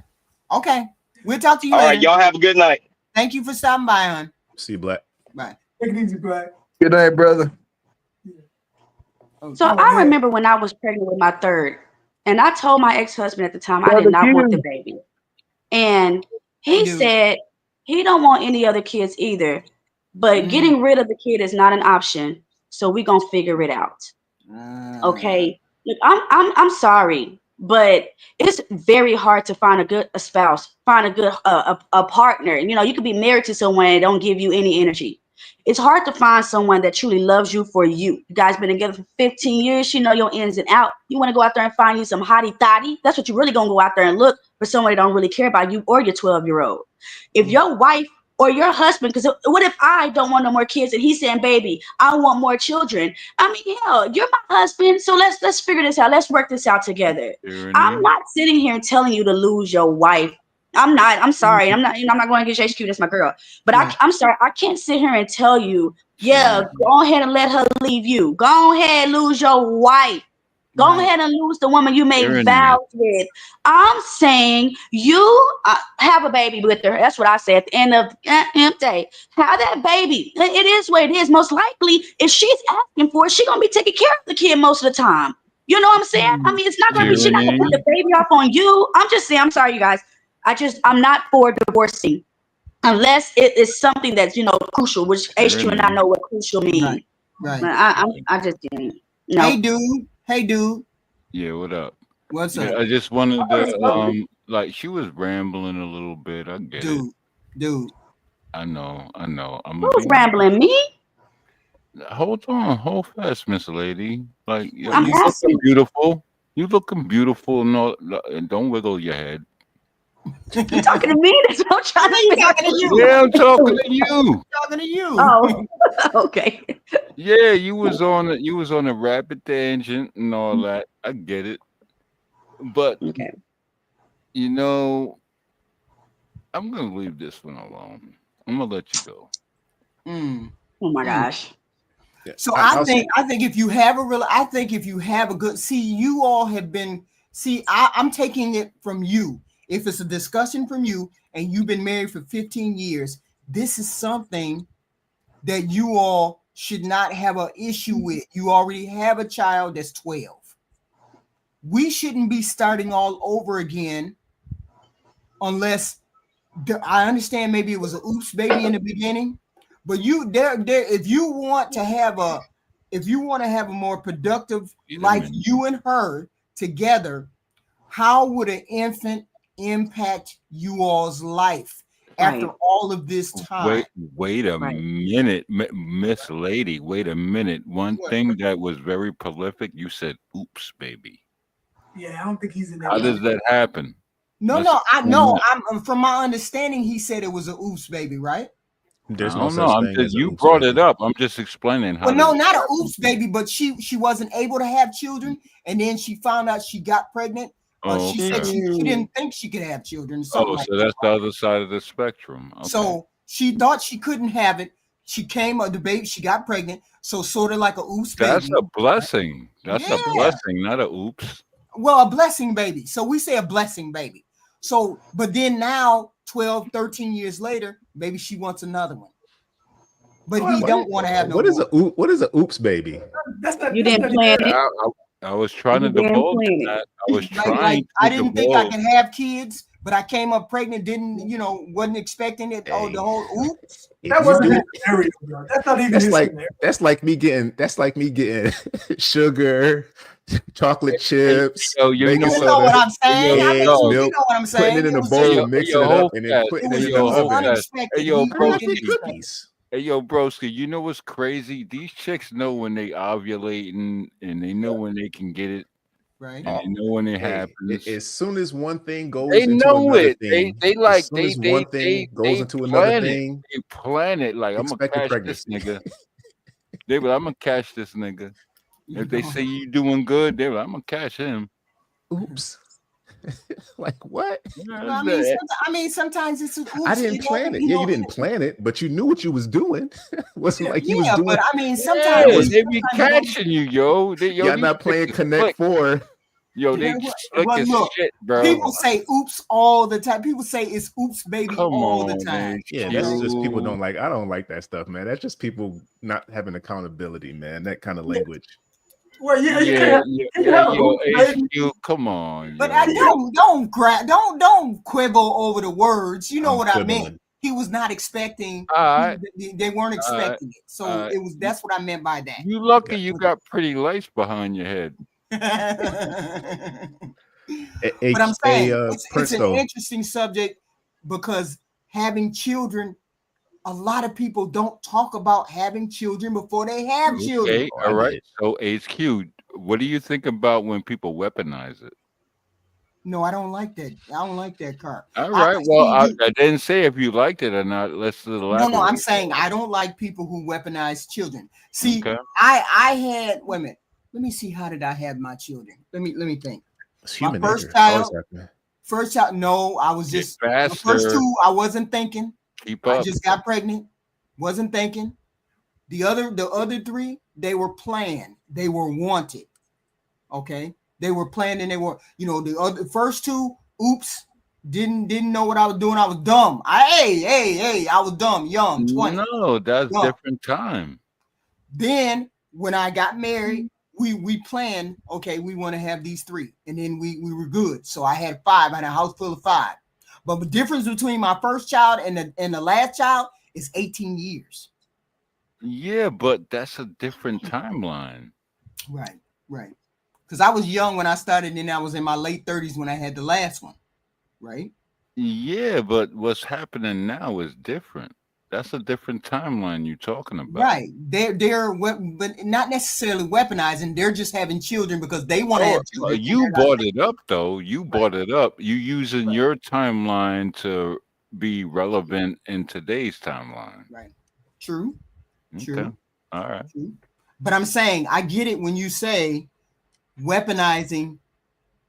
A: Okay. We'll talk to you
E: later.
A: All
E: right, y'all have a good night.
A: Thank you for stopping by, hon.
D: See you, Black.
A: Bye.
J: Take it easy, Black.
F: Good night, brother.
I: So I remember when I was pregnant with my third, and I told my ex-husband at the time I did not want the baby. And he said he don't want any other kids either, but getting rid of the kid is not an option. So we're gonna figure it out. Okay. Look, I'm sorry, but it's very hard to find a spouse, find a good a partner. You know, you could be married to someone that don't give you any energy. It's hard to find someone that truly loves you for you. You guys been together for 15 years. She know your ins and out. You want to go out there and find you some hottie thotty. That's what you really gonna go out there and look for, someone that don't really care about you or your 12-year-old. If your wife or your husband, because what if I don't want no more kids and he's saying, baby, I want more children? I mean, hell, you're my husband, so let's figure this out. Let's work this out together. I'm not sitting here and telling you to lose your wife. I'm not. I'm sorry. I'm not. I'm not going to get HQ. That's my girl. But I'm sorry. I can't sit here and tell you, go ahead and let her leave you. Go ahead and lose your wife. Go ahead and lose the woman you made vows with. I'm saying you have a baby with her. That's what I say at the end of the day. Have that baby. It is what it is. Most likely, if she's asking for it, she's going to be taking care of the kid most of the time. You know what I'm saying? I mean, it's not going to be, she's not going to put the baby off on you. I'm just saying, I'm sorry, you guys. I'm not for divorcing unless it is something that's, crucial, which HQ and I know what crucial means. Right. I just didn't. No.
A: Hey, dude.
K: Yeah, what up?
A: What's up?
K: I just wanted to, like, she was rambling a little bit. I get it.
A: Dude.
K: I know.
I: Who's rambling? Me?
K: Hold fast, Miss Lady. Like, you looking beautiful. You looking beautiful. No, and don't wiggle your head.
I: You talking to me? That's what I'm trying to figure out.
A: Talking to you.
K: Yeah, I'm talking to you.
A: Talking to you.
I: Oh, okay.
K: Yeah, you was on a rapid tangent and all that. I get it. But
I: Okay.
K: you know, I'm gonna leave this one alone. I'm gonna let you go.
A: Mm.
I: Oh my
A: Mm.
I: gosh.
D: Yeah,
A: So
D: I'll
A: I think if you have a good, you all have been, I'm taking it from you. If it's a discussion from you and you've been married for 15 years, this is something that you all should not have an issue with. You already have a child that's 12. We shouldn't be starting all over again unless I understand maybe it was an oops baby in the beginning, but if you want to have a more productive life, you and her together, how would an infant impact you all's life after
I: Right.
A: all of this time?
K: Wait a
I: Right.
K: minute, Miss Lady. Wait a minute. One
A: What?
K: thing that was very prolific. You said, "Oops, baby."
J: Yeah, I don't think he's in there.
K: How does that happen?
A: No,
K: Let's
A: I
K: explain
A: know.
K: that.
A: I'm from my understanding, he said it was an oops baby, right?
K: I
D: There's no
K: don't know.
D: such
K: I'm
D: thing
K: just
D: as a
K: you
D: oops
K: brought it
D: baby.
K: up. I'm just explaining how
A: Well, no,
K: does
A: not an
K: it
A: oops baby, but she wasn't able to have children, and then she found out she got pregnant.
K: Oh,
A: She
K: okay.
A: said she didn't think she could have children, something
K: Oh,
A: like
K: so
A: that.
K: that's the other side of the spectrum. Okay.
A: So she thought she couldn't have it. She came the baby, she got pregnant. So sort of like a oops
K: That's
A: baby.
K: a blessing. That's a
A: Yeah.
K: blessing, not a oops.
A: Well, a blessing baby. So we say a blessing baby. So, but then now, 12, 13 years later, maybe she wants another one. But he don't want to have no more.
D: What is a oops baby?
J: That's not.
I: You
J: That's
I: didn't
J: not
I: plan
J: even-
I: it.
K: I was trying to
I: You didn't
K: divulge
I: plan it.
K: that. I was
A: Like
K: trying
A: I
K: to
A: didn't think I
K: divulge.
A: could have kids, but I came up pregnant, wasn't expecting it. Oh,
D: Hey,
A: the whole oops.
D: if
J: That
D: you
J: wasn't
D: do,
J: his scenario, bro. That's not even
D: that's
J: his
D: like
J: scenario.
D: that's like me getting sugar, chocolate chips,
K: Yo, you
D: baking
K: know
A: You
K: what?
A: know what
D: soda,
A: I'm saying?
K: Yo,
A: I mean,
D: eggs,
K: dog.
A: you
D: milk,
A: know what I'm
D: putting
A: saying.
D: it in
A: It
D: a
A: was just,
D: bowl
K: Yo,
D: and mixing
K: yo,
D: it up,
K: whole
D: and then
K: fast.
D: putting
A: it
D: it
A: was
K: Hey,
D: in
K: yo,
D: the
A: just
K: whole
D: oven.
K: fast. Hey,
A: unexpected.
K: yo,
A: We
D: How did I
A: didn't
D: get
K: broski.
A: expect.
D: cookies?
K: Hey, yo, broski. You know what's crazy? These chicks know when they ovulating, and they know when they can get it,
A: Right.
K: and they know when it
D: Hey,
K: happens.
D: as soon as one thing
K: They
D: goes into
K: know
D: another
K: it. They
D: thing,
K: they
D: as
K: like
D: soon as one thing goes
K: they
D: into another
K: plan it.
D: thing,
K: They plan it. Like I'm gonna
D: expect a
K: catch this
D: pregnancy.
K: nigga. They be like, I'm gonna catch this nigga.
A: You
K: If they
A: know.
K: say you doing good, they be like, I'm gonna catch him.
D: Oops. Like what?
K: Yeah,
A: Well,
K: that's it.
A: sometimes it's an
D: I
A: oops.
D: didn't
A: It
D: plan
A: doesn't,
D: it. Yeah, you didn't plan it, but you knew what you was doing. It wasn't like you was
A: yeah,
D: doing.
A: but I mean,
K: Yeah,
A: sometimes
D: Y'all
K: they be
A: you don't.
K: catching you, yo. Yo,
D: y'all
K: these
D: not
K: chicks
D: playing
K: is
D: Connect
K: slick.
D: Four.
K: Yo,
A: Yeah,
K: they slick
A: but
K: as
A: look,
K: shit, bro.
A: people say oops all the time. People say it's oops, baby,
K: Come
A: all the
K: on,
A: time.
D: Yeah,
A: Okay.
D: that's just people
K: HQ.
D: don't like. I don't like that stuff, man. That's just people not having accountability, man. That kind of language.
J: Well, yeah,
K: Yeah,
J: you
K: yeah,
J: can have a
K: yo,
J: hoop, baby.
K: HQ. Come on,
A: But
K: yo.
A: don't quibble over the words. You know
D: I'm
A: what I meant.
D: quibbling.
A: He was not expecting.
K: All right,
A: They weren't
K: all right,
A: expecting it.
K: all
A: So
K: right.
A: it was. That's what I meant by that.
K: You lucky
D: Yeah.
K: you got pretty lace behind your head.
A: But I'm saying it's
D: Prince
A: an
D: though.
A: interesting subject because having children, a lot of people don't talk about having children before they have children.
K: Okay,
D: Oh,
K: all
D: I
K: right.
D: did.
K: So HQ, what do you think about when people weaponize it?
A: No, I don't like that. I don't like that car.
K: All
A: I
K: right. Well,
A: see you.
K: I didn't say if you liked it or not. Let's
A: No, I'm
K: elaborate.
A: saying I don't like people who weaponize children. See,
K: Okay.
A: I had wait a minute. Let me see how did I have my children? Let me think.
D: It's
A: My
D: human
A: first
D: nature. Always
A: child,
D: happening.
A: no, I was
K: Get
A: just the first
K: faster.
A: two, I wasn't thinking.
K: Keep
A: I
K: up.
A: just got pregnant, wasn't thinking. The other three, they were planned. They were wanted. Okay. They were planned and they were, the other first two, oops, didn't know what I was doing. I was dumb. I was dumb, young, 20.
K: No, that's
A: Dumb.
K: different time.
A: Then when I got married, we planned, okay, we want to have these three. And then we were good. So I had five. I had a house full of five. But the difference between my first child and the last child is 18 years.
K: Yeah, but that's a different timeline.
A: Right, right. Because I was young when I started, and I was in my late 30s when I had the last one. Right?
K: Yeah, but what's happening now is different. That's a different timeline you're talking about.
A: Right. They're but not necessarily weaponizing. They're just having children because they want to have children.
K: You brought it up though. You brought
A: Right.
K: it up. You using your timeline to be relevant in today's timeline.
A: Right. True.
K: Okay.
A: True.
K: All right.
A: True. But I'm saying I get it when you say weaponizing,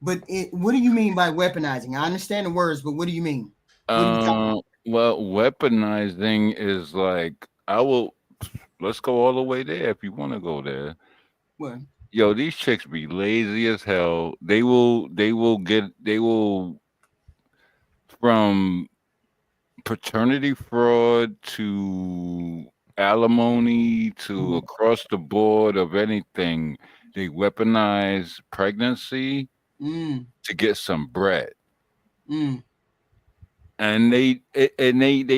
A: but what do you mean by weaponizing? I understand the words, but what do you mean? What are you talking about?
K: Well, weaponizing is like let's go all the way there if you want to go there.
A: What?
K: Yo, these chicks be lazy as hell. They will from paternity fraud to alimony to across the board of anything. They weaponize pregnancy to get some bread. And they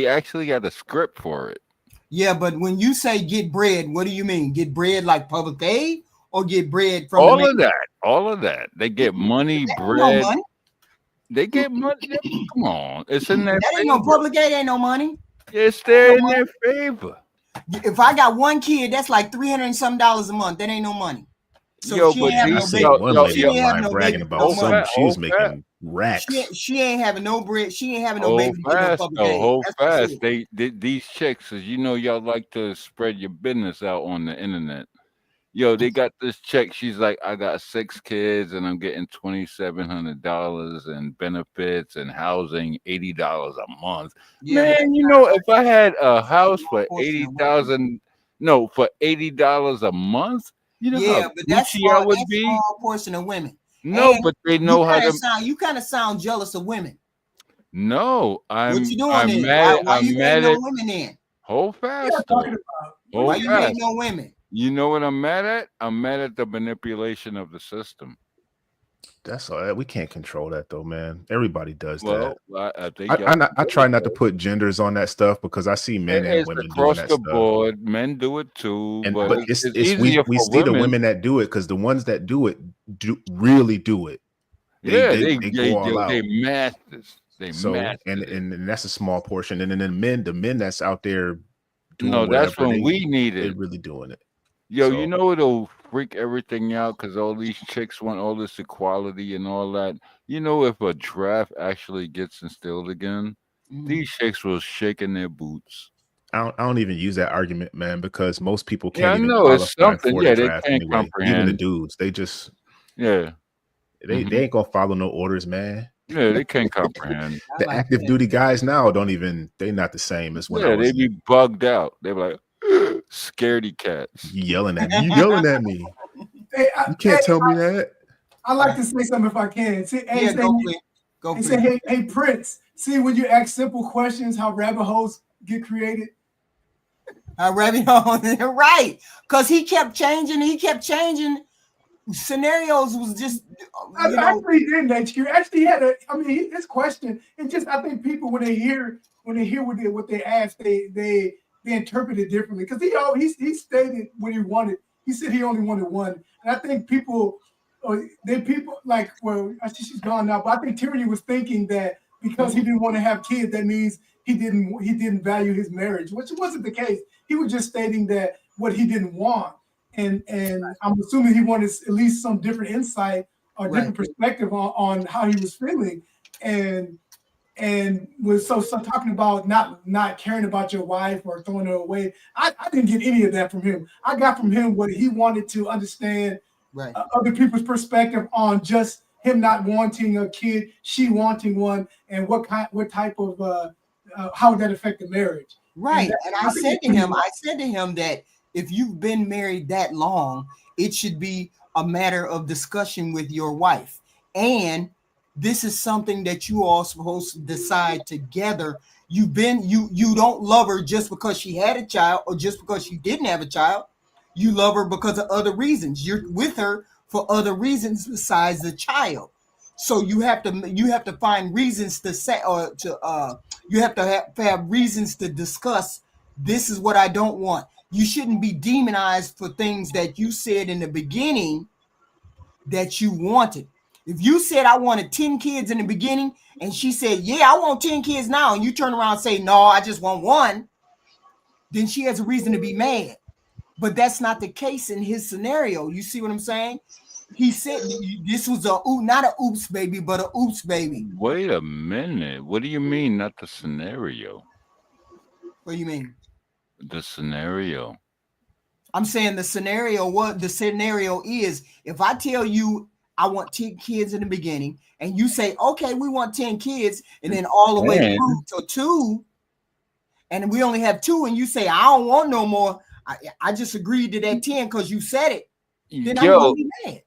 K: actually got a script for it.
A: Yeah, but when you say get bread, what do you mean? Get bread like public aid or get bread from
K: all of that. They get money, bread.
A: No money.
K: They get money. Come on, it's in their
A: that
K: favor.
A: Ain't no public aid. Ain't no money.
K: It's there in their favor.
A: If I got one kid, that's like $300 and some a month. That ain't no money. So she ain't having no baby.
D: One lady online bragging about something she was making racks.
A: She ain't having no bread. She ain't having no baby.
K: Hold fast. These chicks, as you know, y'all like to spread your business out on the internet. Yo, they got this check. She's like, I got 6 kids and I'm getting $2,700 in benefits and housing, $80 a month. Yeah, man, you know, if I had a house for $80 a month, you know how
A: but that's
K: Gucci I would be.
A: Small portion of women.
K: No, but they know how to.
A: You kind of sound jealous of women.
K: No,
A: what you doing
K: I'm
A: then?
K: mad.
A: Why
K: I'm
A: you
K: mad
A: no
K: at
A: women then?
K: Hold fast.
A: Why you ain't no women?
K: You know what I'm mad at? I'm mad at the manipulation of the system.
D: That's all right. We can't control that though, man. Everybody does that.
K: I think
D: I try not to put genders on that stuff because I see men and women doing that
K: stuff. Board, men do it too.
D: But we see the women that do it because the ones that do it really do it. They go all out.
K: They masters.
D: And that's a small portion. And then the men that's out there doing
K: that's when we need it.
D: They're really doing it.
K: Yo, you know it'll freak everything out because all these chicks want all this equality and all that. You know, if a draft actually gets instilled again, these chicks will shake in their boots.
D: I don't even use that argument, man, because most people
K: I
D: can't even
K: know it's something.
D: for the
K: They
D: draft
K: can't
D: anyway.
K: comprehend.
D: Even the dudes, they just they ain't gonna follow no orders, man.
K: Yeah, they can't comprehend.
D: The active duty guys now they're not the same as when I was.
K: They be bugged out. They're like scaredy cats.
D: You yelling at me. You yelling at me. You can't tell me that.
J: I like to say something if I can.
A: Go
J: say, hey, Prince. See when you ask simple questions, how rabbit holes get created.
A: Rabbit hole, right? Because he kept changing. Scenarios was just.
J: Actually, he didn't. Actually, he had his question. It just I think people when they hear what they ask, they interpret it differently because he stated what he wanted. He said he only wanted one, and I think people like I see she's gone now, but I think Tyranny was thinking that because he didn't want to have kids, that means he didn't value his marriage, which wasn't the case. He was just stating that what he didn't want, and I'm assuming he wanted at least some different insight or different perspective on how he was feeling, and was so talking about not caring about your wife or throwing her away. I didn't get any of that from him. I got from him what he wanted to understand other people's perspective on just him not wanting a kid, she wanting one, and what type of how would that affect the marriage.
A: Right. And I said to him that if you've been married that long, it should be a matter of discussion with your wife. And this is something that you all supposed to decide together. You don't love her just because she had a child or just because she didn't have a child. You love her because of other reasons. You're with her for other reasons besides the child. So you have to find reasons to say you have to have reasons to discuss. This is what I don't want. You shouldn't be demonized for things that you said in the beginning that you wanted. If you said I wanted 10 kids in the beginning and she said, yeah, I want 10 kids now, and you turn around and say, no, I just want one, then she has a reason to be mad. But that's not the case in his scenario. You see what I'm saying? He said this was not a oops baby, but a oops baby.
K: Wait a minute. What do you mean, not the scenario?
A: What do you mean?
K: The scenario.
A: I'm saying the scenario is if I tell you I want 10 kids in the beginning, and you say, okay, we want 10 kids, and then all the way through to 2, and we only have 2, and you say, I don't want no more. I just agreed to that 10 because you said it. Then I'm gonna be mad.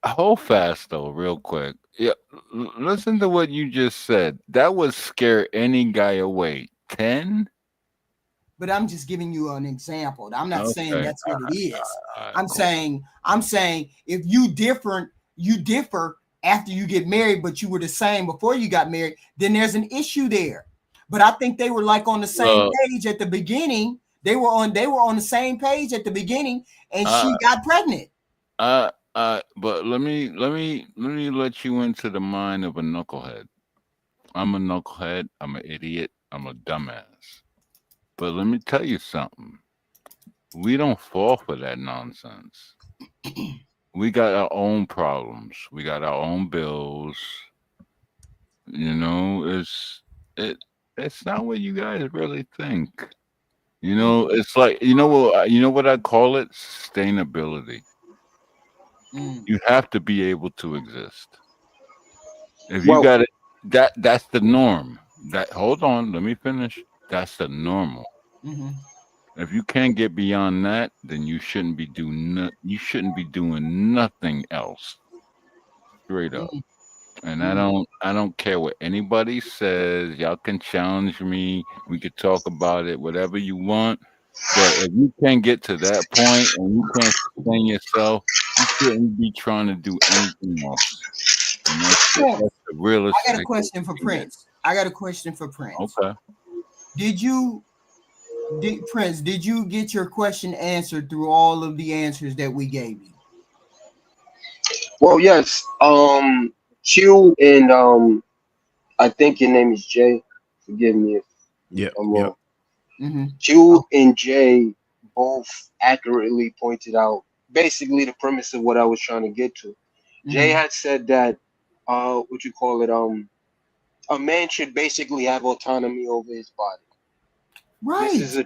K: Hold fast though, real quick. Yeah, listen to what you just said. That would scare any guy away. 10?
A: But I'm just giving you an example. I'm not saying that's what it is. I'm
K: cool.
A: saying if you differ after you get married, but you were the same before you got married, then there's an issue there. But I think they were like on the same page at the beginning. They were on the same page at the beginning, and she got pregnant.
K: But let me let you into the mind of a knucklehead. I'm a knucklehead. I'm an idiot. I'm a dumbass. But let me tell you something. We don't fall for that nonsense. We got our own problems. We got our own bills. You know, it's not what you guys really think. You know, it's like you know what I call it? Sustainability. You have to be able to exist. If you got it, that's the norm. That hold on, let me finish. That's the normal. If you can't get beyond that, then you shouldn't be doing nothing else. Straight up. And I don't care what anybody says. Y'all can challenge me. We could talk about it, whatever you want. But if you can't get to that point and you can't sustain yourself, you shouldn't be trying to do anything else. And that's the realistic.
A: I got a question for Prince.
K: Okay.
A: Prince, did you get your question answered through all of the answers that we gave you?
G: Well, yes. Q and I think your name is Jay. Forgive me if I'm wrong. Q and Jay both accurately pointed out basically the premise of what I was trying to get to. Jay had said that what you call it, a man should basically have autonomy over his body.
A: Right.
G: This is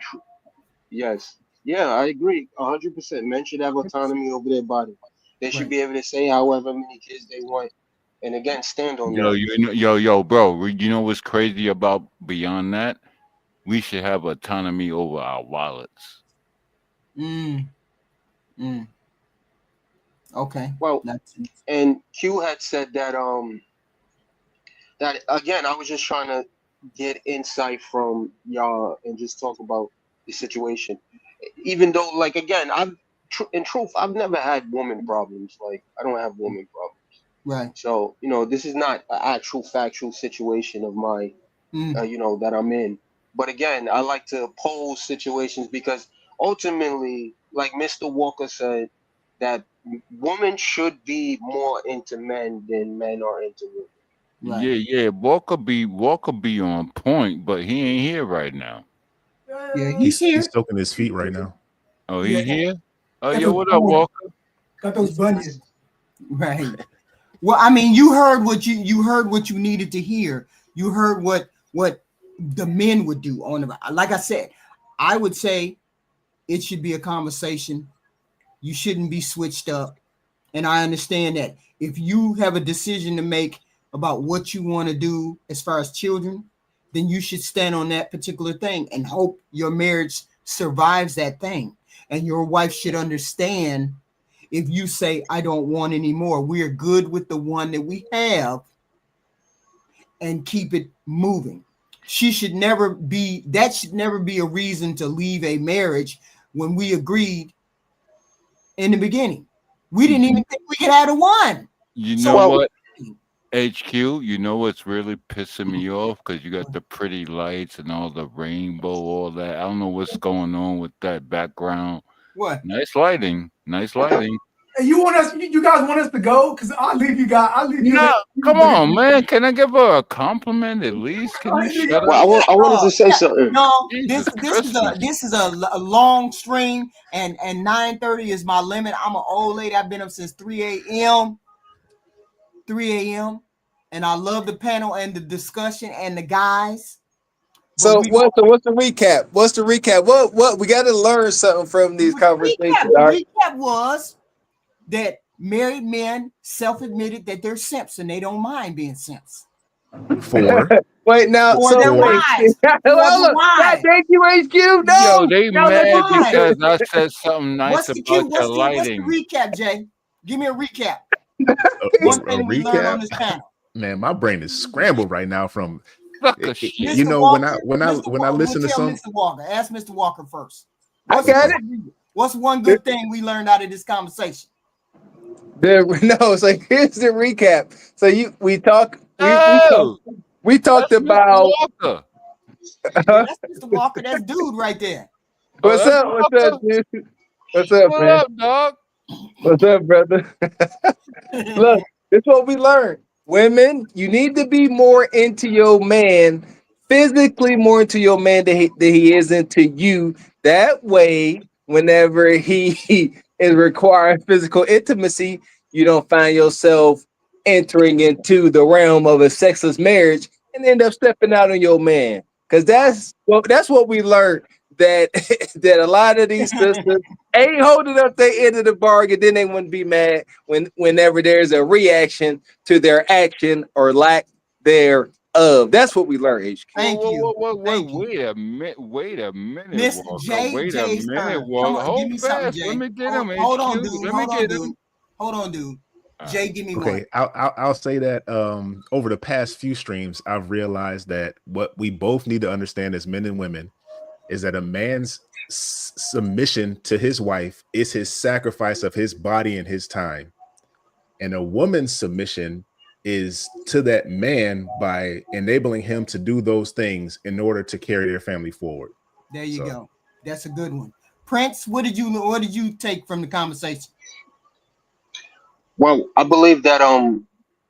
G: yes. Yeah, I agree 100%. Men should have autonomy over their body. They should be able to say however many kids they want, and again, stand on that.
K: Yo, bro. You know what's crazy about beyond that? We should have autonomy over our wallets.
A: Okay.
G: Well, and Q had said that that again, I was just trying to get insight from y'all and just talk about the situation. Even though, like again, in truth, I've never had woman problems. Like I don't have woman problems.
A: Right.
G: So this is not an actual factual situation of my, that I'm in. But again, I like to pose situations because ultimately, like Mr. Walker said, that women should be more into men than men are into women.
K: Right. Yeah. Walker be on point, but he ain't here right now.
A: Yeah, he's here.
D: He's soaking his feet right now.
K: Oh, he's here? Oh, yo, what up, Walker?
J: Got those bunions.
A: Right. Well, I mean, you heard what you needed to hear. You heard what the men would do on the, like I said, I would say it should be a conversation. You shouldn't be switched up. And I understand that if you have a decision to make about what you want to do as far as children, then you should stand on that particular thing and hope your marriage survives that thing. And your wife should understand if you say, I don't want any more, we're good with the one that we have, and keep it moving. That should never be a reason to leave a marriage when we agreed in the beginning. We didn't even think we could add a one.
K: You know what? HQ, you know what's really pissing me off? Because you got the pretty lights and all the rainbow, all that. I don't know what's going on with that background.
A: What?
K: Nice lighting.
J: And you want us? You guys want us to go? Because I'll leave you guys. I'll leave you.
K: No, come on, man. Can I give her a compliment at least? Can you shut
G: Well,
K: up?
G: I wanted to say something.
A: No,
K: Jesus
A: this is a long stream, and 9:30 is my limit. I'm an old lady. I've been up since 3 a.m. 3 a.m. and I love the panel and the discussion and the guys.
F: So what's the recap? What's the recap? What we got to learn something from these conversations.
A: The recap was that married men self-admitted that they're simps and they don't mind being simps.
F: Wait now,
A: for their wives.
F: Thank you, HQ. No,
K: yo, they mad because I said something nice about your lighting.
A: What's the recap, Jay? Give me a recap.
D: One thing we learned on this panel. Man, my brain is scrambled right now from you know
A: Walker,
D: when I listen to some.
A: Mr. Walker, ask Mr. Walker first.
F: I got it.
A: What's one good thing we learned out of this conversation?
F: No, so here's the recap. So we talked about
A: Walker. That's Mr. Walker, that's dude right there.
F: What's up? What's up, dude? What's up, man?
K: What up, dog?
F: What's up, brother? Look, this is what we learned. Women, you need to be more into your man, physically more into your man than he is into you. That way, whenever he is requiring physical intimacy, you don't find yourself entering into the realm of a sexless marriage and end up stepping out on your man. Because that's what we learned, that a lot of these sisters ain't holding up their end of the bargain. Then they wouldn't be mad whenever there's a reaction to their action or lack thereof. That's what we learned, HQ.
K: Thank you. Wait a minute.
A: Miss
K: Walker. Wait a minute,
A: Walker.
K: Hold fast. Let me get him.
A: Hold on, dude. Hold on, dude. Jay, give me one.
D: I'll say that over the past few streams, I've realized that what we both need to understand as men and women is that a man's submission to his wife is his sacrifice of his body and his time. And a woman's submission is to that man by enabling him to do those things in order to carry their family forward.
A: There you go. That's a good one. Prince, what did you take from the conversation?
G: Well, I believe that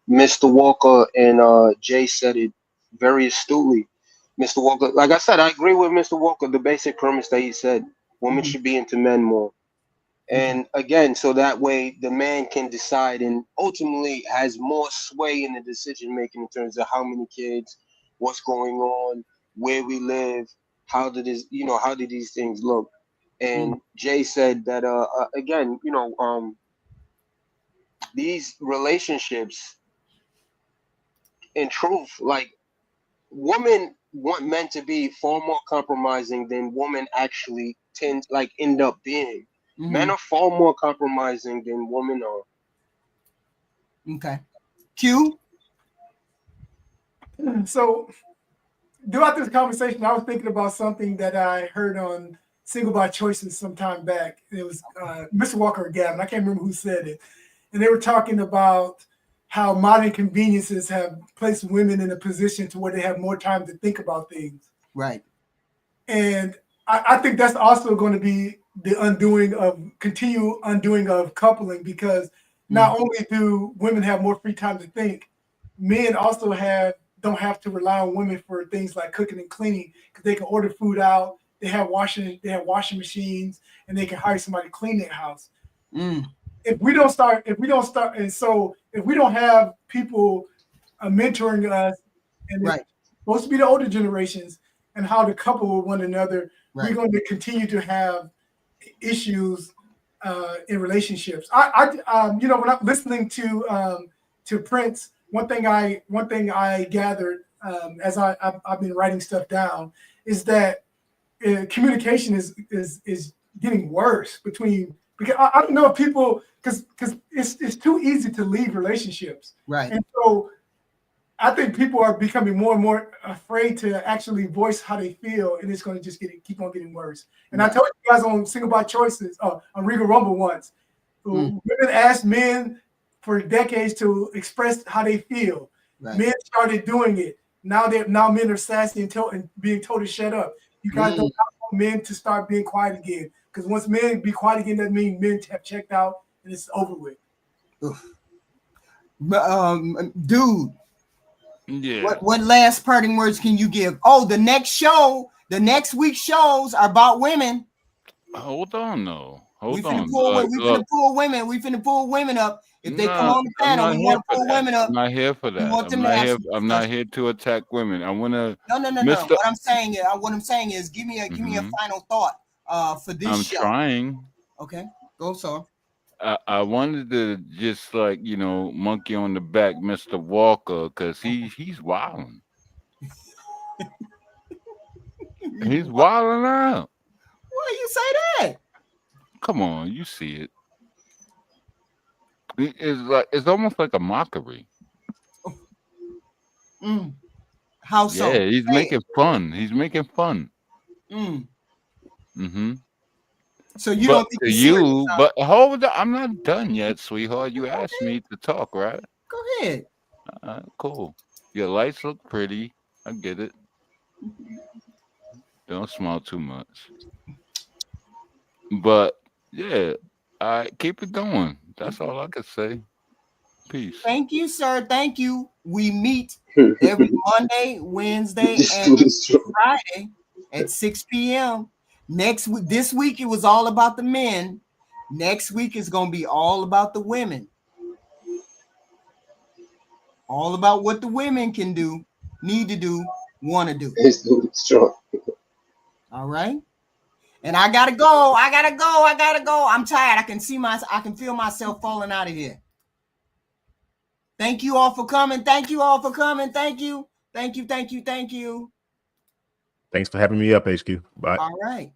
G: Mr. Walker and Jay said it very astutely. Mr. Walker, like I said, I agree with Mr. Walker, the basic premise that he said, women should be into men more. And again, so that way the man can decide and ultimately has more sway in the decision making in terms of how many kids, what's going on, where we live, how did these things look. And Jay said that again, these relationships, in truth, like, women want men to be far more compromising than women actually end up being. Men are far more compromising than women are.
A: Okay. Q?
J: So throughout this conversation, I was thinking about something that I heard on Single by Choices some time back. It was Mr. Walker or Gavin. I can't remember who said it. And they were talking about how modern conveniences have placed women in a position to where they have more time to think about things.
A: Right.
J: And I think that's also going to be the continued undoing of coupling, because not only do women have more free time to think, men also don't have to rely on women for things like cooking and cleaning, because they can order food out. They have washing machines, and they can hire somebody to clean their house. If we don't have people mentoring us, and it's supposed to be the older generations, and how to couple with one another, we're going to continue to have issues in relationships. When I'm listening to Prince, one thing I gathered as I've been writing stuff down is that communication is getting worse because I don't know if people, because it's too easy to leave relationships,
A: right?
J: And so I think people are becoming more and more afraid to actually voice how they feel, and it's going to just keep on getting worse. And I told you guys on Single by Choices on Regal Rumble once, women asked men for decades to express how they feel. Men started doing it. Now men are sassy and being told to shut up. You guys don't want men to start being quiet again, because once men be quiet again, that means men have checked out and it's over with.
A: Dude.
K: Yeah.
A: What last parting words can you give? Oh, the next week's shows are about women.
K: Hold on, though.
A: We
K: Hold
A: finna
K: on.
A: pull women. We finna pull women up. If they come
K: Nah,
A: on the
K: I'm
A: panel,
K: not
A: we
K: here
A: want to
K: for
A: pull
K: that.
A: women up.
K: I'm not here for
A: We
K: that.
A: want them to have some
K: I'm not
A: discussion.
K: here to attack women. I want to.
A: No. What I'm saying is, give me a final thought for this
K: I'm
A: show.
K: trying.
A: Okay, go, sir.
K: I wanted to just like monkey on the back, Mr. Walker, because he's wilding. He's wilding out.
A: Why you say that?
K: Come on, you see it. It's almost like a mockery.
A: How so?
K: Yeah, he's making fun. He's making fun.
A: Mm-hmm. So
K: you don't think he's serious? But hold on, I'm not done yet, sweetheart. You asked me to talk, right?
A: Go ahead.
K: Cool. Your lights look pretty. I get it. Don't smile too much. But yeah, I keep it going. That's all I can say. Peace.
A: Thank you, sir. Thank you. We meet every Monday, Wednesday, and Friday at 6 p.m. This week it was all about the men. Next week is going to be all about the women. All about what the women can do, need to do, want to do.
G: Sure.
A: All right. And I gotta go. I'm tired. I can feel myself falling out of here. Thank you all for coming. Thank you. Thank you.
D: Thanks for having me up, HQ. Bye.
A: All right.